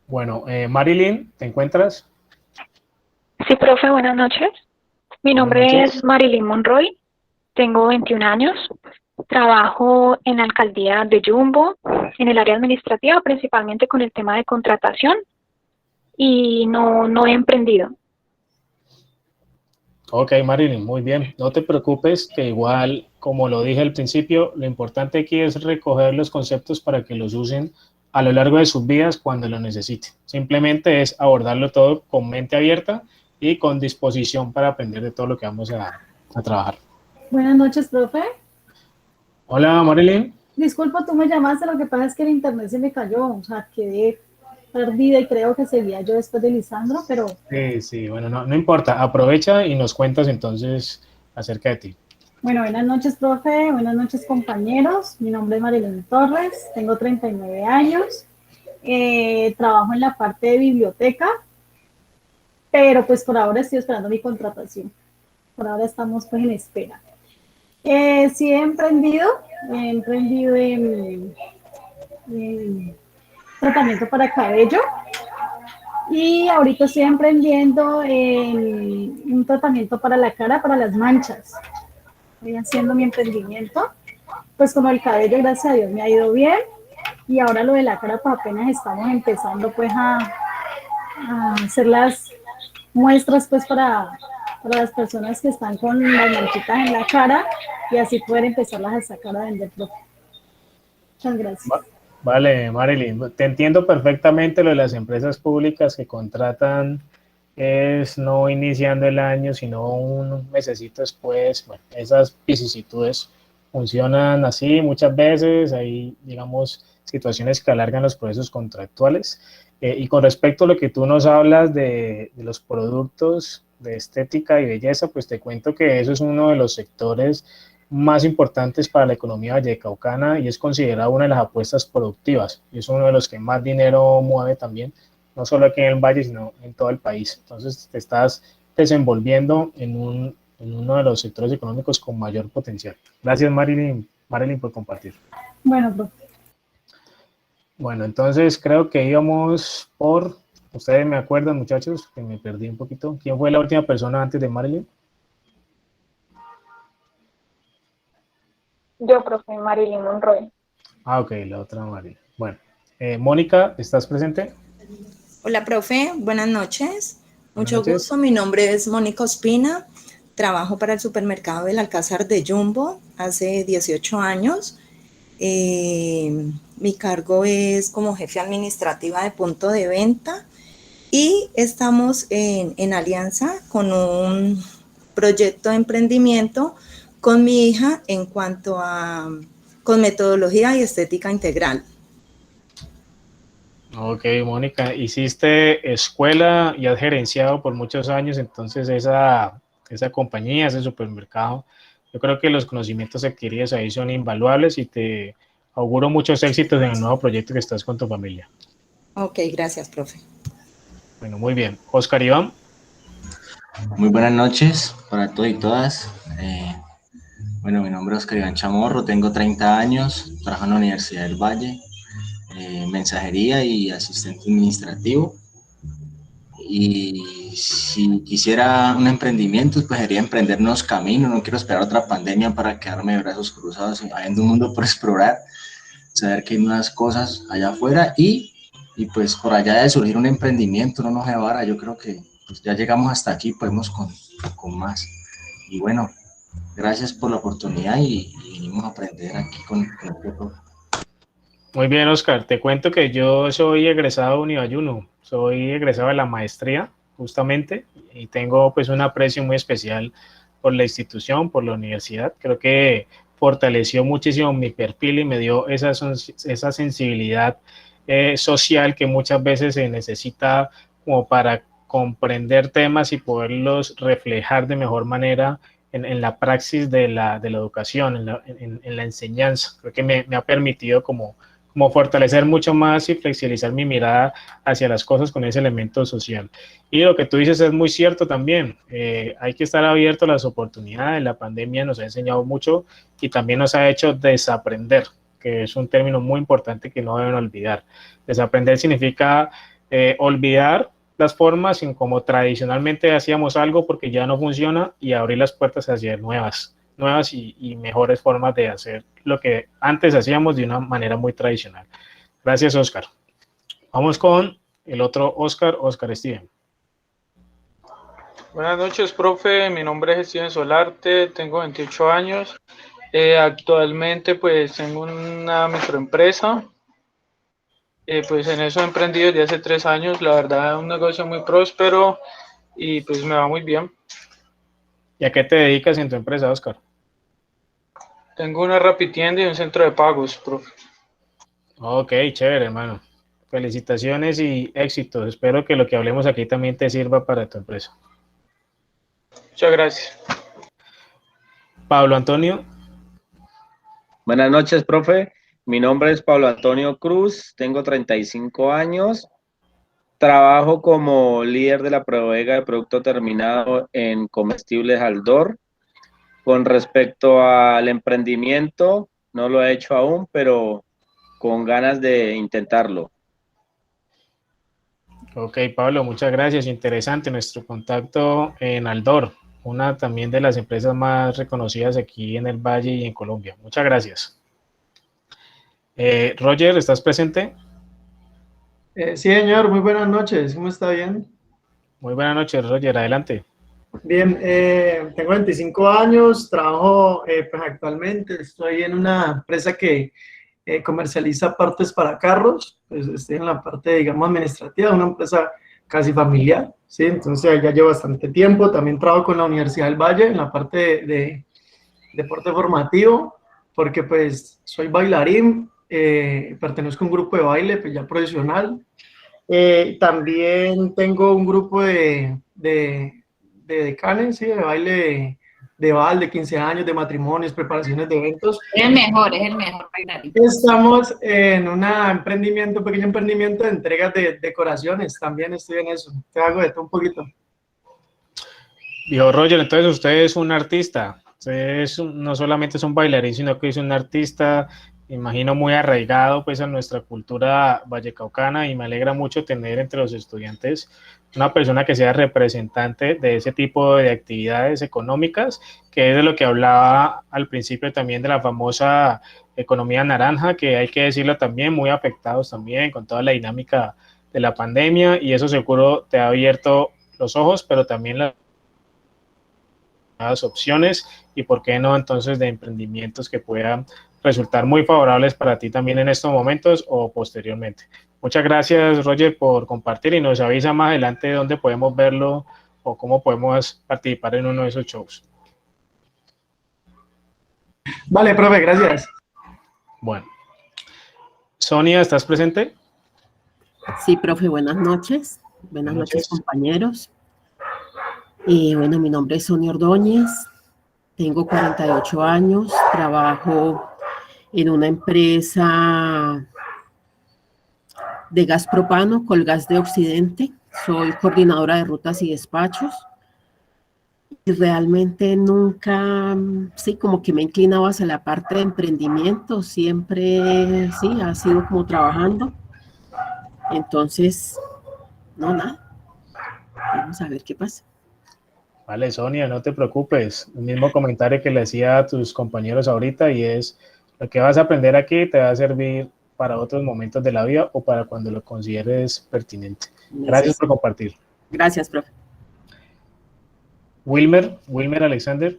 Bueno, Marilyn, ¿te encuentras? Sí, profe, buenas noches. Mi nombre es Marilyn Monroy, tengo 21 años, Trabajo en la alcaldía de Jumbo, en el área administrativa, principalmente con el tema de contratación, y no he emprendido. Ok, Marilyn, muy bien. No te preocupes, que igual, como lo dije al principio, lo importante aquí es recoger los conceptos para que los usen a lo largo de sus vidas cuando lo necesiten. Simplemente es abordarlo todo con mente abierta y con disposición para aprender de todo lo que vamos a trabajar. Buenas noches, profe. Hola, Marilyn. Disculpa, tú me llamaste, lo que pasa es que el internet se me cayó, o sea, quedé perdida y creo que seguía yo después de Lisandro, pero... Sí, bueno, no importa. Aprovecha y nos cuentas entonces acerca de ti. Bueno, buenas noches, profe. Buenas noches, compañeros. Mi nombre es Marilyn Torres, tengo 39 años. Trabajo en la parte de biblioteca, pero pues por ahora estoy esperando mi contratación. Por ahora estamos pues en espera. Sí he emprendido en tratamiento para cabello y ahorita estoy emprendiendo en un tratamiento para la cara, para las manchas. Estoy haciendo mi emprendimiento, pues con el cabello, gracias a Dios, me ha ido bien, y ahora lo de la cara, pues apenas estamos empezando pues a hacer las muestras pues para las personas que están con las manchitas en la cara y así poder empezarlas a sacar a vender. Muchas gracias. Vale, Marilyn, te entiendo perfectamente lo de las empresas públicas que contratan es no iniciando el año, sino un mesecito después. Bueno, esas vicisitudes funcionan así muchas veces, hay, digamos, situaciones que alargan los procesos contractuales. Y con respecto a lo que tú nos hablas de los productos de estética y belleza, pues te cuento que eso es uno de los sectores más importantes para la economía vallecaucana y es considerado una de las apuestas productivas y es uno de los que más dinero mueve también, no solo aquí en el Valle, sino en todo el país. Entonces te estás desenvolviendo en uno de los sectores económicos con mayor potencial. Gracias, Marilyn, por compartir. Bueno, profe. Bueno, entonces creo que íbamos por... Ustedes me acuerdan, muchachos, que me perdí un poquito. ¿Quién fue la última persona antes de Marilyn? Yo, profe, Marilyn Monroy. Ah, ok, la otra Marilyn. Bueno, Mónica, ¿estás presente? Hola, profe, buenas noches. Mucho gusto, mi nombre es Mónica Ospina. Trabajo para el supermercado del Alcázar de Jumbo hace 18 años. Mi cargo es como jefe administrativa de punto de venta y estamos en alianza con un proyecto de emprendimiento con mi hija en cuanto a con metodología y estética integral. Ok, Mónica, hiciste escuela y has gerenciado por muchos años entonces esa compañía, ese supermercado. Yo creo que los conocimientos adquiridos ahí son invaluables y te auguro muchos éxitos en el nuevo proyecto que estás con tu familia. Ok, gracias, profe. Bueno, muy bien. Oscar Iván. Muy buenas noches para todos y todas. Bueno, mi nombre es Oscar Iván Chamorro, tengo 30 años, trabajo en la Universidad del Valle, mensajería y asistente administrativo. Y si quisiera un emprendimiento, pues sería emprender nuevos caminos, no quiero esperar otra pandemia para quedarme de brazos cruzados, habiendo un mundo por explorar, saber que hay nuevas cosas allá afuera y pues por allá de surgir un emprendimiento, no nos llevará, yo creo que pues ya llegamos hasta aquí, podemos con más. Y bueno, gracias por la oportunidad y venimos a aprender aquí con el profe. Muy bien, Oscar. Te cuento que yo soy egresado de Unibayuno, soy egresado de la maestría, justamente, y tengo pues un aprecio muy especial por la institución, por la universidad. Creo que fortaleció muchísimo mi perfil y me dio esa sensibilidad social que muchas veces se necesita como para comprender temas y poderlos reflejar de mejor manera en la praxis de la educación, en la enseñanza. Creo que me ha permitido como fortalecer mucho más y flexibilizar mi mirada hacia las cosas con ese elemento social. Y lo que tú dices es muy cierto también. Hay que estar abierto a las oportunidades. La pandemia nos ha enseñado mucho y también nos ha hecho desaprender, que es un término muy importante que no deben olvidar. Desaprender significa olvidar las formas en como tradicionalmente hacíamos algo porque ya no funciona y abrir las puertas hacia nuevas. nuevas y mejores formas de hacer lo que antes hacíamos de una manera muy tradicional. Gracias, Oscar. Vamos con el otro Oscar Steven. Buenas noches, profe. Mi nombre es Steven Solarte, tengo 28 años. Actualmente pues tengo una microempresa. Pues en eso he emprendido desde hace 3 años. La verdad es un negocio muy próspero y pues me va muy bien. ¿Y a qué te dedicas en tu empresa, Oscar? Tengo una rapitienda y un centro de pagos, profe. Ok, chévere, hermano. Felicitaciones y éxitos. Espero que lo que hablemos aquí también te sirva para tu empresa. Muchas gracias. Pablo Antonio. Buenas noches, profe. Mi nombre es Pablo Antonio Cruz, tengo 35 años. Trabajo como líder de la bodega de producto terminado en Comestibles Aldor. Con respecto al emprendimiento, no lo he hecho aún, pero con ganas de intentarlo. Ok, Pablo, muchas gracias. Interesante nuestro contacto en Aldor, una también de las empresas más reconocidas aquí en el Valle y en Colombia. Muchas gracias. Roger, ¿estás presente? Sí, señor, muy buenas noches. ¿Cómo está? ¿Bien? Muy buenas noches, Roger. Adelante. Bien, tengo 25 años, trabajo pues actualmente, estoy en una empresa que comercializa partes para carros, pues estoy en la parte, digamos, administrativa, una empresa casi familiar, ¿sí? Entonces ya llevo bastante tiempo, también trabajo con la Universidad del Valle en la parte de deporte formativo, porque pues soy bailarín, pertenezco a un grupo de baile pues ya profesional, también tengo un grupo de decanes, ¿sí? De baile de bal, de 15 años, de matrimonios, preparaciones de eventos. Es el mejor bailarín. Estamos en un emprendimiento, pequeño emprendimiento de entregas de decoraciones, también estoy en eso, te hago de todo un poquito. Dijo Roger, entonces usted es un artista, usted no solamente es un bailarín, sino que es un artista, imagino muy arraigado pues a nuestra cultura vallecaucana, y me alegra mucho tener entre los estudiantes una persona que sea representante de ese tipo de actividades económicas, que es de lo que hablaba al principio también de la famosa economía naranja, que hay que decirlo también, muy afectados también con toda la dinámica de la pandemia, y eso seguro te ha abierto los ojos, pero también las opciones y por qué no entonces de emprendimientos que puedan resultar muy favorables para ti también en estos momentos o posteriormente. Muchas gracias, Roger, por compartir, y nos avisa más adelante dónde podemos verlo o cómo podemos participar en uno de esos shows. Vale, profe, gracias. Bueno. Sonia, ¿estás presente? Sí, profe, buenas noches. Buenas noches, compañeros. Bueno, mi nombre es Sonia Ordóñez, tengo 48 años, trabajo en una empresa de gas propano, Colgas de Occidente. Soy coordinadora de rutas y despachos. Y realmente nunca, sí, como que me he inclinado hacia la parte de emprendimiento. Siempre, sí, ha sido como trabajando. Entonces, no, nada. Vamos a ver qué pasa. Vale, Sonia, no te preocupes. El mismo comentario que le hacía a tus compañeros ahorita, y es lo que vas a aprender aquí te va a servir para otros momentos de la vida o para cuando lo consideres pertinente. Gracias por compartir. Gracias, profe. Wilmer Alexander.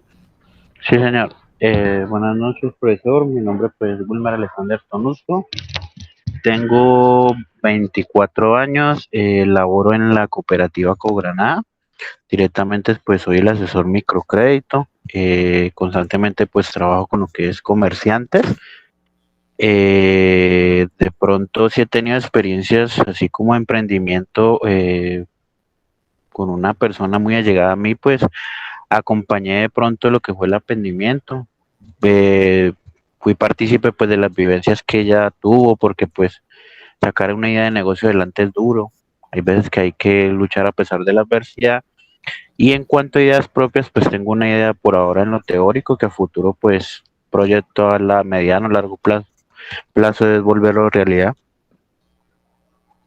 Sí, señor. Buenas noches, profesor. Mi nombre es Wilmer Alexander Tonusco. Tengo 24 años, laboro en la cooperativa Cogranada. Directamente pues soy el asesor microcrédito, constantemente pues trabajo con lo que es comerciantes. De pronto sí he tenido experiencias así como emprendimiento con una persona muy allegada a mí, pues acompañé de pronto lo que fue el emprendimiento. Fui partícipe pues de las vivencias que ella tuvo, porque pues sacar una idea de negocio adelante es duro. Hay veces que hay que luchar a pesar de la adversidad. Y en cuanto a ideas propias, pues tengo una idea por ahora en lo teórico, que a futuro pues proyecto a la mediano o largo plazo es volverlo realidad.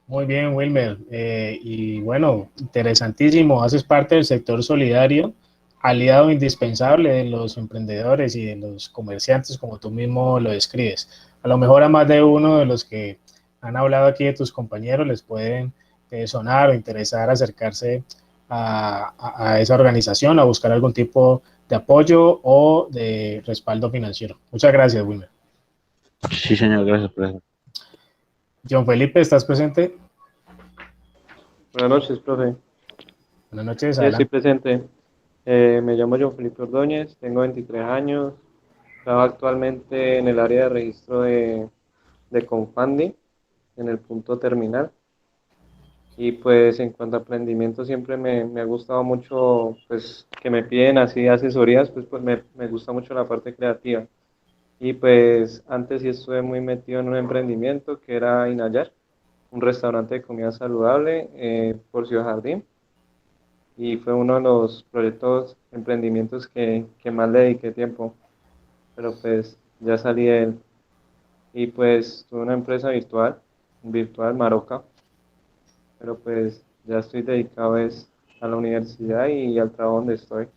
Muy bien, Wilmer. Y bueno, interesantísimo. Haces parte del sector solidario, aliado indispensable de los emprendedores y de los comerciantes, como tú mismo lo describes. A lo mejor a más de uno de los que han hablado aquí de tus compañeros les pueden sonar o interesar acercarse a esa organización, a buscar algún tipo de apoyo o de respaldo financiero. Muchas gracias, Wilmer. Sí, señor, gracias, profesor. John Felipe, ¿estás presente? Buenas noches, profe. Buenas noches, Sí, adelante. estoy presente. Me llamo John Felipe Ordóñez, tengo 23 años, trabajo actualmente en el área de registro de Confandi, en el punto terminal. Y pues en cuanto a emprendimiento siempre me ha gustado mucho, pues que me piden así asesorías, pues me gusta mucho la parte creativa. Y pues antes sí estuve muy metido en un emprendimiento que era Inayar, un restaurante de comida saludable por Ciudad Jardín. Y fue uno de los proyectos, emprendimientos que más le dediqué tiempo, pero pues ya salí de él. Y pues tuve una empresa virtual Maroca, pero pues ya estoy dedicado a la universidad y al trabajo donde estoy.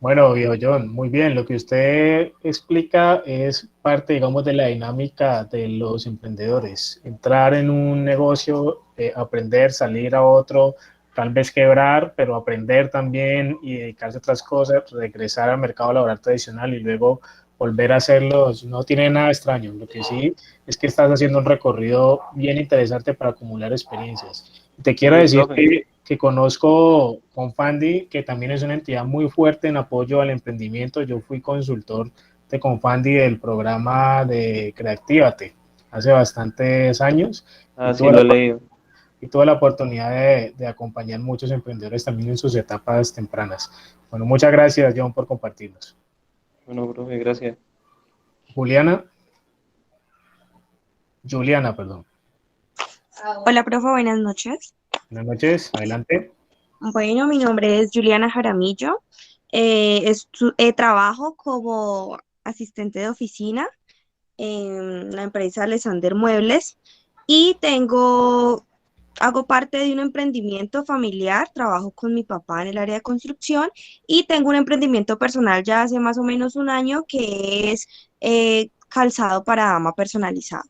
Bueno, viejo John, muy bien. Lo que usted explica es parte, digamos, de la dinámica de los emprendedores. Entrar en un negocio, aprender, salir a otro, tal vez quebrar, pero aprender también y dedicarse a otras cosas, regresar al mercado laboral tradicional y luego volver a hacerlo. No tiene nada extraño. Lo que sí es que estás haciendo un recorrido bien interesante para acumular experiencias. Te quiero Sí, decir profe. que conozco Confandi, que también es una entidad muy fuerte en apoyo al emprendimiento. Yo fui consultor de Confandi del programa de Creatívate hace bastantes años y Ah, sí, lo he leído. tuve la oportunidad de acompañar muchos emprendedores también en sus etapas tempranas. Bueno, muchas gracias, John, por compartirnos. Bueno, profe, gracias. Juliana, perdón. Hola, profe, buenas noches. Buenas noches, adelante. Bueno, mi nombre es Juliana Jaramillo. Trabajo como asistente de oficina en la empresa Alexander Muebles y hago parte de un emprendimiento familiar, trabajo con mi papá en el área de construcción y tengo un emprendimiento personal ya hace más o menos un año que es calzado para dama personalizado.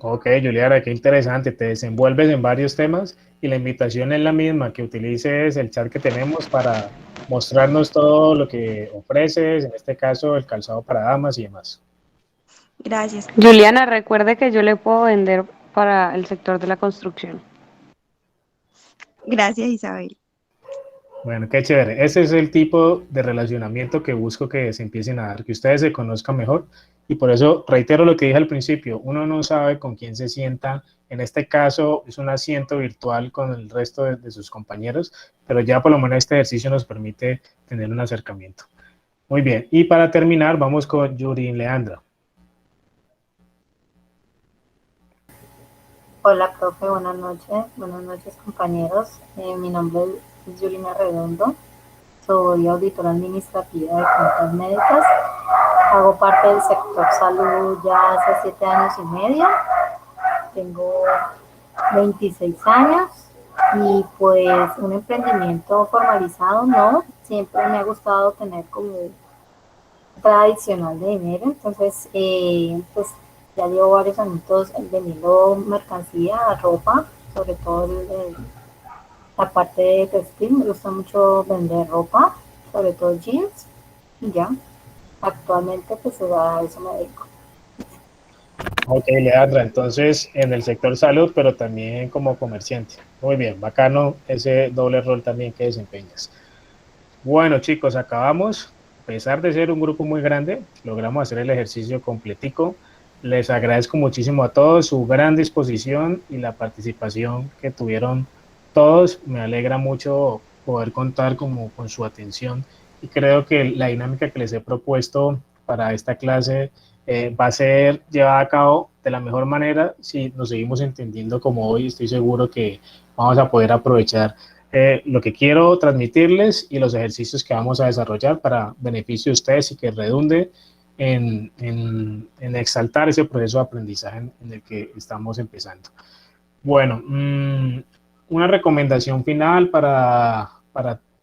Ok, Juliana, qué interesante. Te desenvuelves en varios temas y la invitación es la misma, que utilices el chat que tenemos para mostrarnos todo lo que ofreces, en este caso el calzado para damas y demás. Gracias. Juliana, recuerde que yo le puedo vender para el sector de la construcción. Gracias, Isabel. Bueno, qué chévere. Ese es el tipo de relacionamiento que busco que se empiecen a dar, que ustedes se conozcan mejor. Y por eso reitero lo que dije al principio, uno no sabe con quién se sienta. En este caso es un asiento virtual con el resto de sus compañeros, pero ya por lo menos este ejercicio nos permite tener un acercamiento. Muy bien, y para terminar vamos con Yuri y Leandra. Hola, profe, buenas noches compañeros. Mi nombre es Yulina Redondo, soy auditora administrativa de cuentas médicas, hago parte del sector salud ya hace 7 años y medio, tengo 26 años y pues un emprendimiento formalizado no, siempre me ha gustado tener como tradicional de dinero, entonces pues ya llevo varios años vendiendo mercancía, ropa, sobre todo la parte de textil, me gusta mucho vender ropa, sobre todo jeans, y ya, actualmente pues a eso me dedico. Ok, Leandra, entonces en el sector salud, pero también como comerciante. Muy bien, bacano ese doble rol también que desempeñas. Bueno, chicos, acabamos. A pesar de ser un grupo muy grande, logramos hacer el ejercicio completico. Les agradezco muchísimo a todos su gran disposición y la participación que tuvieron todos. Me alegra mucho poder contar con su atención y creo que la dinámica que les he propuesto para esta clase va a ser llevada a cabo de la mejor manera. Si nos seguimos entendiendo como hoy, estoy seguro que vamos a poder aprovechar lo que quiero transmitirles y los ejercicios que vamos a desarrollar para beneficio de ustedes y que redunde en exaltar ese proceso de aprendizaje en el que estamos empezando. Bueno, una recomendación final para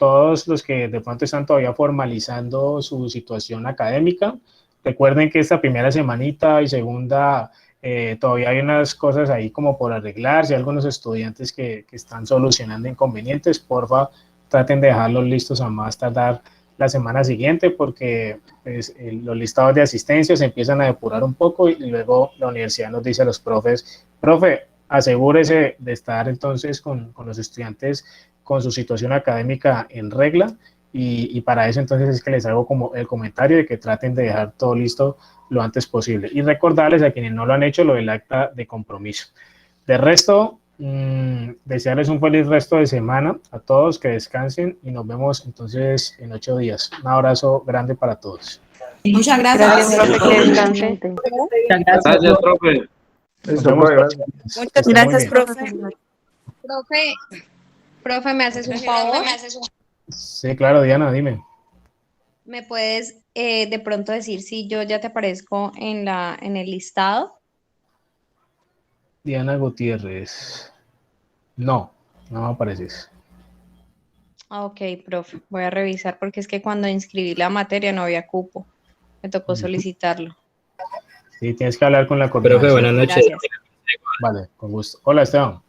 todos los que de pronto están todavía formalizando su situación académica, recuerden que esta primera semanita y segunda todavía hay unas cosas ahí como por arreglarse, algunos estudiantes que están solucionando inconvenientes, porfa, traten de dejarlos listos a más tardar la semana siguiente, porque pues, los listados de asistencia se empiezan a depurar un poco y luego la universidad nos dice a los profes, profe, asegúrese de estar entonces con los estudiantes con su situación académica en regla, y para eso entonces es que les hago como el comentario de que traten de dejar todo listo lo antes posible. Y recordarles a quienes no lo han hecho lo del acta de compromiso. De resto, desearles un feliz resto de semana a todos, que descansen y nos vemos entonces en 8 días. Un abrazo grande para todos. Muchas gracias. Gracias, profe, que descanse. Gracias, profe. Muchas gracias, profe. Profe, ¿me haces un favor? Sí, claro, Diana, dime. ¿Me puedes de pronto decir si yo ya te aparezco en el listado? Diana Gutiérrez. No me apareces. Ok, profe, voy a revisar porque es que cuando inscribí la materia no había cupo. Me tocó solicitarlo. Sí, tienes que hablar con la coordinación. Profe, buenas noches. Gracias. Vale, con gusto. Hola, Esteban.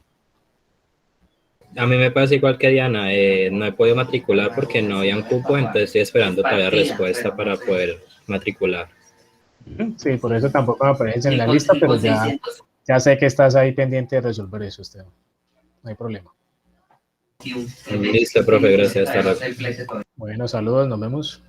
A mí me pasa igual que Diana, no he podido matricular porque no había un cupo, entonces estoy esperando todavía respuesta para poder matricular. Sí, por eso tampoco me apareces en la lista, pero ya sé que estás ahí pendiente de resolver eso, Esteban. No hay problema. Listo, profe, gracias. Hasta luego. Bueno, saludos, nos vemos.